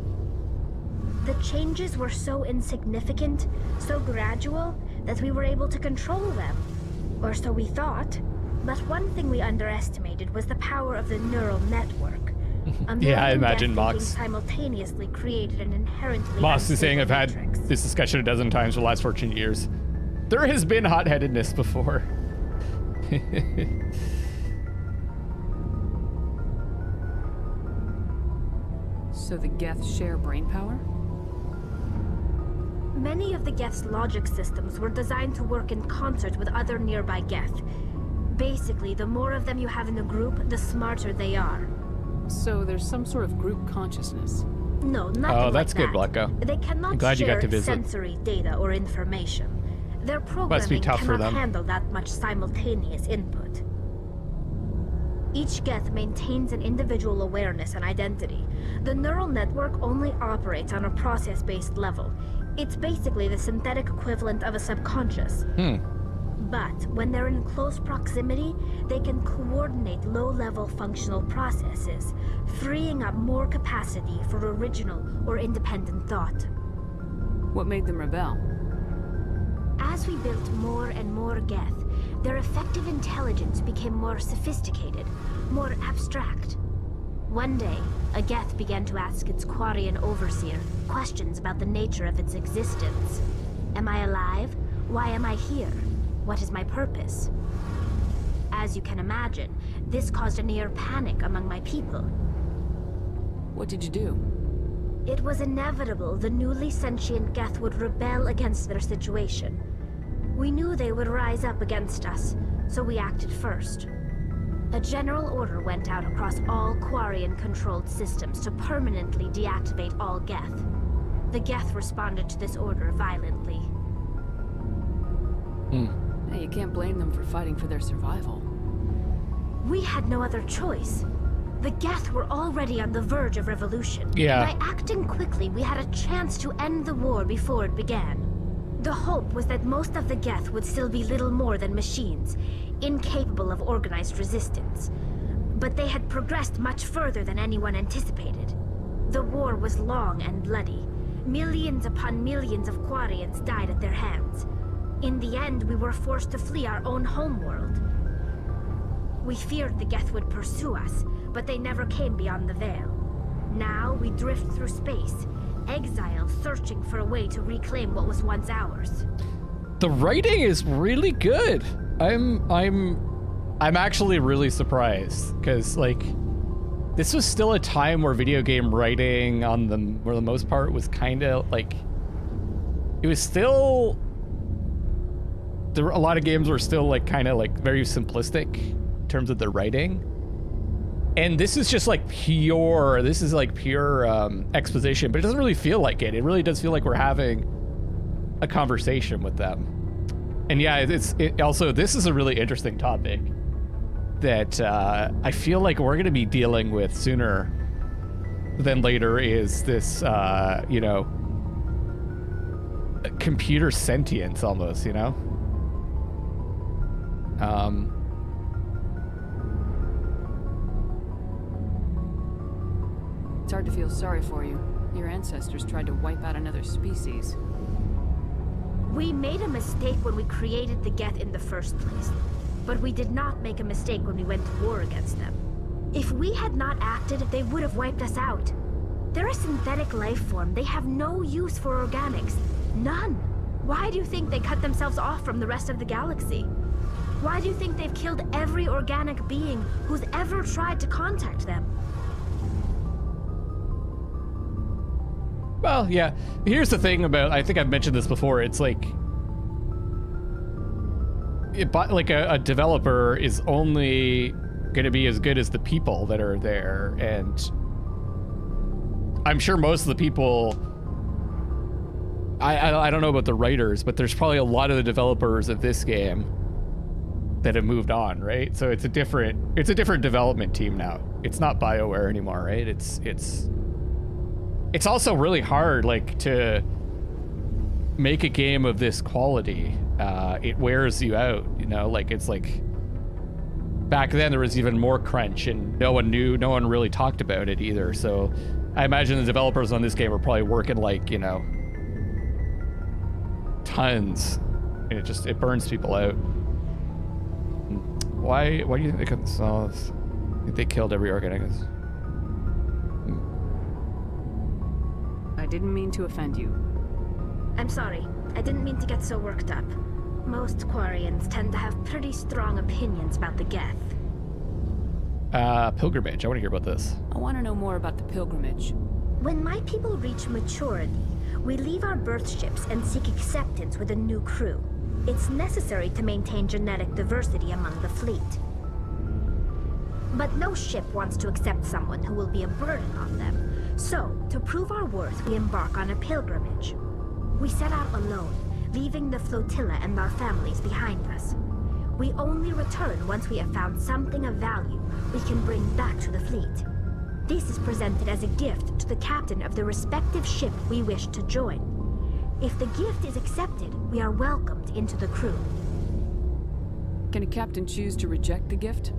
The changes were so insignificant, so gradual, that we were able to control them. Or so we thought. But one thing we underestimated was the power of the neural network. Yeah, I imagine Mox. Simultaneously created an inherently Mox is saying I've had this discussion a dozen times for the last 14 years. There has been hot-headedness before. So the Geth share brainpower? Many of the Geth's logic systems were designed to work in concert with other nearby Geth. Basically, the more of them you have in the group, the smarter they are. So there's some sort of group consciousness? No, nothing that's like good, Blecko. They cannot I'm glad you got to share visit. sensory data or information. Their Must be programming tough for cannot them. handle that much simultaneous input. Each Geth maintains an individual awareness and identity. The neural network only operates on a process-based level. It's basically the synthetic equivalent of a subconscious. But when they're in close proximity, they can coordinate low-level functional processes, freeing up more capacity for original or independent thought. What made them rebel? As we built more and more Geth, their effective intelligence became more sophisticated, more abstract. One day, a Geth began to ask its Quarian overseer questions about the nature of its existence. Am I alive? Why am I here? What is my purpose? As you can imagine, this caused a near panic among my people. What did you do? It was inevitable the newly sentient Geth would rebel against their situation. We knew they would rise up against us, so we acted first. A general order went out across all Quarian-controlled systems to permanently deactivate all Geth. The Geth responded to this order violently. Hey, you can't blame them for fighting for their survival. We had no other choice. The Geth were already on the verge of revolution. Yeah. By acting quickly, we had a chance to end the war before it began. The hope was that most of the Geth would still be little more than machines, incapable of organized resistance. But they had progressed much further than anyone anticipated. The war was long and bloody. Millions upon millions of Quarians died at their hands. In the end, we were forced to flee our own homeworld. We feared the Geth would pursue us, but they never came beyond the Veil. Now we drift through space, exiled, searching for a way to reclaim what was once ours. The writing is really good. I'm actually really surprised, because like this was still a time where video game writing for the most part was kind of like, it was still, a lot of games were still like kind of like very simplistic in terms of the writing. And this is just like pure exposition, but it doesn't really feel like it. It really does feel like we're having a conversation with them. And yeah, also, this is a really interesting topic that I feel like we're going to be dealing with sooner than later, is this, you know, computer sentience almost, you know? It's hard to feel sorry for you. Your ancestors tried to wipe out another species. We made a mistake when we created the Geth in the first place, but we did not make a mistake when we went to war against them. If we had not acted, they would have wiped us out. They're a synthetic life form. They have no use for organics. None. Why do you think they cut themselves off from the rest of the galaxy? Why do you think they've killed every organic being who's ever tried to contact them? Well, yeah. Here's the thing about, I think I've mentioned this before, it's like, a developer is only going to be as good as the people that are there, and I'm sure most of the people, I don't know about the writers, but there's probably a lot of the developers of this game that have moved on, right? So it's a different development team now. It's not BioWare anymore, right? It's also really hard, like, to make a game of this quality. It wears you out, you know? Like, it's like, back then there was even more crunch, and no one really talked about it either. So I imagine the developers on this game are probably working, like, you know, tons, and it burns people out. Why do you think they couldn't solve? I think they killed every organic. I didn't mean to offend you. I'm sorry. I didn't mean to get so worked up. Most Quarians tend to have pretty strong opinions about the Geth. Pilgrimage. I want to hear about this. I want to know more about the pilgrimage. When my people reach maturity, we leave our birth ships and seek acceptance with a new crew. It's necessary to maintain genetic diversity among the fleet. But no ship wants to accept someone who will be a burden on them. So, to prove our worth, we embark on a pilgrimage. We set out alone, leaving the flotilla and our families behind us. We only return once we have found something of value we can bring back to the fleet. This is presented as a gift to the captain of the respective ship we wish to join. If the gift is accepted, we are welcomed into the crew. Can a captain choose to reject the gift?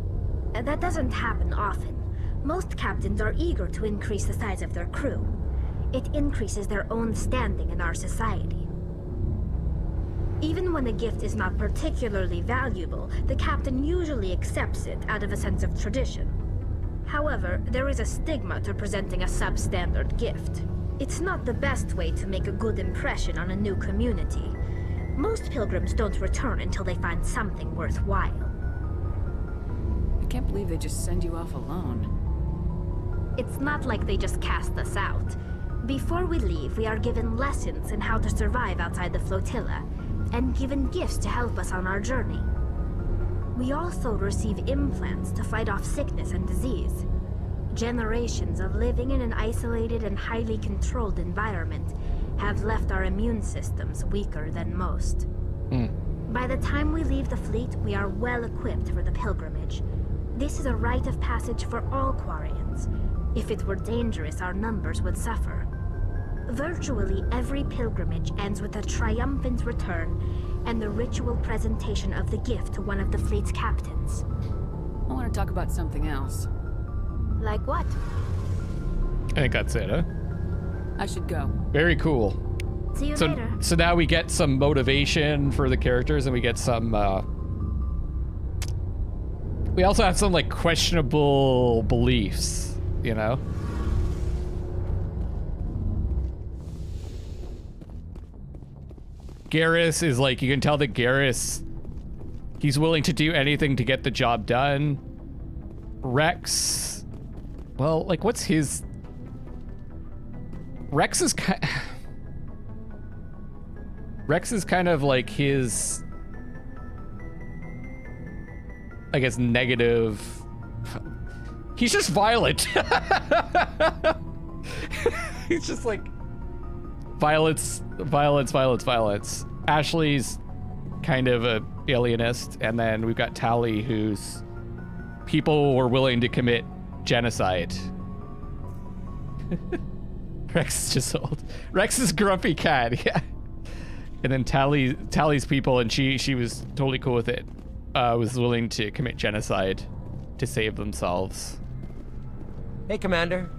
That doesn't happen often. Most captains are eager to increase the size of their crew. It increases their own standing in our society. Even when a gift is not particularly valuable, the captain usually accepts it out of a sense of tradition. However, there is a stigma to presenting a substandard gift. It's not the best way to make a good impression on a new community. Most pilgrims don't return until they find something worthwhile. I can't believe they just send you off alone. It's not like they just cast us out. Before we leave, we are given lessons in how to survive outside the flotilla, and given gifts to help us on our journey. We also receive implants to fight off sickness and disease. Generations of living in an isolated and highly controlled environment have left our immune systems weaker than most. By the time we leave the fleet, we are well equipped for the pilgrimage. This is a rite of passage for all Quarians. If it were dangerous, our numbers would suffer. Virtually every pilgrimage ends with a triumphant return and the ritual presentation of the gift to one of the fleet's captains. I want to talk about something else. Like what? I think that's it, huh? I should go. Very cool. See you later. So now we get some motivation for the characters, and we get some, we also have some, like, questionable beliefs, you know? Garrus is like, you can tell that Garrus, he's willing to do anything to get the job done. Rex, well, like, what's his... Rex is kind of like his, I guess, negative. He's just violent. He's just like violence. Ashley's kind of a alienist, and then we've got Tally, who's people were willing to commit genocide. Rex is just old. Rex is grumpy cat, yeah. And then Tally's people, and she was totally cool with it. Was willing to commit genocide to save themselves. Hey, Commander.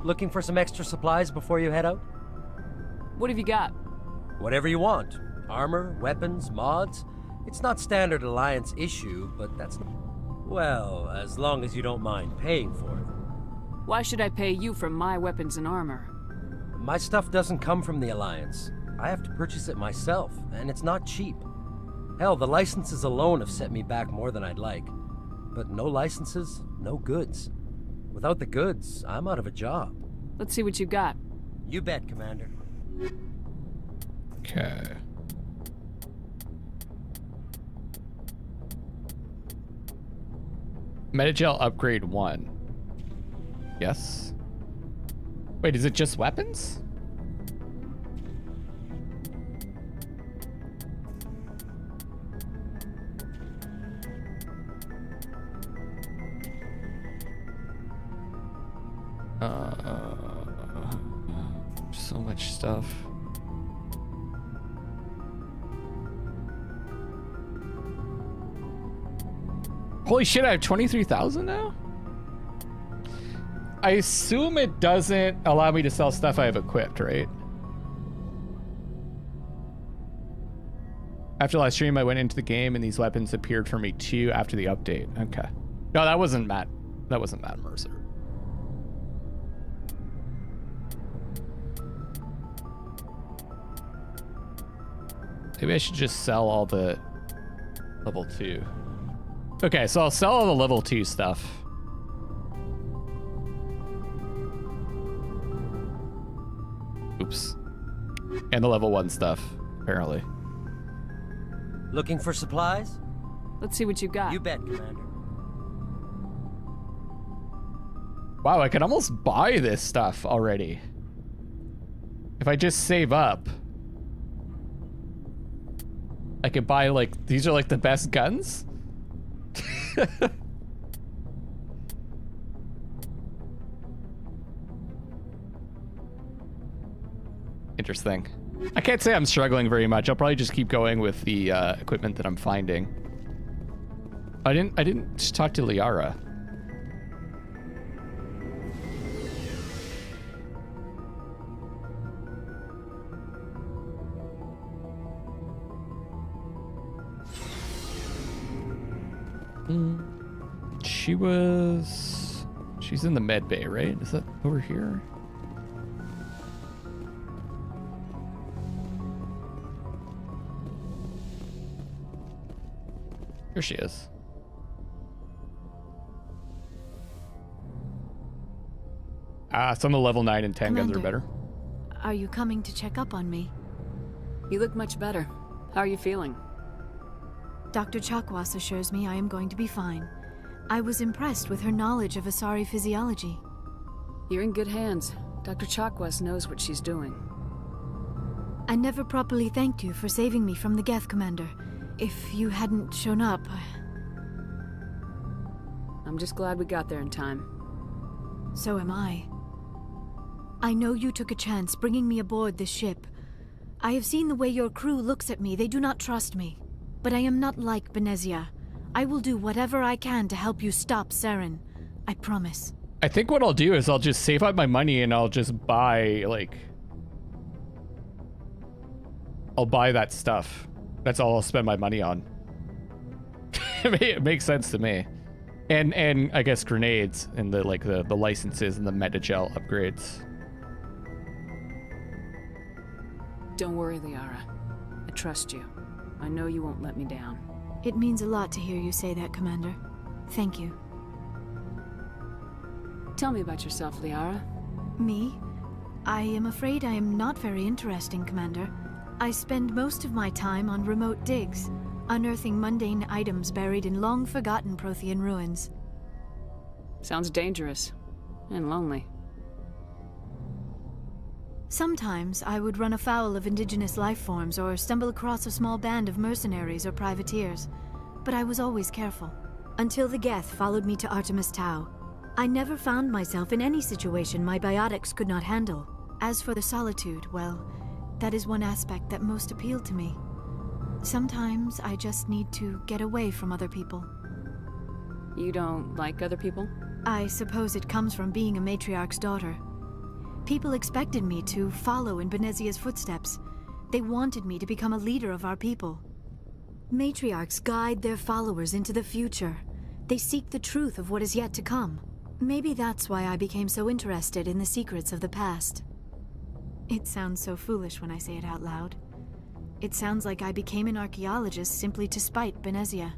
Looking for some extra supplies before you head out? What have you got? Whatever you want. Armor, weapons, mods. It's not standard Alliance issue, but that's not... Well, as long as you don't mind paying for it. Why should I pay you for my weapons and armor? My stuff doesn't come from the Alliance. I have to purchase it myself, and it's not cheap. Hell, the licenses alone have set me back more than I'd like. But no licenses, no goods. Without the goods, I'm out of a job. Let's see what you got. You bet, Commander. Okay. Metagel upgrade 1. Yes. Wait, is it just weapons? So much stuff. Holy shit, I have 23,000 now? I assume it doesn't allow me to sell stuff I have equipped, right? After last stream, I went into the game and these weapons appeared for me too after the update. Okay. No, that wasn't Matt. That wasn't Matt Mercer. Maybe I should just sell all the level 2. Okay, so I'll sell all the level 2 stuff. Oops. And the level 1 stuff, apparently. Looking for supplies? Let's see what you got. You bet, Commander. Wow, I can almost buy this stuff already. If I just save up. I could buy, like, these are like the best guns? Interesting. I can't say I'm struggling very much. I'll probably just keep going with the equipment that I'm finding. I didn't just talk to Liara. She's in the med bay, right? Is that over here? Here she is. Some of the level 9 and 10 Commander, guns are better. Are you coming to check up on me? You look much better. How are you feeling? Dr. Chakwas assures me I am going to be fine. I was impressed with her knowledge of Asari physiology. You're in good hands. Dr. Chakwas knows what she's doing. I never properly thanked you for saving me from the Geth, Commander. If you hadn't shown up... I'm just glad we got there in time. So am I. I know you took a chance bringing me aboard this ship. I have seen the way your crew looks at me. They do not trust me. But I am not like Benezia. I will do whatever I can to help you stop Saren. I promise. I think what I'll do is I'll just save up my money and I'll just buy, like... I'll buy that stuff. That's all I'll spend my money on. It makes sense to me. And I guess grenades and the licenses and the metagel upgrades. Don't worry, Liara. I trust you. I know you won't let me down. It means a lot to hear you say that, Commander. Thank you. Tell me about yourself, Liara. Me? I am afraid I am not very interesting, Commander. I spend most of my time on remote digs, unearthing mundane items buried in long-forgotten Prothean ruins. Sounds dangerous. And lonely. Sometimes I would run afoul of indigenous life forms or stumble across a small band of mercenaries or privateers, but I was always careful. Until the Geth followed me to Artemis Tau, I never found myself in any situation my biotics could not handle. As for the solitude, well, that is one aspect that most appealed to me. Sometimes I just need to get away from other people. You don't like other people? I suppose it comes from being a matriarch's daughter. People expected me to follow in Benezia's footsteps. They wanted me to become a leader of our people. Matriarchs guide their followers into the future. They seek the truth of what is yet to come. Maybe that's why I became so interested in the secrets of the past. It sounds so foolish when I say it out loud. It sounds like I became an archaeologist simply to spite Benezia.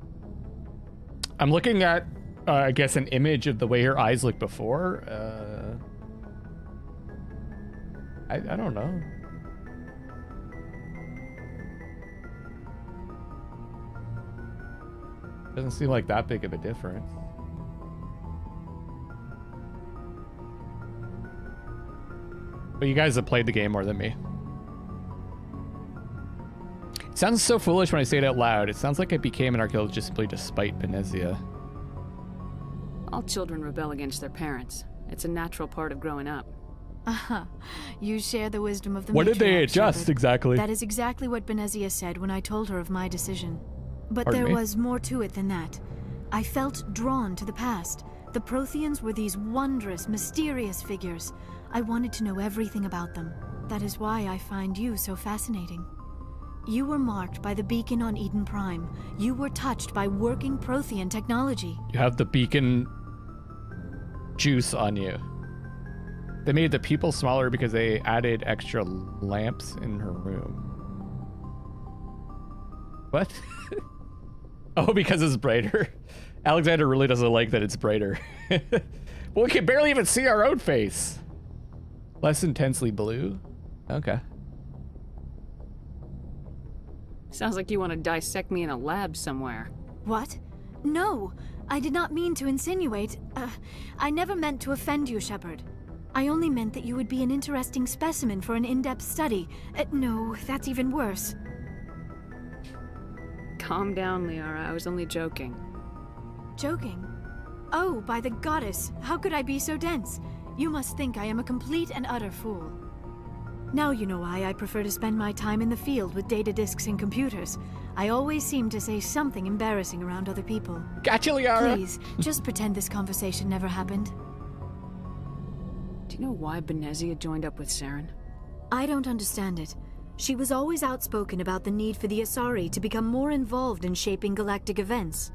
I'm looking at, I guess, an image of the way her eyes looked before. I don't know. Doesn't seem like that big of a difference. But you guys have played the game more than me. It sounds so foolish when I say it out loud. It sounds like I became an archaeologist simply to spite Benezia. All children rebel against their parents. It's a natural part of growing up. You share the wisdom of the What did they adjust, Shepard. exactly? That is exactly what Benezia said when I told her of my decision. But Pardon there me? was more to it than that. I felt drawn to the past. The Protheans were these wondrous, mysterious figures. I wanted to know everything about them. That is why I find you so fascinating. You were marked by the beacon on Eden Prime. You were touched by working Prothean technology. You have the beacon juice on you. They made the people smaller because they added extra lamps in her room. What? Oh, because it's brighter. Alexander really doesn't like that it's brighter. Well, we can barely even see our own face. Less intensely blue? Okay. Sounds like you want to dissect me in a lab somewhere. What? No, I did not mean to insinuate. I never meant to offend you, Shepard. I only meant that you would be an interesting specimen for an in-depth study. No, that's even worse. Calm down, Liara. I was only joking. Joking? Oh, by the goddess, how could I be so dense? You must think I am a complete and utter fool. Now you know why I prefer to spend my time in the field with data disks and computers. I always seem to say something embarrassing around other people. Gotcha, Liara! Please, just pretend this conversation never happened. Do you know why Benezia joined up with Saren? I don't understand it. She was always outspoken about the need for the Asari to become more involved in shaping galactic events.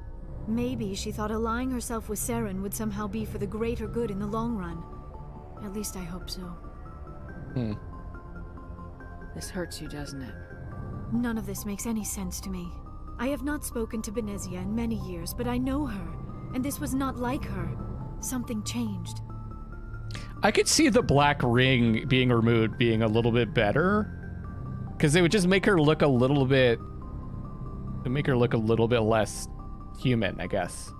Maybe she thought allying herself with Saren would somehow be for the greater good in the long run. At least I hope so. This hurts you, doesn't it? None of this makes any sense to me. I have not spoken to Benezia in many years, but I know her, and this was not like her. Something changed. I could see the black ring being removed being a little bit better. Because it would just make her look a little bit... less human, I guess.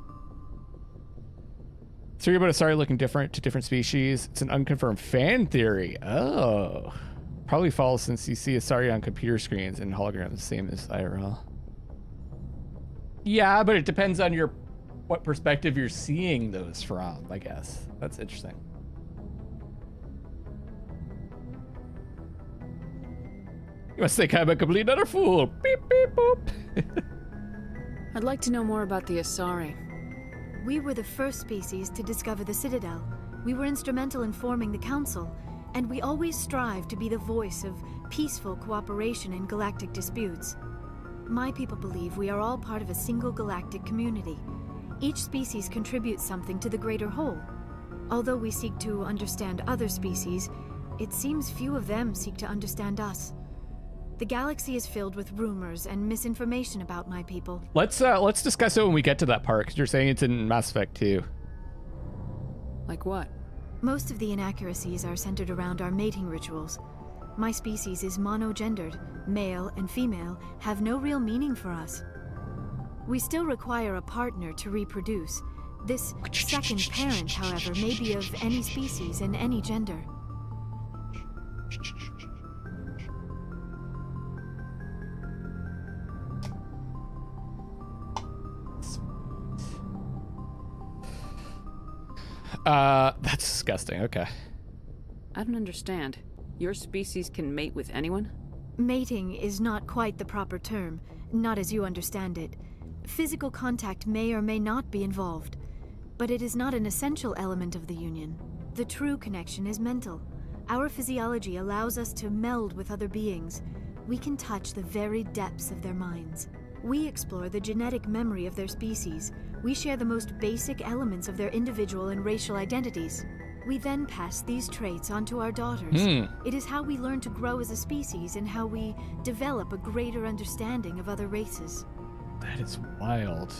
Theory about Asari looking different to different species. It's an unconfirmed fan theory. Oh. Probably false since you see Asari on computer screens and holograms the same as IRL. Yeah, but it depends on what perspective you're seeing those from, I guess. That's interesting. You must think I'm a complete utter fool. Beep, beep, boop. I'd like to know more about the Asari. We were the first species to discover the Citadel. We were instrumental in forming the Council, and we always strive to be the voice of peaceful cooperation in galactic disputes. My people believe we are all part of a single galactic community. Each species contributes something to the greater whole. Although we seek to understand other species, it seems few of them seek to understand us. The galaxy is filled with rumors and misinformation about my people. Let's discuss it when we get to that part, because you're saying it's in Mass Effect 2. Like what? Most of the inaccuracies are centered around our mating rituals. My species is monogendered. Male and female have no real meaning for us. We still require a partner to reproduce. This second parent, however, may be of any species and any gender. That's disgusting. Okay. I don't understand. Your species can mate with anyone? Mating is not quite the proper term, not as you understand it. Physical contact may or may not be involved, but it is not an essential element of the union. The true connection is mental. Our physiology allows us to meld with other beings. We can touch the very depths of their minds. We explore the genetic memory of their species. We share the most basic elements of their individual and racial identities. We then pass these traits on to our daughters. It is how we learn to grow as a species and how we develop a greater understanding of other races. That is wild.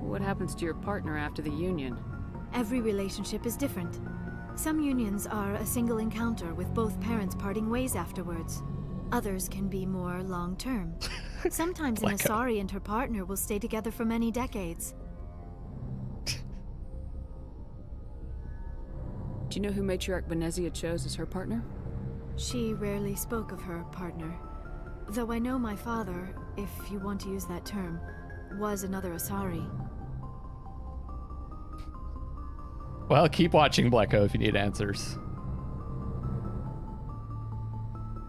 What happens to your partner after the union? Every relationship is different. Some unions are a single encounter with both parents parting ways afterwards. Others can be more long-term. Sometimes an Asari and her partner will stay together for many decades. Do you know who Matriarch Benezia chose as her partner? She rarely spoke of her partner. Though I know my father, if you want to use that term, was another Asari. Well, keep watching, Blacko, if you need answers.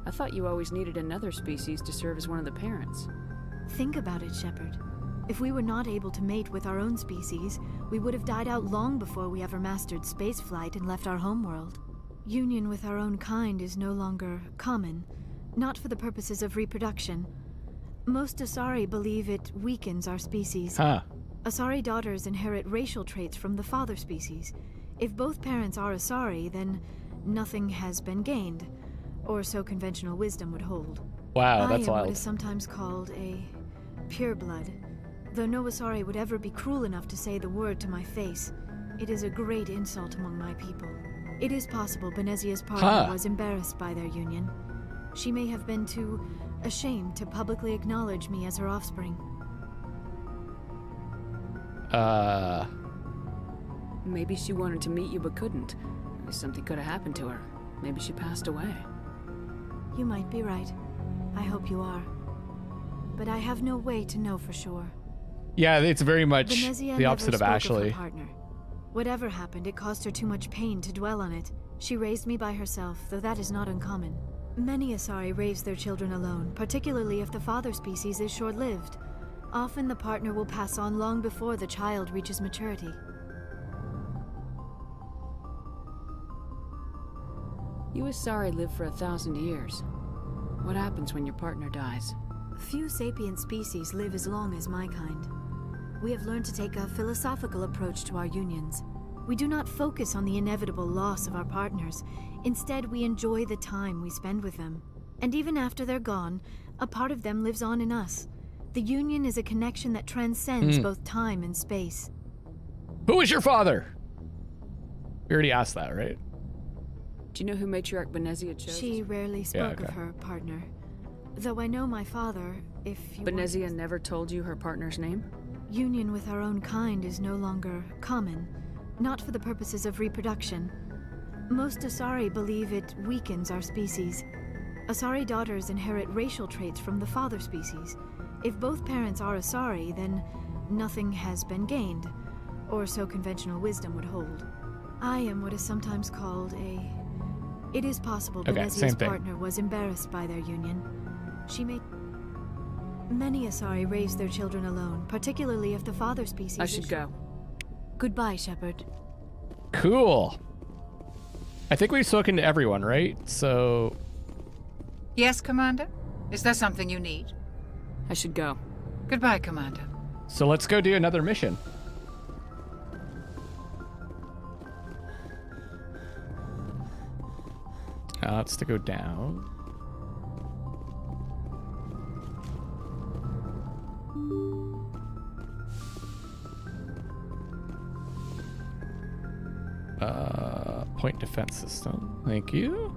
I thought you always needed another species to serve as one of the parents. Think about it, Shepard. If we were not able to mate with our own species, we would have died out long before we ever mastered spaceflight and left our homeworld. Union with our own kind is no longer common, not for the purposes of reproduction. Most Asari believe it weakens our species. Asari daughters inherit racial traits from the father species. If both parents are Asari, then nothing has been gained, or so conventional wisdom would hold. Wow, that's I am wild. what is sometimes called a pureblood. Though no Asari would ever be cruel enough to say the word to my face, it is a great insult among my people. It is possible Benezia's partner was embarrassed by their union. She may have been too ashamed to publicly acknowledge me as her offspring. Maybe she wanted to meet you but couldn't. Maybe something could have happened to her. Maybe she passed away. You might be right. I hope you are. But I have no way to know for sure. Yeah, it's very much Benezia the opposite of never spoke Ashley. her partner. Whatever happened, it caused her too much pain to dwell on it. She raised me by herself, though that is not uncommon. Many Asari raise their children alone, particularly if the father species is short-lived. Often the partner will pass on long before the child reaches maturity. You Asari live for 1,000 years. What happens when your partner dies? Few sapient species live as long as my kind. We have learned to take a philosophical approach to our unions. We do not focus on the inevitable loss of our partners. Instead, we enjoy the time we spend with them. And even after they're gone, a part of them lives on in us. The union is a connection that transcends both time and space. Who is your father? We already asked that, right? Do you know who Matriarch Benezia chose? She rarely spoke of her partner. Though I know my father, if you Benezia never told you her partner's name? Union with our own kind is no longer common, not for the purposes of reproduction. Most Asari believe it weakens our species. Asari daughters inherit racial traits from the father species. If both parents are Asari, then nothing has been gained, or so conventional wisdom would hold. I am what is sometimes called a... It is possible Benezia's partner was embarrassed by their union. She made... Many Asari raise their children alone, particularly if the father species... I should go. Goodbye, Shepard. Cool. I think we've spoken to everyone, right? So... Yes, Commander? Is there something you need? I should go. Goodbye, Commander. So let's go do another mission. It's to go down. Point defense system. Thank you.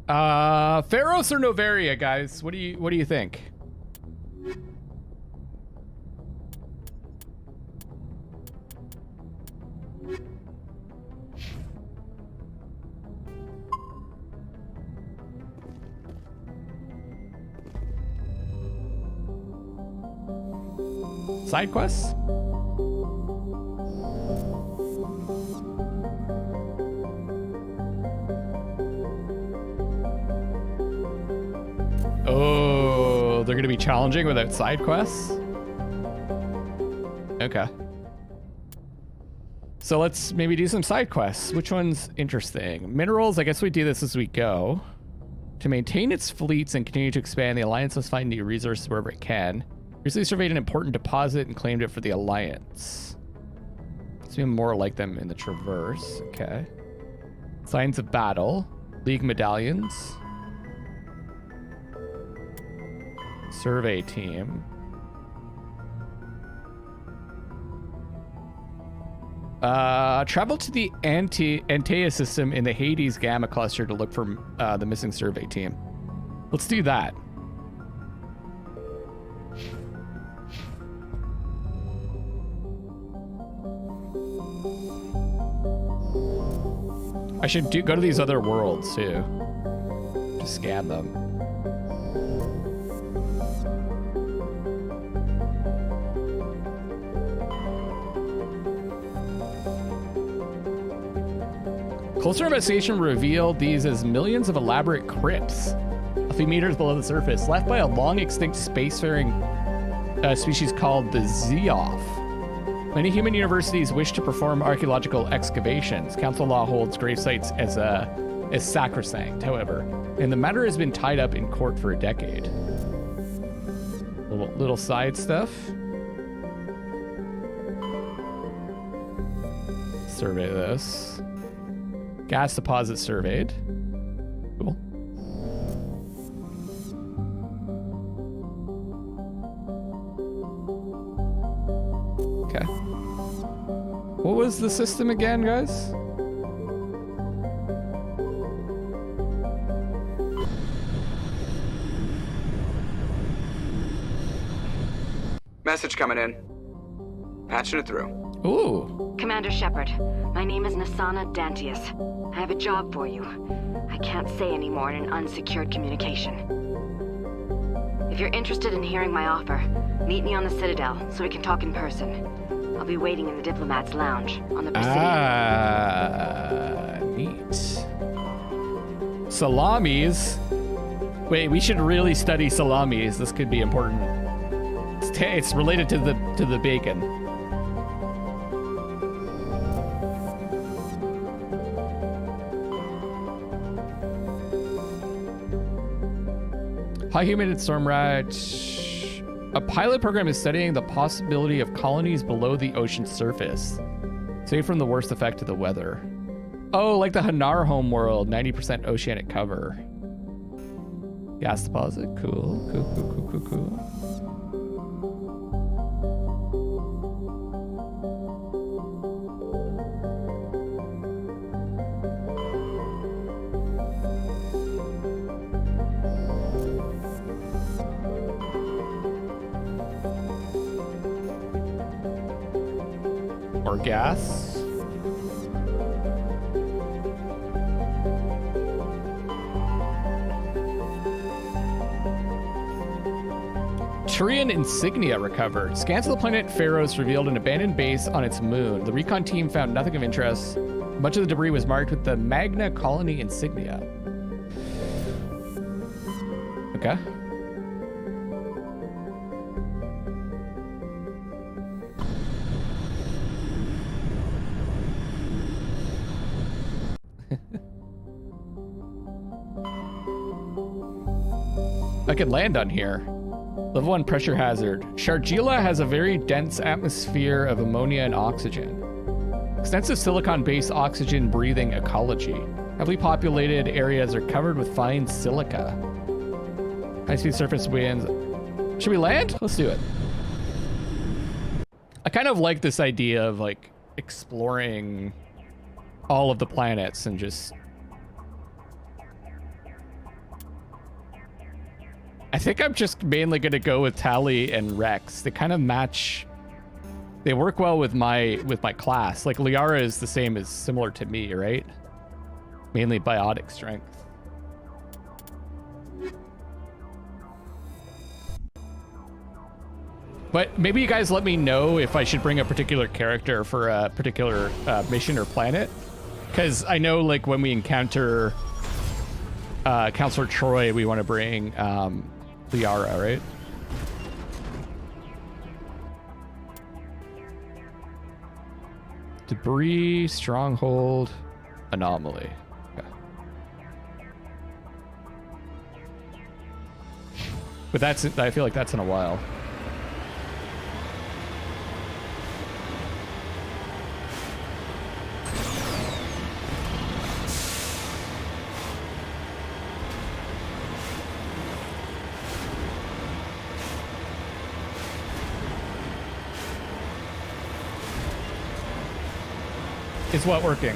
Pharos or Novaria, guys? What do you think? Side quests? Oh, they're gonna be challenging without side quests? Okay. So let's maybe do some side quests. Which one's interesting? Minerals, I guess we do this as we go. To maintain its fleets and continue to expand, the Alliance must find new resources wherever it can. Recently surveyed an important deposit and claimed it for the Alliance. It's been more like them in the Traverse. Okay. Signs of battle. League medallions. Survey team. Travel to the Antea system in the Hades Gamma cluster to look for the missing survey team. Let's do that. I should go to these other worlds too. To scan them. Closer investigation revealed these as millions of elaborate crypts a few meters below the surface, left by a long extinct spacefaring species called the Zeoff. Many human universities wish to perform archaeological excavations. Council law holds grave sites as sacrosanct, however, and the matter has been tied up in court for a decade. Little side stuff. Survey this. Gas deposit surveyed. Cool. Okay. What was the system again, guys? Message coming in. Patching it through. Ooh. Commander Shepard, my name is Nasana Dantius. I have a job for you. I can't say any more in an unsecured communication. If you're interested in hearing my offer, meet me on the Citadel so we can talk in person. I'll be waiting in the Diplomat's Lounge on the Presidium. Neat. Salamis. Wait, we should really study salamis. This could be important. It's related to the bacon. High Human and Stormrat. A pilot program is studying the possibility of colonies below the ocean surface, safe from the worst effect of the weather. Oh, like the Hanar homeworld, 90% oceanic cover. Gas deposit, cool. Or gas. Turian insignia recovered. Scans of the planet Pharos revealed an abandoned base on its moon. The recon team found nothing of interest. Much of the debris was marked with the Magna Colony insignia. Okay. I can land on here. Level 1 pressure hazard. Shargila has a very dense atmosphere of ammonia and oxygen. Extensive silicon-based oxygen-breathing ecology. Heavily populated areas are covered with fine silica. High-speed surface winds. Should we land? Let's do it. I kind of like this idea of like exploring all of the planets and just... I think I'm just mainly going to go with Tali and Rex. They kind of match. They work well with my class. Like Liara is the same as similar to me, right? Mainly biotic strength. But maybe you guys let me know if I should bring a particular character for a particular mission or planet. Because I know like when we encounter Counselor Troy, we want to bring Liara, right? Debris, stronghold, anomaly. Okay. But that's, I feel like that's in a while. Is what working?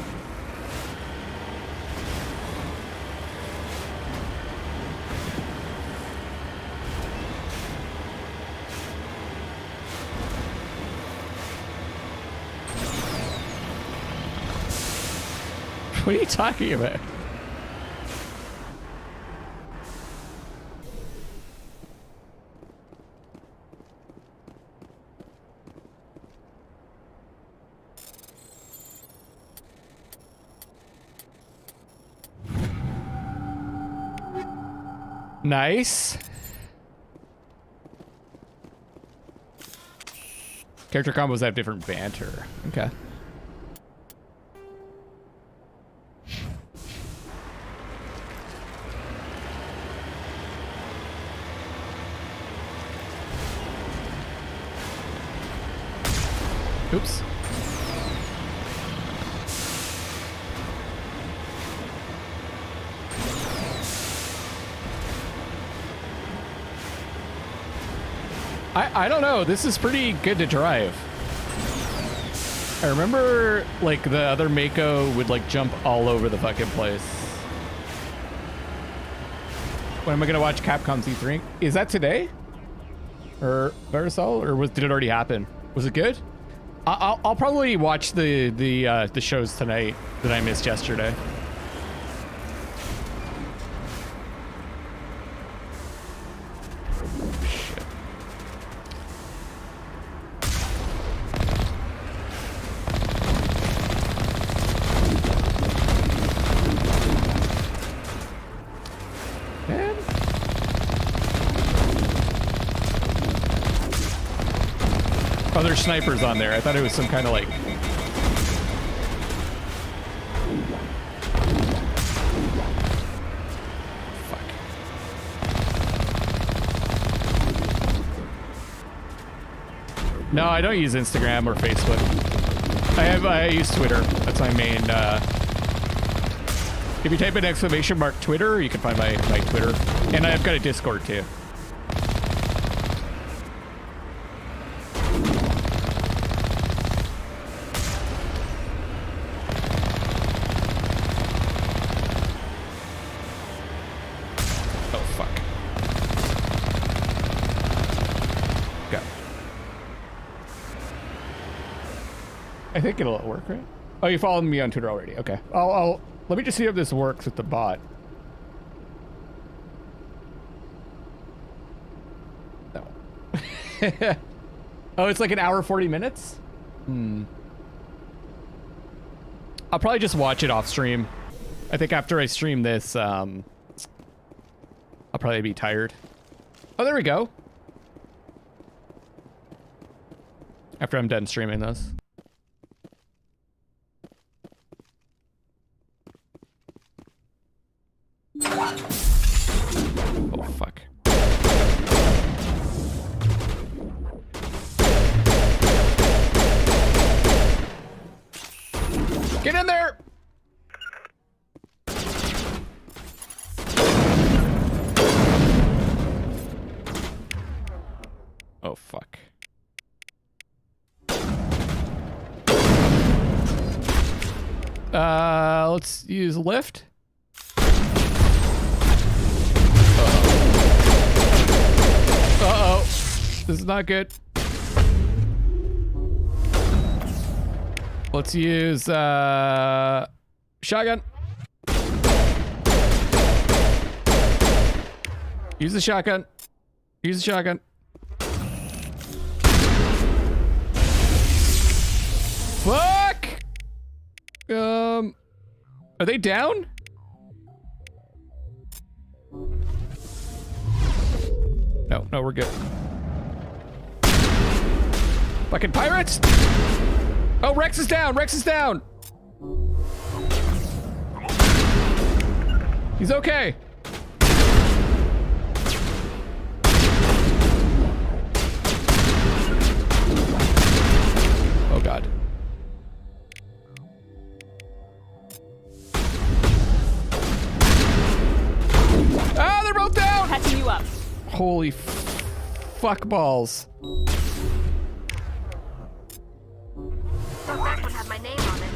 What are you talking about? Nice. Character combos have different banter. Okay. Oops. I don't know. This is pretty good to drive. I remember, like, the other Mako would, like, jump all over the fucking place. When am I going to watch Capcom's E3? Is that today? Or Verisol? Or did it already happen? Was it good? I'll probably watch the shows tonight that I missed yesterday. Oh, there's snipers on there. I thought it was some kind of like... Fuck. No, I don't use Instagram or Facebook. I use Twitter. That's my main... If you type in !Twitter, you can find my Twitter. And I've got a Discord too. I think it'll work, right? Oh, you followed me on Twitter already. Okay. Let me just see if this works with the bot. No. Oh, it's like an hour 40 minutes? I'll probably just watch it off stream. I think after I stream this, I'll probably be tired. Oh, there we go. After I'm done streaming this. Oh, fuck. Get in there! Oh, fuck. Let's use lift. Uh-oh. This is not good. Let's use, shotgun. Use the shotgun. Use the shotgun. Fuck! Are they down? No, we're good. Fucking pirates! Oh, Rex is down! Rex is down! He's okay. Oh, God. Ah, they're both down! Patching you up. Holy fuck balls. That would have my name on it.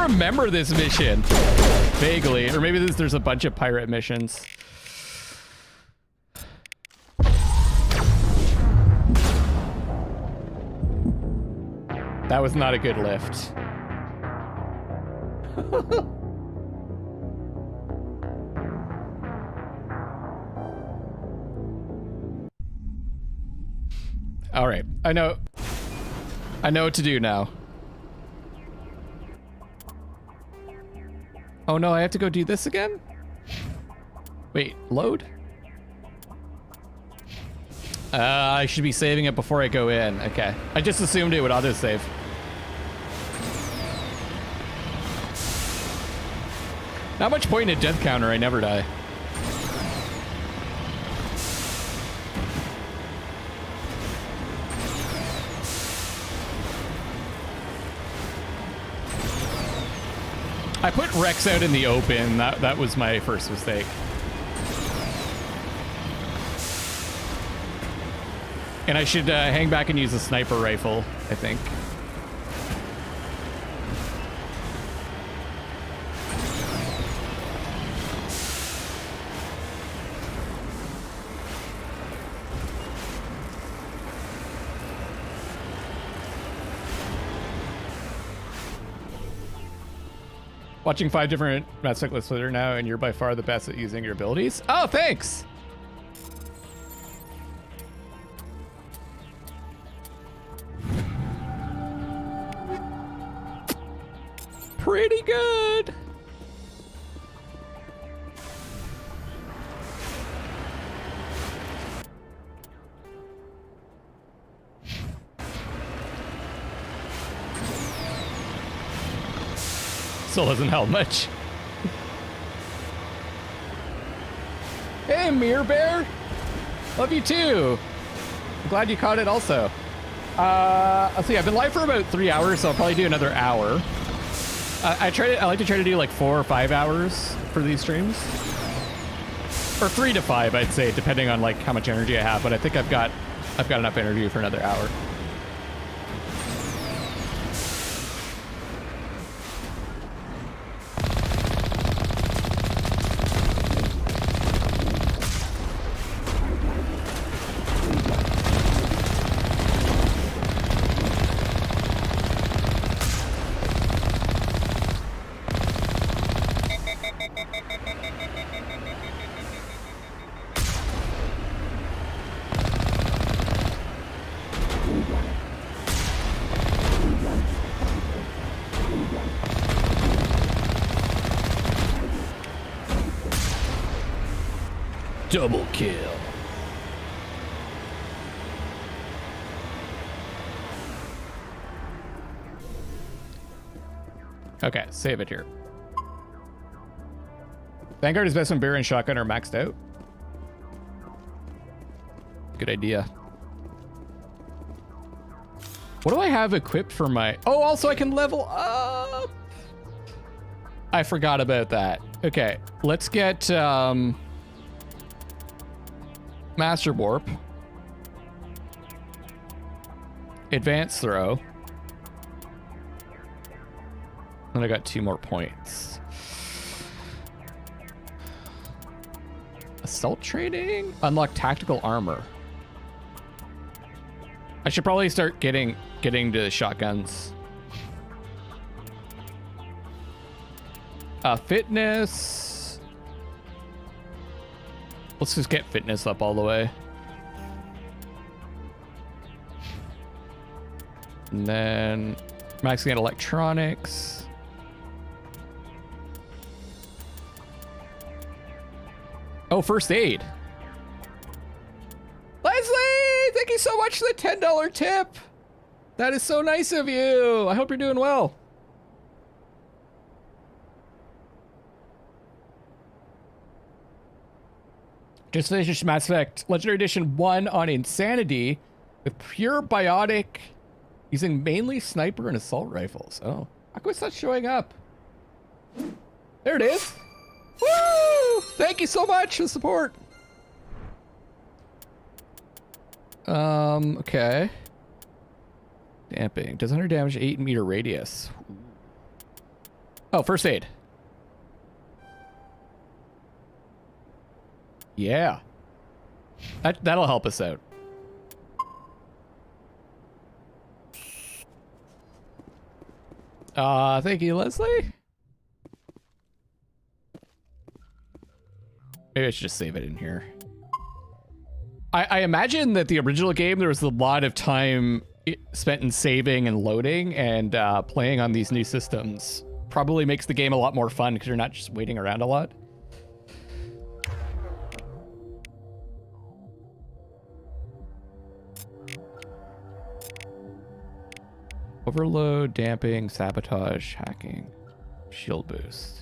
Remember this mission vaguely, or maybe there's a bunch of pirate missions. That was not a good lift. All right, I know what to do now. Oh no, I have to go do this again? Wait, load? I should be saving it before I go in. Okay. I just assumed it would autosave. Not much point in a death counter, I never die. I put Rex out in the open. That was my first mistake. And I should hang back and use a sniper rifle, I think. Watching 5 different Mass Cyclists Twitter now, and you're by far the best at using your abilities. Oh, thanks! Pretty good! Still doesn't help much. Hey, Mirror Bear. Love you too. I'm glad you caught it also. Let's see, I've been live for about 3 hours, so I'll probably do another hour. I like to try to do like 4 or 5 hours for these streams. Or 3 to 5, I'd say, depending on like how much energy I have, but I think I've got enough energy for another hour. Double kill. Okay, save it here. Vanguard is best when bear and shotgun are maxed out. Good idea. What do I have equipped for my... Oh, also I can level up. I forgot about that. Okay, let's get... Master Warp. Advanced Throw. And I got 2 more points. Assault training? Unlock tactical armor. I should probably start getting to shotguns. Fitness. Let's just get fitness up all the way. And then maxing out electronics. Oh, first aid. Leslie, thank you so much for the $10 tip. That is so nice of you. I hope you're doing well. Just finished Mass Effect Legendary Edition 1 on Insanity with pure biotic using mainly sniper and assault rifles. Oh, how come it's not showing up? There it is. Woo! Thank you so much for the support. Okay. Damping. Does 100 damage, 8-meter radius. Oh, first aid. Yeah. That'll help us out. Thank you, Leslie. Maybe I should just save it in here. I imagine that the original game, there was a lot of time spent in saving and loading, and playing on these new systems probably makes the game a lot more fun because you're not just waiting around a lot. Overload, damping, sabotage, hacking, shield boost.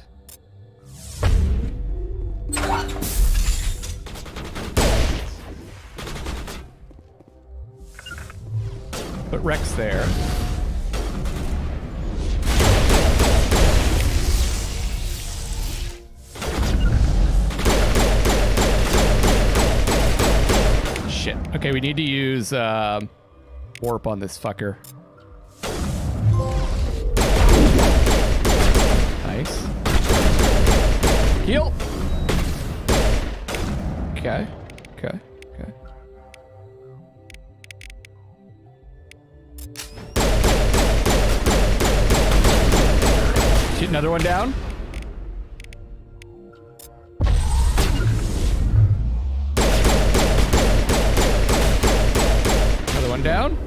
Put Rex there. Shit. Okay, we need to use warp on this fucker. Nice. Heal. Okay. Okay. Okay. Shoot another one down. Another one down.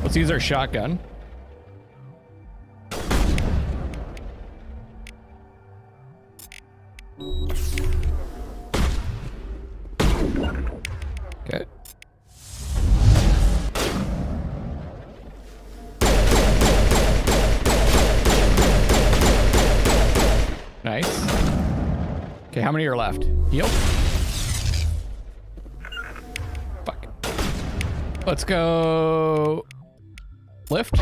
Let's use our shotgun. Okay. Okay, how many are left? Heal. Fuck. Let's go. Lift.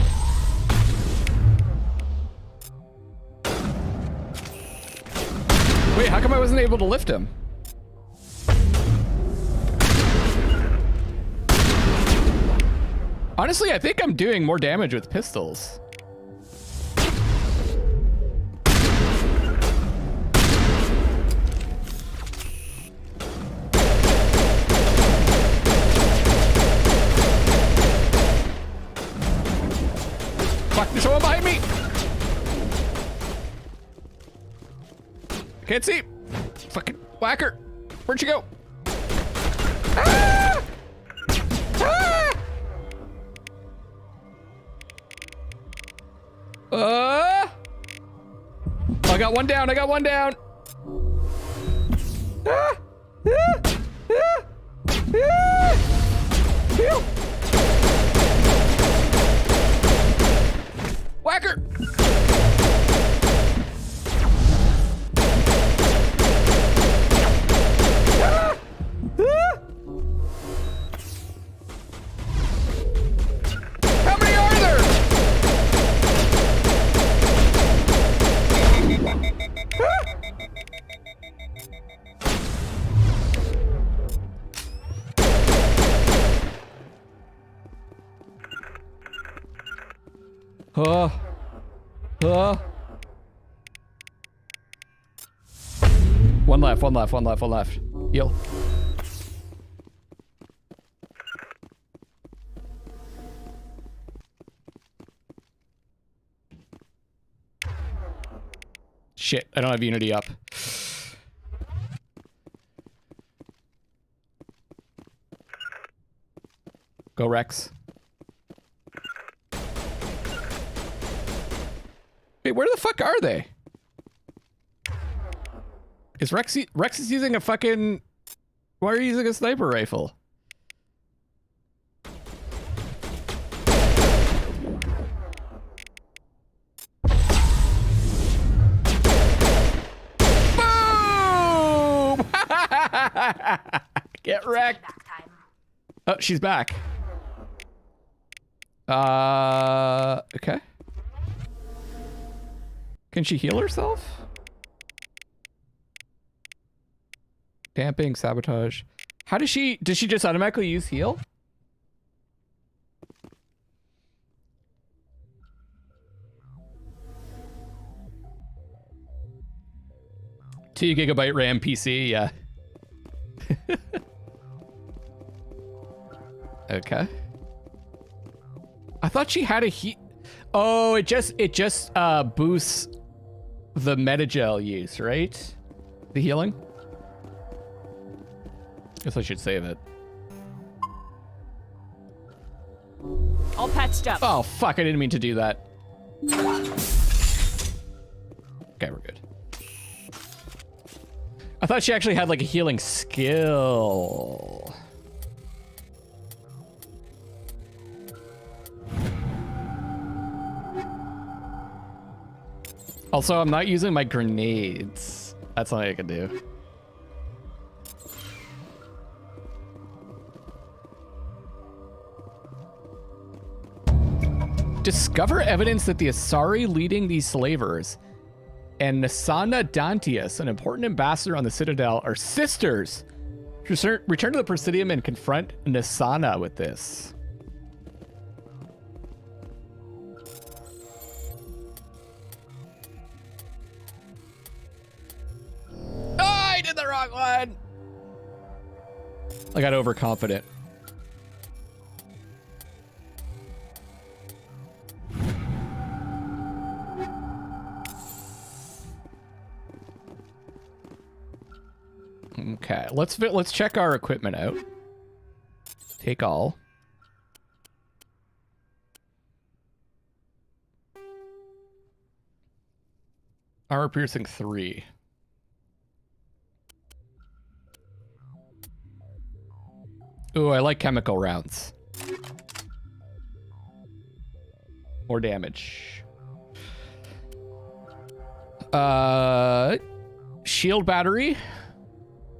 Wait, how come I wasn't able to lift him? Honestly, I think I'm doing more damage with pistols. Fuck, there's someone behind me! Can't see! Fucking whacker! Where'd you go? Ah! Ah! I got one down, I got one down! Ah! Ah! Ah! Ah! Heal! Whacker! Ah! Ah! How many are there? One left, one left, one left, one left. Heal. Shit, I don't have Unity up. Go Rex. Wait, where the fuck are they? Is Rex is using a fucking... Why are you using a sniper rifle? Boom! Get wrecked. Oh, she's back. Okay. Can she heal herself? Damping, sabotage. How does she just automatically use heal? 2 GB RAM PC, yeah. Okay. I thought she had a Oh, it just boosts the metagel use, right? The healing? Guess I should save it. All patched up. Oh, fuck, I didn't mean to do that. Okay, we're good. I thought she actually had like a healing skill. Also, I'm not using my grenades. That's something I can do. Discover evidence that the Asari leading these slavers and Nasana Dantius, an important ambassador on the Citadel, are sisters. Return to the Presidium and confront Nasana with this. Oh, I did the wrong one. I got overconfident. Okay, let's check our equipment out. Take all. Armor piercing 3. Ooh, I like chemical rounds. More damage. shield battery,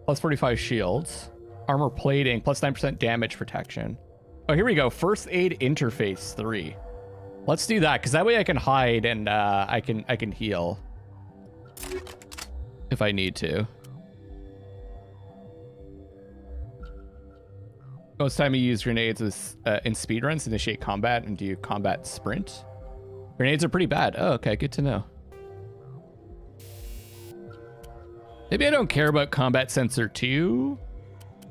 plus 45 shields. Armor plating, plus 9% damage protection. Oh, here we go. First aid interface 3. Let's do that, because that way I can hide and I can heal if I need to. Most time you use grenades is in speedruns, initiate combat and do combat sprint. Grenades are pretty bad. Oh, okay, good to know. Maybe I don't care about combat sensor 2,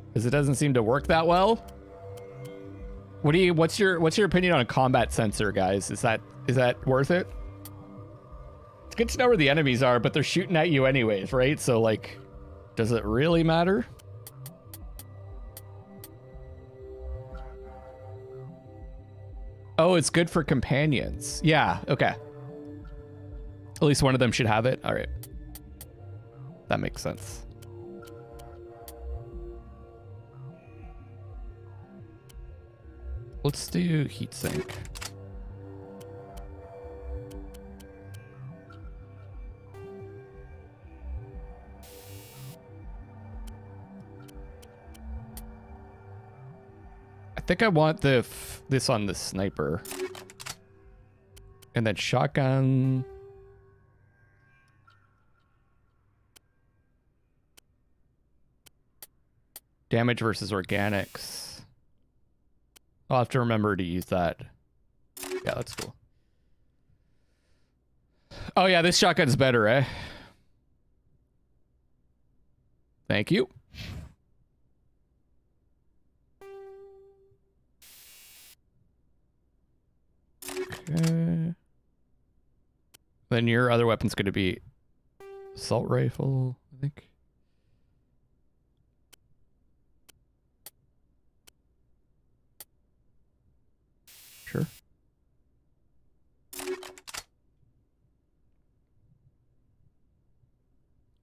because it doesn't seem to work that well. What's your opinion on a combat sensor, guys? Is that worth it? It's good to know where the enemies are, but they're shooting at you anyways, right? So like, does it really matter? Oh, it's good for companions. Yeah, okay. At least one of them should have it. All right. That makes sense. Let's do heatsink. I think I want this on the sniper. And then shotgun. Damage versus organics. I'll have to remember to use that. Yeah, that's cool. Oh yeah, this shotgun's better, eh? Thank you. Okay. Then your other weapon's going to be assault rifle, I think. Sure.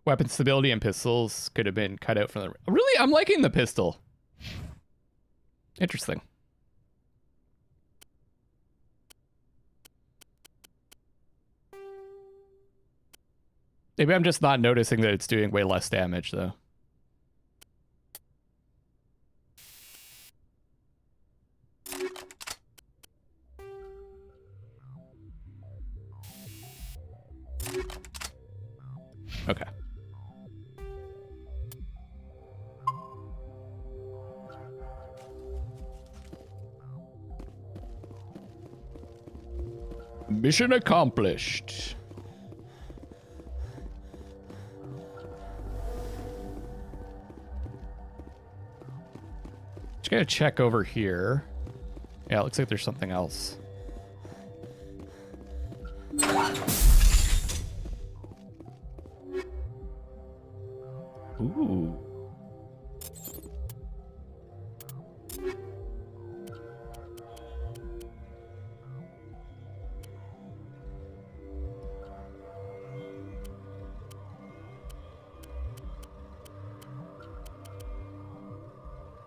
Weapon stability and pistols could have been cut out from the... Really? I'm liking the pistol. Interesting. Maybe I'm just not noticing that it's doing way less damage, though. Okay. Mission accomplished. Just gotta check over here. Yeah, it looks like there's something else. Ooh.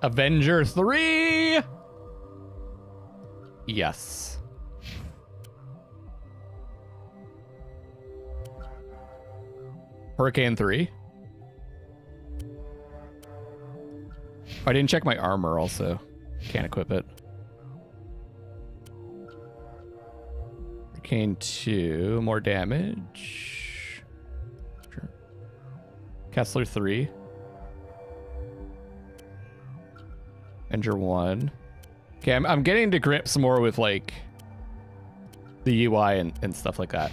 Avenger 3. Yes. Hurricane 3. I didn't check my armor also. Can't equip it. Hurricane 2, more damage. Sure. Kessler 3. Avenger 1. Okay, I'm getting to grips more with like the UI and stuff like that.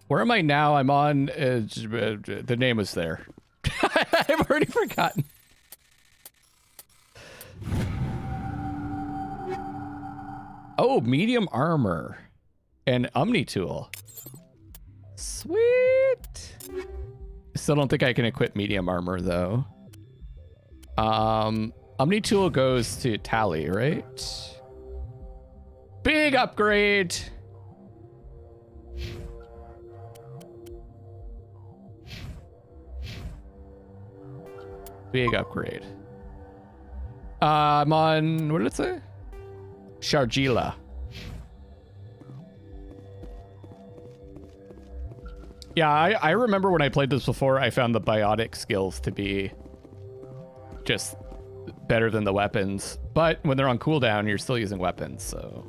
Where am I now? I'm on... the name was there. I've already forgotten. Oh, medium armor. And Omni tool. Sweet. Still don't think I can equip medium armor, though. Omni tool goes to Tally, right? Big upgrade. Big upgrade. I'm on, what did it say? Sharjila. Yeah, I remember when I played this before, I found the biotic skills to be just better than the weapons. But when they're on cooldown, you're still using weapons, so...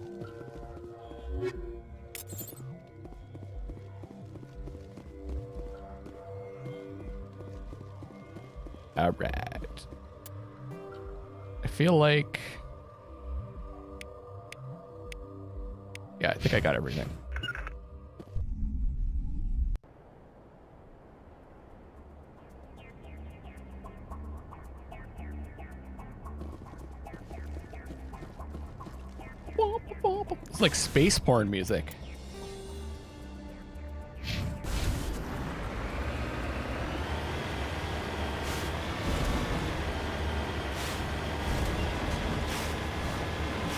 Alright. I feel like... Yeah, I think I got everything. It's like space porn music.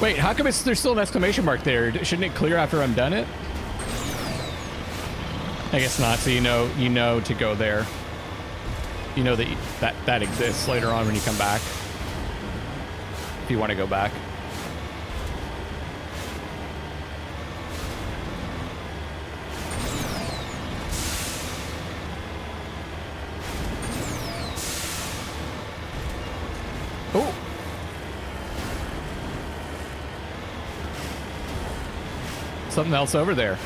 Wait, how come there's still an exclamation mark there? Shouldn't it clear after I'm done it? I guess not, so you know to go there. You know that exists later on when you come back. If you want to go back. Oh! Something else over there.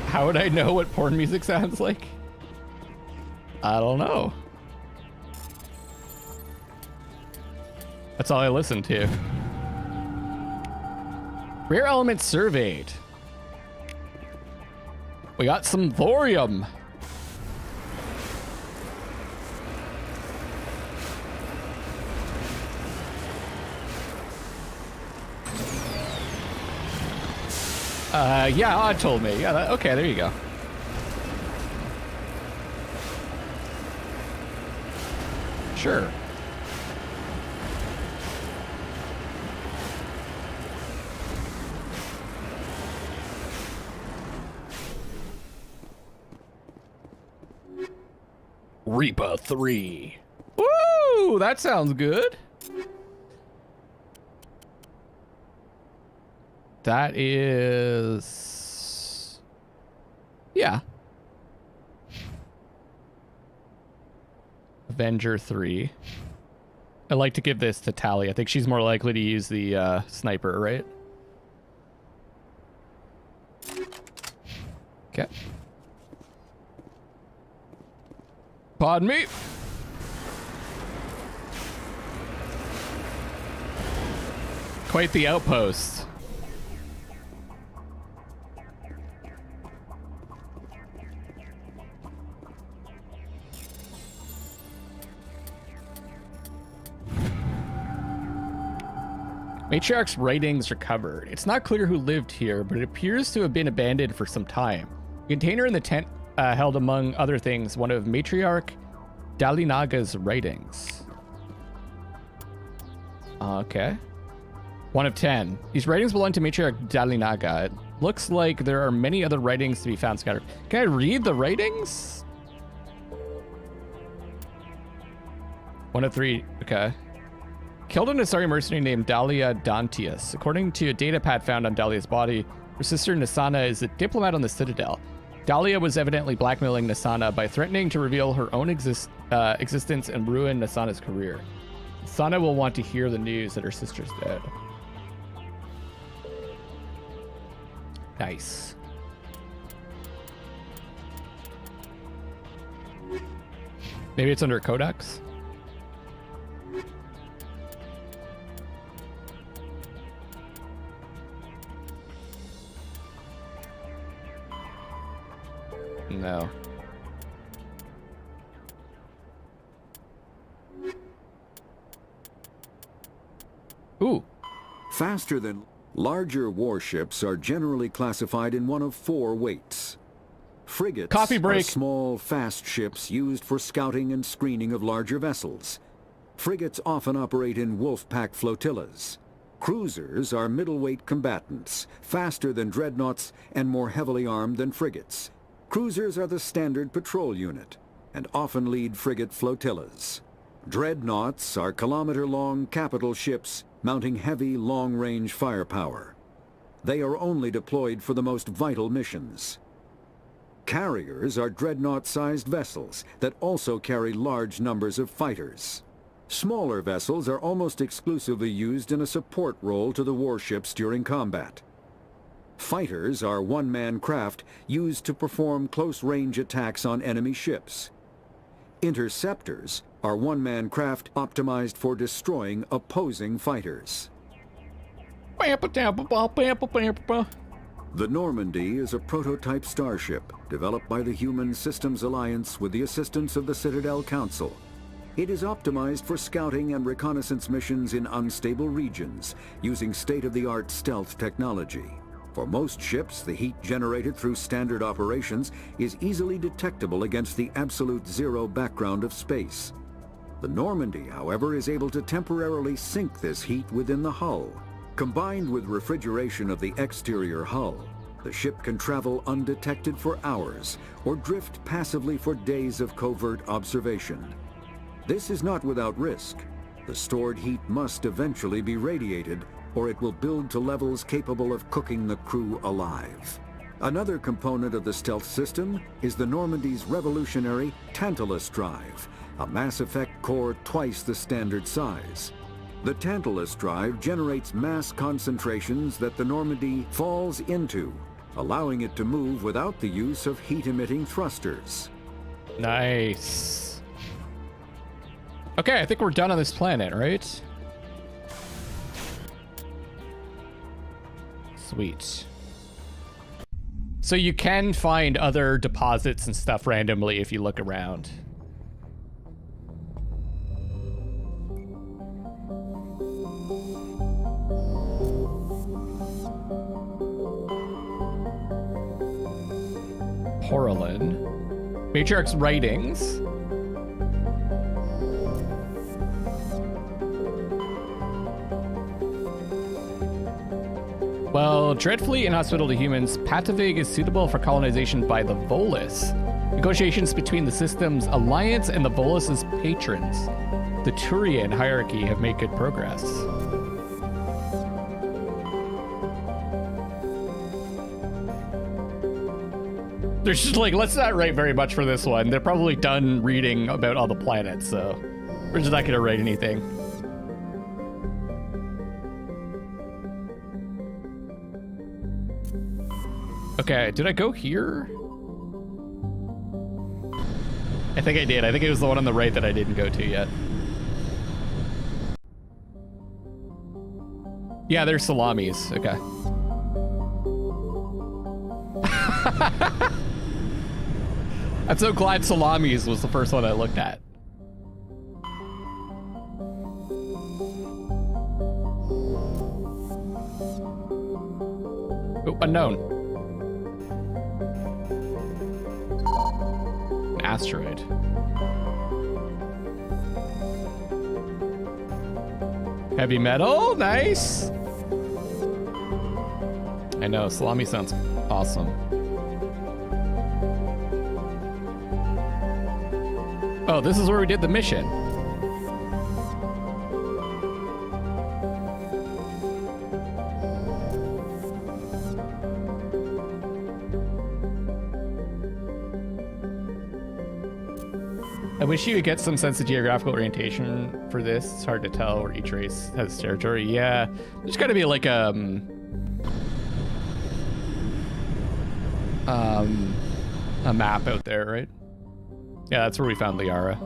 How would I know what porn music sounds like? I don't know. That's all I listen to. Rare elements surveyed. We got some thorium. Yeah, Odd told me. Yeah, okay, there you go. Sure. Reaper 3. Woo! That sounds good. That is... Yeah. Avenger 3. I'd like to give this to Tally. I think she's more likely to use the sniper, right? Okay. Pardon me. Quite the outpost. Matriarch's writings recovered. It's not clear who lived here, but it appears to have been abandoned for some time. The container in the tent held, among other things, one of Matriarch Dalinaga's writings. Okay. 1 of 10. These writings belong to Matriarch Dalinaga. It looks like there are many other writings to be found scattered. Can I read the writings? 1 of 3. Okay. Killed an Asari mercenary named Dahlia Dantius. According to a data pad found on Dahlia's body, her sister Nasana is a diplomat on the Citadel. Dahlia was evidently blackmailing Nasana by threatening to reveal her own existence and ruin Nasana's career. Nasana will want to hear the news that her sister's dead. Nice. Maybe it's under Codex? No. Ooh. Faster than larger warships are generally classified in one of 4 weights. Frigates Coffee break. are small, fast ships used for scouting and screening of larger vessels. Frigates often operate in wolf pack flotillas. Cruisers are middleweight combatants, faster than dreadnoughts and more heavily armed than frigates. Cruisers are the standard patrol unit and often lead frigate flotillas. Dreadnoughts are kilometer-long capital ships mounting heavy, long-range firepower. They are only deployed for the most vital missions. Carriers are dreadnought-sized vessels that also carry large numbers of fighters. Smaller vessels are almost exclusively used in a support role to the warships during combat. Fighters are one-man craft used to perform close-range attacks on enemy ships. Interceptors are one-man craft optimized for destroying opposing fighters. The Normandy is a prototype starship developed by the Human Systems Alliance with the assistance of the Citadel Council. It is optimized for scouting and reconnaissance missions in unstable regions using state-of-the-art stealth technology. For most ships, the heat generated through standard operations is easily detectable against the absolute zero background of space. The Normandy, however, is able to temporarily sink this heat within the hull. Combined with refrigeration of the exterior hull, the ship can travel undetected for hours or drift passively for days of covert observation. This is not without risk. The stored heat must eventually be radiated, or it will build to levels capable of cooking the crew alive. Another component of the stealth system is the Normandy's revolutionary Tantalus drive, a Mass Effect core twice the standard size. The Tantalus drive generates mass concentrations that the Normandy falls into, allowing it to move without the use of heat-emitting thrusters. Nice. Okay, I think we're done on this planet, right? Sweet. So you can find other deposits and stuff randomly if you look around. Porolin. Matriarch's writings. Well, dreadfully inhospitable to humans, Patavig is suitable for colonization by the Volus. Negotiations between the system's alliance and the Volus's patrons, the Turian hierarchy, have made good progress. They're just like, let's not write very much for this one. They're probably done reading about all the planets, so we're just not gonna write anything. Okay, did I go here? I think I did. I think it was the one on the right that I didn't go to yet. Yeah, there's salamis. Okay. I'm so glad salamis was the first one I looked at. Oh, unknown. Asteroid. Heavy metal, nice. I know, salami sounds awesome. Oh, this is where we did the mission. I wish you would get some sense of geographical orientation for this. It's hard to tell where each race has territory. Yeah, there's got to be like a map out there, right? Yeah, that's where we found Liara.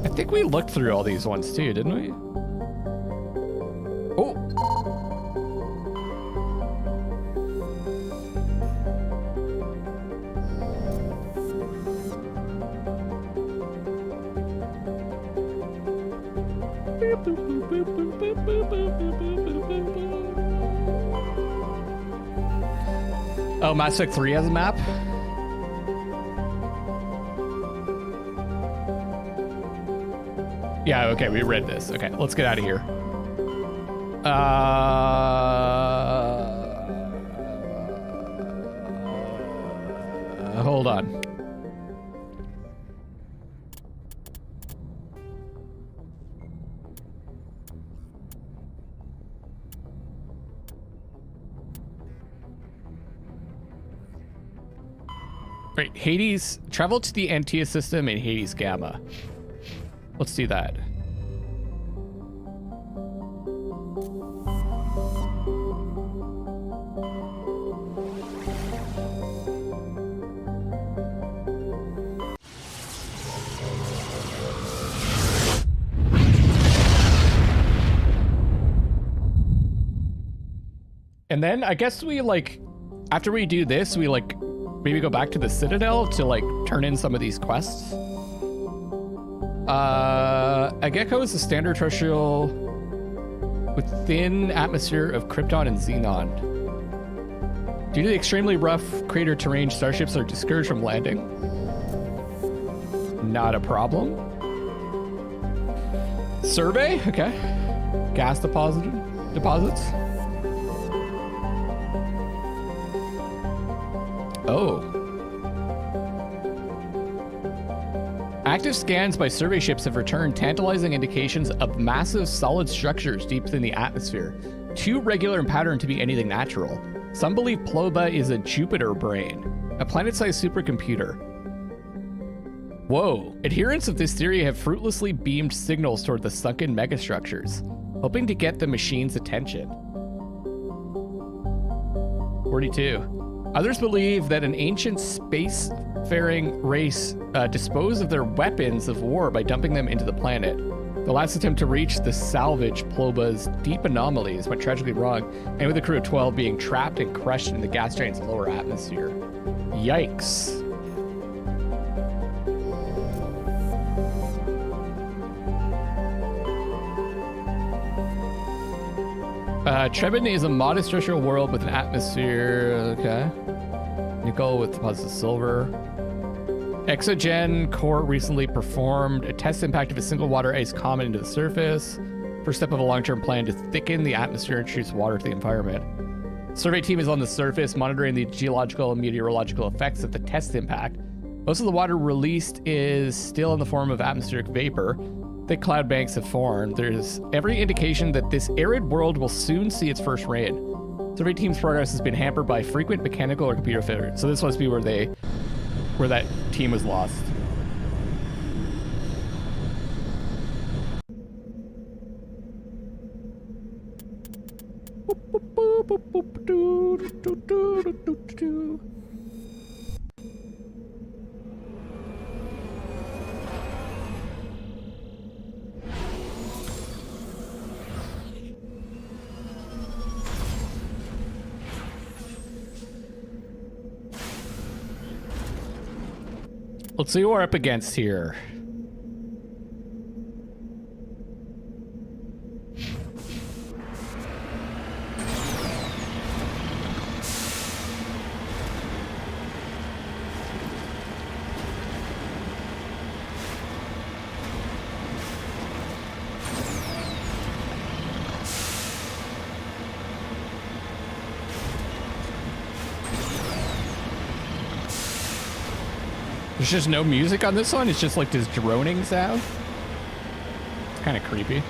I think we looked through all these ones too, didn't we? Oh. Oh, Mass Effect 3 has a map? Yeah, okay, we read this. Okay, let's get out of here. Hold on. Right, Hades, travel to the Antea system in Hades Gamma. Let's do that. And then I guess we like, after we do this, we like maybe go back to the Citadel to like turn in some of these quests. A gecko is a standard terrestrial with thin atmosphere of Krypton and Xenon. Due to the extremely rough crater terrain, starships are discouraged from landing. Not a problem. Survey, okay. Gas deposits. Oh. Active scans by survey ships have returned tantalizing indications of massive solid structures deep within the atmosphere, too regular in pattern to be anything natural. Some believe Ploba is a Jupiter brain, a planet-sized supercomputer. Whoa. Adherents of this theory have fruitlessly beamed signals toward the sunken megastructures, hoping to get the machine's attention. 42. Others believe that an ancient spacefaring race disposed of their weapons of war by dumping them into the planet. The last attempt to reach the salvage Ploba's deep anomalies went tragically wrong, and with a crew of 12 being trapped and crushed in the gas giant's lower atmosphere. Yikes. Trebin is a modest terrestrial world with an atmosphere, okay. Nickel with deposits of silver. Exogen core recently performed a test impact of a single water ice comet into the surface. First step of a long-term plan to thicken the atmosphere and introduce water to the environment. Survey team is on the surface monitoring the geological and meteorological effects of the test impact. Most of the water released is still in the form of atmospheric vapor. Thick cloud banks have formed. There's every indication that this arid world will soon see its first rain. Survey team's progress has been hampered by frequent mechanical or computer failures. So this must be where that team was lost. Let's see who we're up against here. There's just no music on this one. It's just like this droning sound. It's kind of creepy.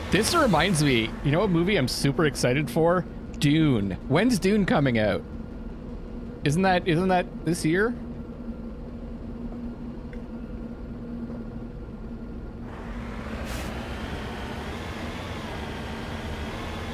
This reminds me, you know what movie I'm super excited for? Dune. When's Dune coming out? Isn't that this year?